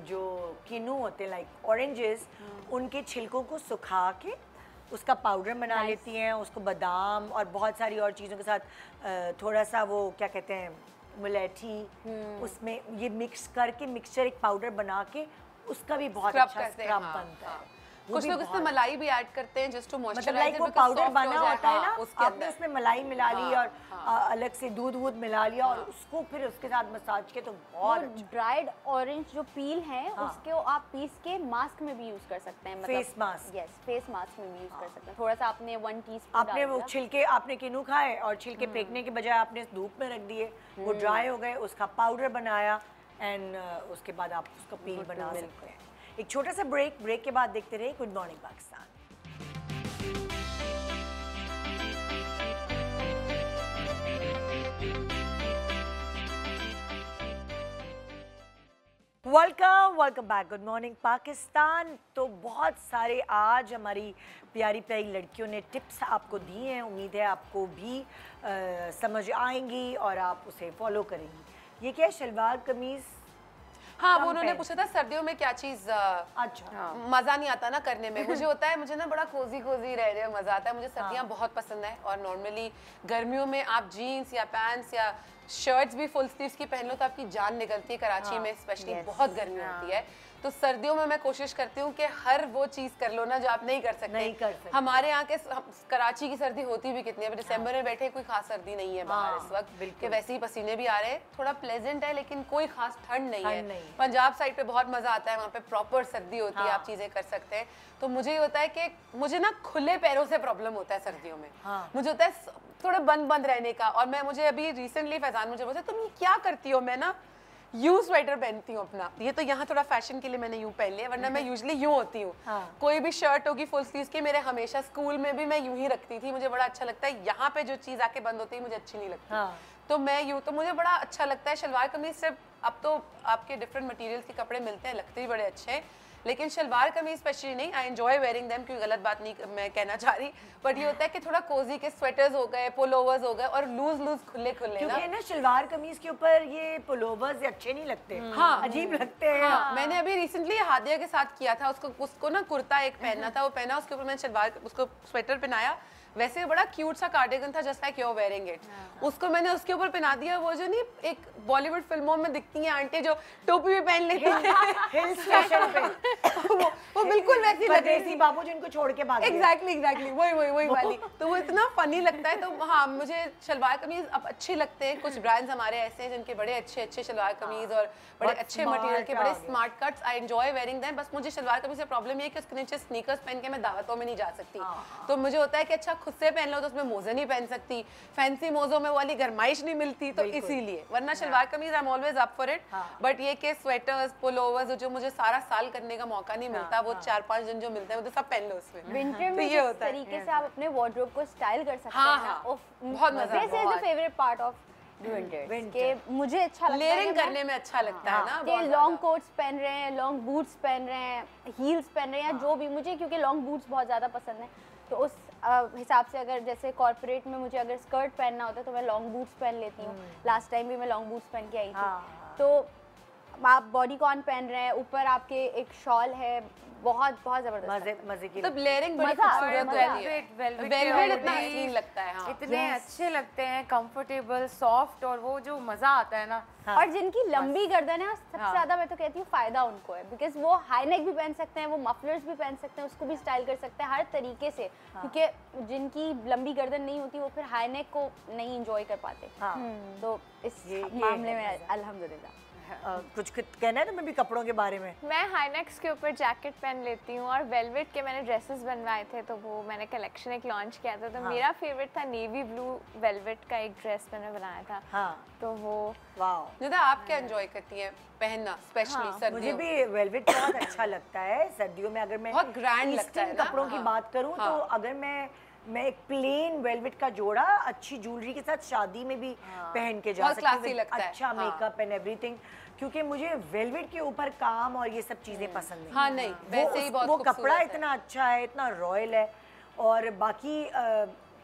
जो किनू होते हैं लाइक ऑरेंजेस, उनके छिलकों को सुखा के उसका पाउडर बना लेती हैं, उसको बादाम और बहुत सारी और चीज़ों के साथ थोड़ा सा वो क्या कहते हैं मुलेठी, उसमें ये मिक्स करके मिक्सचर एक पाउडर बना के उसका भी बहुत अच्छा स्क्रब बनता है। कुछ लोग इसमें मलाई भी ऐड करते हैं जस्ट टू मतलब मॉइस्चराइज, लाइक वो पाउडर बना होता है ना, उसके आपने उसमें मलाई मिला ली और अलग से दूध मिला लिया और उसको फिर उसके साथ मसाज के तो बहुत ड्राइड ऑरेंज जो पील है उसके आप पीस के मास्क में भी यूज कर सकते हैं, मतलब face mask. Yes, face mask में भी यूज कर सकते हैं। थोड़ा सा आपने 1 टीस्पून आपने वो छिलके आपने किनू खाए और छिलके फेंकने के बजाय आपने धूप में रख दिए, वो ड्राई हो गए, उसका पाउडर बनाया एंड उसके बाद आप उसका पील बना सकते हैं। एक छोटा सा ब्रेक के बाद देखते रहे good morning Pakistan. Welcome back good morning Pakistan. तो बहुत सारे आज हमारी प्यारी प्यारी लड़कियों ने टिप्स आपको दिए हैं, उम्मीद है आपको भी समझ आएंगी और आप उसे फॉलो करेंगी। ये क्या है, शलवार कमीज? हाँ, वो उन्होंने पूछा था सर्दियों में क्या चीज़ अच्छा मज़ा नहीं आता ना करने में। मुझे होता है, मुझे ना बड़ा कोजी रहने में मज़ा आता है। मुझे सर्दियाँ बहुत पसंद है, और नॉर्मली गर्मियों में आप जीन्स या पैंट्स या शर्ट्स भी फुल स्लीव्स की पहन लो तो आपकी जान निकलती है। कराची में स्पेशली बहुत गर्मी होती है, तो सर्दियों में मैं कोशिश करती हूँ कि हर वो चीज़ कर लो ना जो आप नहीं कर सकते। हमारे यहाँ के कराची की सर्दी होती भी कितनी है, दिसंबर में बैठे कोई खास सर्दी नहीं है बाहर इस वक्त, कि वैसे ही पसीने भी आ रहे हैं, थोड़ा प्लेजेंट है लेकिन कोई खास ठंड नहीं है। पंजाब साइड पे बहुत मजा आता है, वहाँ पे प्रॉपर सर्दी होती है, आप चीजें कर सकते हैं। तो मुझे ये होता है कि मुझे ना खुले पैरों से प्रॉब्लम होता है सर्दियों में। मुझे होता है थोड़ा बंद रहने का, और मुझे अभी रिसेंटली फैजान मुझे बोलते तुम ये क्या करती हो? मैं ना यू स्वेटर पहनती हूँ अपना, ये तो यहाँ थोड़ा फैशन के लिए मैंने यूँ पहन लिया, वरना मैं यूजली यूँ होती हूँ। कोई भी शर्ट होगी फुल स्लीव्स की, मेरे हमेशा स्कूल में भी मैं यूँ ही रखती थी, मुझे बड़ा अच्छा लगता है। यहाँ पे जो चीज़ आके बंद होती है मुझे अच्छी नहीं लगती, तो मैं यूँ, तो मुझे बड़ा अच्छा लगता है। शलवार कमीज सिर्फ अब तो आपके डिफरेंट मटेरियल्स के कपड़े मिलते हैं, लगते भी बड़े अच्छे हैं, लेकिन शलवार कमीज स्पेशली नहीं। आई एंजॉय वेयरिंग देम, कोई गलत बात नहीं मैं कहना चाह रही, बट ये होता है कि थोड़ा कोजी के स्वेटर्स हो गए, पुलोवर्स हो गए, और लूज खुले क्योंकि ना शलवार कमीज के ऊपर ये पुलोवर्स अच्छे नहीं लगते, अजीब लगते हैं। मैंने अभी रिसेंटली हादिया के साथ किया था, उसको ना कुर्ता एक पहनना था, वो पहना, उसके ऊपर मैंने शलवार उसको स्वेटर पहनाया, वैसे बड़ा क्यूट सा कार्डिगन था just like you are wearing it, उसको मैंने उसके ऊपर पहना दिया। वो जो नहीं एक बॉलीवुड फिल्मों में दिखती हैं आंटी जो टोपी भी पहन लेती हैं हिल स्टेशन पे, वो बिल्कुल वैसी लगती बाबू जिनको छोड़ के भाग गए। एग्जैक्टली वही वाली, तो वो इतना फनी लगता है। तो हाँ, मुझे शलवार कमीज अब अच्छे लगते हैं। कुछ ब्रांड्स हमारे ऐसे हैं जिनके बड़े अच्छे शलवार कमीज और बड़े अच्छे मटेरियल के बड़े smart cuts, I enjoy wearing them. बस मुझे शलवार कमीज से प्रॉब्लम ये है कि उसके नीचे स्नीकर्स पहन के मैं दावतों में नहीं जा सकती, तो मुझे होता है कि अच्छा खुद से पहन लो तो उसमें मोजे नहीं पहन सकती, फैंसी मोजों में वाली गरमाइश नहीं मिलती, तो इसीलिए। वरना शलवार कमीज I am always up for it, but ये कि स्वेटर्स पुलोवर्स जो मुझे सारा साल करने का मौका नहीं मिलता, वो 4-5 दिन जो मिलते हैं वो तो सब पहन लो उसमें। विंटर में इस तरीके से आप अपने वार्डरोब को स्टाइल कर सकते हैं, बहुत मजा। This is the favourite part of winter के मुझे अच्छा लगता है, लेयरिंग करने में अच्छा लगता है ना, कि लॉन्ग कोट्स पहन रहे हैं, लॉन्ग बूट्स पहन रहे हैं, हील्स पहन रहे हैं, जो भी मुझे, क्योंकि लॉन्ग बूट्स बहुत ज़्यादा पसंद है, तो उस हिसाब से अगर जैसे कॉर्पोरेट में मुझे अगर स्कर्ट पहनना होता है तो मैं लॉन्ग बूट्स पहन लेती हूँ। लास्ट टाइम भी मैं लॉन्ग बूट्स पहन के आई थी, तो आप बॉडीकॉन पहन रहे हैं, ऊपर आपके एक शॉल है, बहुत बहुत जबरदस्त मजे की मतलब लेयरिंग बड़ी मजा आ खूबसूरत रहा है, होती है। वेलवेट वेलवेट इतना हसीन लगता है। हाँ इतने अच्छे लगते हैं, कंफर्टेबल, सॉफ्ट, और वो जो मजा आता है ना। और जिनकी लंबी गर्दन है सबसे ज्यादा मैं तो कहती हूँ फायदा उनको है, बिकॉज वो हाई नेक भी पहन सकते हैं, वो मफलर्स भी पहन सकते हैं, उसको भी स्टाइल कर सकते हैं हर तरीके से, क्योंकि जिनकी लंबी गर्दन नहीं होती वो फिर हाई नेक को नहीं इंजॉय कर पाते। तो इस मामले में अल्हम्दुलिल्लाह। कुछ कहना है तुम्हें भी कपड़ों के बारे में? मैं हाईनेक्स के ऊपर जैकेट पहन लेती हूँ, और वेलवेट के मैंने ड्रेसेस बनवाए थे, तो वो मैंने कलेक्शन एक लॉन्च किया था, तो मेरा फेवरेट था नेवी ब्लू वेलवेट का एक ड्रेस मैंने बनाया था। तो वो निदा आप क्या एंजॉय करती हैं पहनना, स्पेशली सर्दियों? मुझे भी वेलवेट बहुत अच्छा लगता है सर्दियों में। अगर मैं बहुत ग्रैंड लगता है ना कपड़ों की बात करूँ तो अगर मैं एक प्लेन वेलवेट का जोड़ा अच्छी ज्वेलरी के साथ शादी में भी पहन के जा सकती हूँ, अच्छा मेकअप एंड एवरीथिंग, क्योंकि मुझे वेलवेट के ऊपर काम और ये सब चीजें पसंद नहीं। हाँ नहीं, वैसे ही बहुत वो कपड़ा इतना अच्छा है, इतना रॉयल है, और बाकी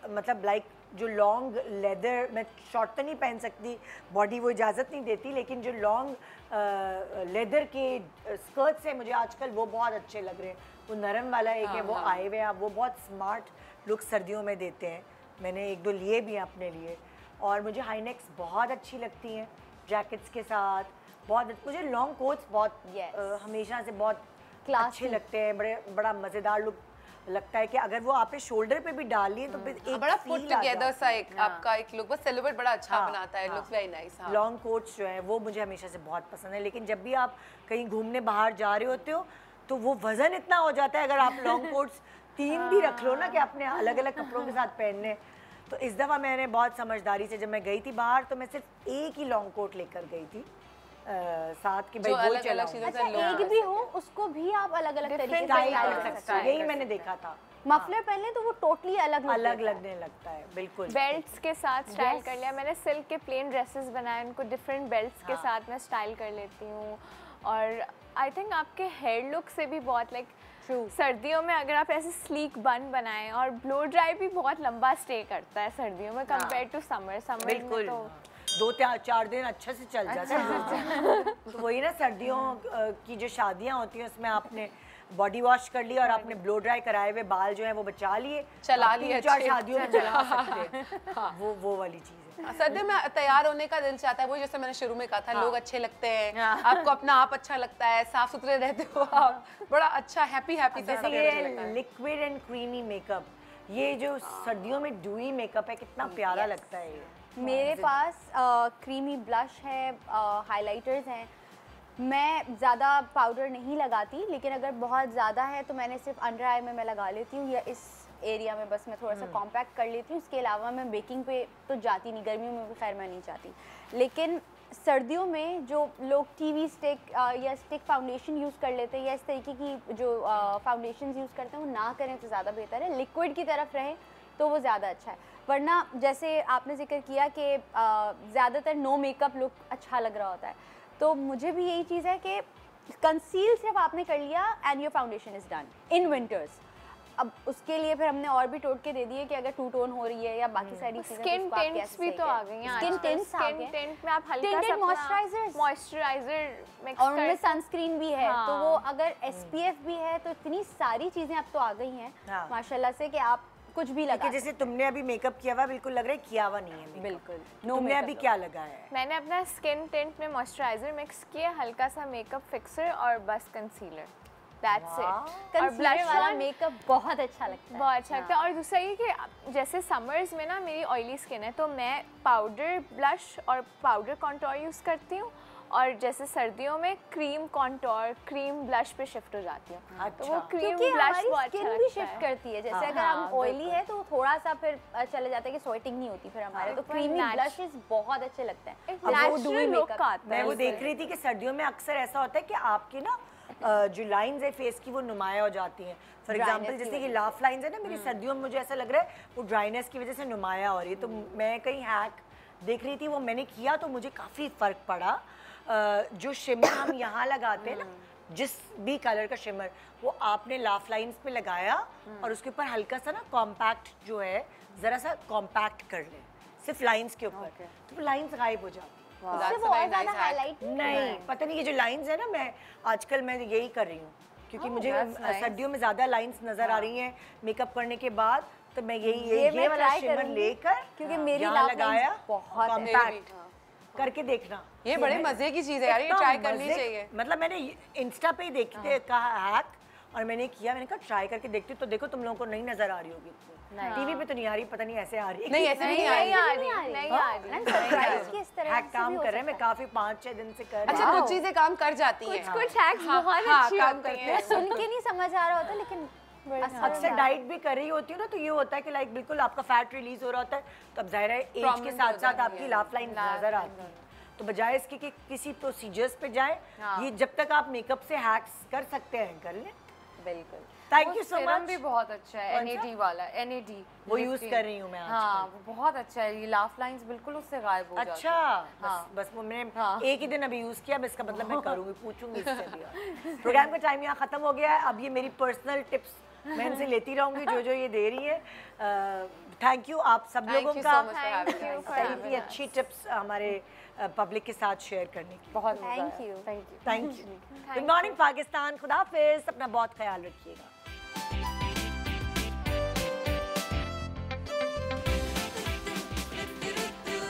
मतलब लाइक जो लॉन्ग लेदर, मैं शॉर्ट तो नहीं पहन सकती, बॉडी वो इजाज़त नहीं देती, लेकिन जो लॉन्ग लेदर के स्कर्ट्स हैं मुझे आजकल वो बहुत अच्छे लग रहे हैं। वो नरम वाला एक है, वो आए हुए हैं, वो बहुत स्मार्ट लुक सर्दियों में देते हैं। मैंने एक दो लिए भी हैं अपने लिए, और मुझे हाई नेक्स बहुत अच्छी लगती हैं जैकेट्स के साथ। बहुत मुझे लॉन्ग कोट्स बहुत हमेशा से बहुत अच्छे लगते हैं, बड़ा मज़ेदार लुक लगता है कि अगर वो आपने शोल्डर पे भी डाल लिए तो फिर एक बड़ा पुट टुगेदर सा एक आपका एक लुक, बस सिलुएट बड़ा अच्छा बनाता है, looks very nice. Long quotes जो है वो मुझे हमेशा से बहुत पसंद है, लेकिन जब भी आप कहीं घूमने बाहर जा रहे होते हो तो वो वजन इतना हो जाता है, अगर आप लॉन्ग कोट्स 3 भी रख लो ना कि आपने अलग अलग कपड़ों के साथ पहनने। तो इस दफ़ा मैंने बहुत समझदारी से, जब मैं गई थी बाहर तो मैं सिर्फ एक ही लॉन्ग कोट लेकर गई थी साथ की, भाई वो एक भी हो उसको भी आप अलग अलग तरीके से स्टाइल कर सकते हैं। यही मैंने देखा था। मफलर पहले तो वो टोटली अलग लगने लगता है, बिल्कुल। बेल्ट्स के साथ स्टाइल कर लिया मैंने, सिल्क के प्लेन ड्रेसेस बनाए, उनको डिफरेंट बेल्ट्स के साथ मैं स्टाइल कर लेती हूँ। और आई थिंक आपके हेयर लुक से भी बहुत लाइक सर्दियों में अगर आप ऐसे स्लीक बन बनाएं, और ब्लो ड्राई भी बहुत लंबा स्टे करता है सर्दियों में कंपेयर टू समर में तो 2-4 दिन अच्छे से चल जाता है। तो वही ना, सर्दियों की जो शादियां होती हैं उसमें आपने बॉडी वॉश कर लिया और आपने ब्लो ड्राई कराए हुए बाल जो है वो बचा लिए, चला लिए, 4 शादियों में चला सकते हैं। वो वाली चीज़ है। सर्दी में तैयार होने का दिल चाहता है, वही जैसे मैंने शुरू में कहा था, लोग अच्छे लगते हैं, आपको अपना आप अच्छा लगता है, साफ सुथरे रहते हो आप, बड़ा अच्छा हैप्पी जैसे ये लिक्विड एंड क्रीमी मेकअप, ये जो सर्दियों में ड्यूई मेकअप है, कितना प्यारा लगता है ये। मेरे पास क्रीमी ब्लश है, हाइलाइटर्स हैं। मैं ज़्यादा पाउडर नहीं लगाती, लेकिन अगर बहुत ज़्यादा है तो मैंने सिर्फ अंडर आई में मैं लगा लेती हूँ, या इस एरिया में बस मैं थोड़ा सा कॉम्पैक्ट कर लेती हूँ। इसके अलावा मैं बेकिंग पे तो जाती नहीं, गर्मियों में भी खैर मैं नहीं जाती। लेकिन सर्दियों में जो लोग टीवी स्टिक या स्टिक फाउंडेशन यूज़ कर लेते हैं, या इस तरीके की जो फाउंडेशन यूज़ करते हैं, वो ना करें तो ज़्यादा बेहतर है। लिक्विड की तरफ रहें तो वो ज़्यादा अच्छा है, वरना जैसे आपने जिक्र किया कि ज़्यादातर नो मेकअप लुक अच्छा लग रहा होता है, तो मुझे भी यही चीज़ है कि कंसील सिर्फ आपने कर लिया and your foundation is done in winters. अब उसके लिए फिर हमने और भी टोटके दे दिए कि अगर टू टोन हो रही है या बाकी सारी चीजें, स्किन टिंट्स भी तो आ गई हैं। स्किन टिंट्स आ गए, टिंट में आप हल्का सा मॉइस्चराइजर मिक्स और उनमें सनस्क्रीन भी है, तो वो अगर SPF भी है, तो इतनी सारी चीजें अब तो आ गई हैं माशाल्लाह से कि आप कुछ भी लगा। जैसे तुमने अभी मेकअप किया हुआ, बिल्कुल लग रहा है किया हुआ नहीं है। बिल्कुल। तुमने अभी क्या लगाया है? मैंने अपना स्किन टिंट में मॉइस्चराइजर मिक्स किया, हल्का सा मेकअप फिक्सर और बस कंसीलर, दैट्स इट। और ब्लश वाला मेकअप बहुत अच्छा लगता है, बहुत अच्छा लगता है। और दूसरा ये कि जैसे समर्स में ना मेरी ऑयली स्किन है, तो मैं पाउडर ब्लश और पाउडर कॉन्टोर यूज़ करती हूँ, और जैसे सर्दियों में क्रीम कॉन्टोर क्रीम ब्लश पे शिफ्ट हो जाती हूँ। अच्छा। तो वो क्रीम क्योंकि ब्लश हमारी बहुत स्किन अच्छा भी शिफ्ट करती है, जैसे अगर हम ऑयली है तो थोड़ा सा फिर चले जाता है कि स्वेटिंग नहीं होती फिर हमारे, तो क्रीमी ब्लशेस बहुत अच्छे लगते हैं। नेचुरल लुक आता है। मैं वो देख रही थी कि सर्दियों में अक्सर ऐसा होता है कि आपकी ना जो लाइंस है फेस की वो नुमाया हो जाती हैं। फॉर एग्जांपल जैसे कि लाफ लाइंस है ना मेरी, सर्दियों में मुझे ऐसा लग रहा है वो ड्राइनेस की वजह से नुमाया हो रही है। तो मैं कहीं हैक देख रही थी, वो मैंने किया तो मुझे काफ़ी फ़र्क पड़ा। जो शिमर हम यहाँ लगाते हैं ना, जिस भी कलर का शिमर, वो आपने लाफ लाइंस पे लगाया और उसके ऊपर हल्का सा ना कॉम्पैक्ट जो है ज़रा सा कॉम्पैक्ट कर ले सिर्फ लाइंस के ऊपर, तो लाइंस गायब हो जाती। That's वो a very और ज्यादा nice hack. हाईलाइट नहीं पता नहीं, ये जो लाइंस है ना, मैं आजकल मैं यही कर रही हूँ क्योंकि मुझे सर्दियों में ज्यादा लाइंस नजर आ रही हैं मेकअप करने के बाद, तो मैं ये मैं वाला try शिमर करूंगी, लेकर क्योंकि मेरी यहाँ लाफ लगाया, लाइंस बहुत कॉम्पैक्ट करके देखना। ये बड़े मजे की चीज है यार, ये इतना ट्राई करनी मजे- चाहिए। मतलब मैंने इंस्टा पे ही देखते कहा हैक, और मैंने किया, मैंने कहा ट्राई करके देखती हूँ, तो देखो तुम लोगों को नहीं नजर आ रही होगी, टीवी पे तो नहीं आ रही, पता नहीं ऐसे आ रही है। नहीं ऐसे भी नहीं आ रही। नहीं आ रही। सरप्राइज की इस तरह हैक काम कर रहे हैं, मैं काफी 5-6 दिन से कर रही अच्छा हूँ। कुछ चीजें काम कर जाती हैं। कुछ हैक्स बहुत हाँ, अच्छी काम होती करते हैं। सुन के नहीं समझ आ रहा होता, लेकिन अक्सर डाइट भी कर रही होती हूँ ना, तो ये होता है कि लाइक बिल्कुल आपका फैट रिलीज हो रहा होता है, तो अब जाहिर है एज के Prominent साथ हो साथ जाती आपकी है। लाफ लाइन नजर आती है, तो बजाय इसके कि किसी प्रोसीजर्स पे जाएं, ये जब तक आप मेकअप से हैक्स कर सकते हैं कर लें। बिल्कुल। Thank you so serum much. भी बहुत अच्छा है, कौन सा? NAD वाला, NAD वो यूज कर रही हूँ मैं आजकल। हाँ वो बहुत अच्छा है, ये लाफ लाइंस बिल्कुल उससे गायब हो जाती अच्छा, हैं। बस वो मैंने हाँ। एक ही दिन अभी यूज किया, बस इसका मतलब मैं करूंगी, पूछूंगी इससे भी। प्रोग्राम का टाइम यहाँ खत्म हो गया है, अब ये मेरी पर्सनल टिप्स मैं इनसे लेती रहूंगी जो ये दे रही है। थैंक यू आप सब Thank लोगों you का, so much for having us. सही भी अच्छी टिप्स हमारे पब्लिक के साथ शेयर करने की। बहुत thank you. Thank you. Good morning Pakistan, खुदा हाफिज, अपना बहुत ख्याल रखिएगा।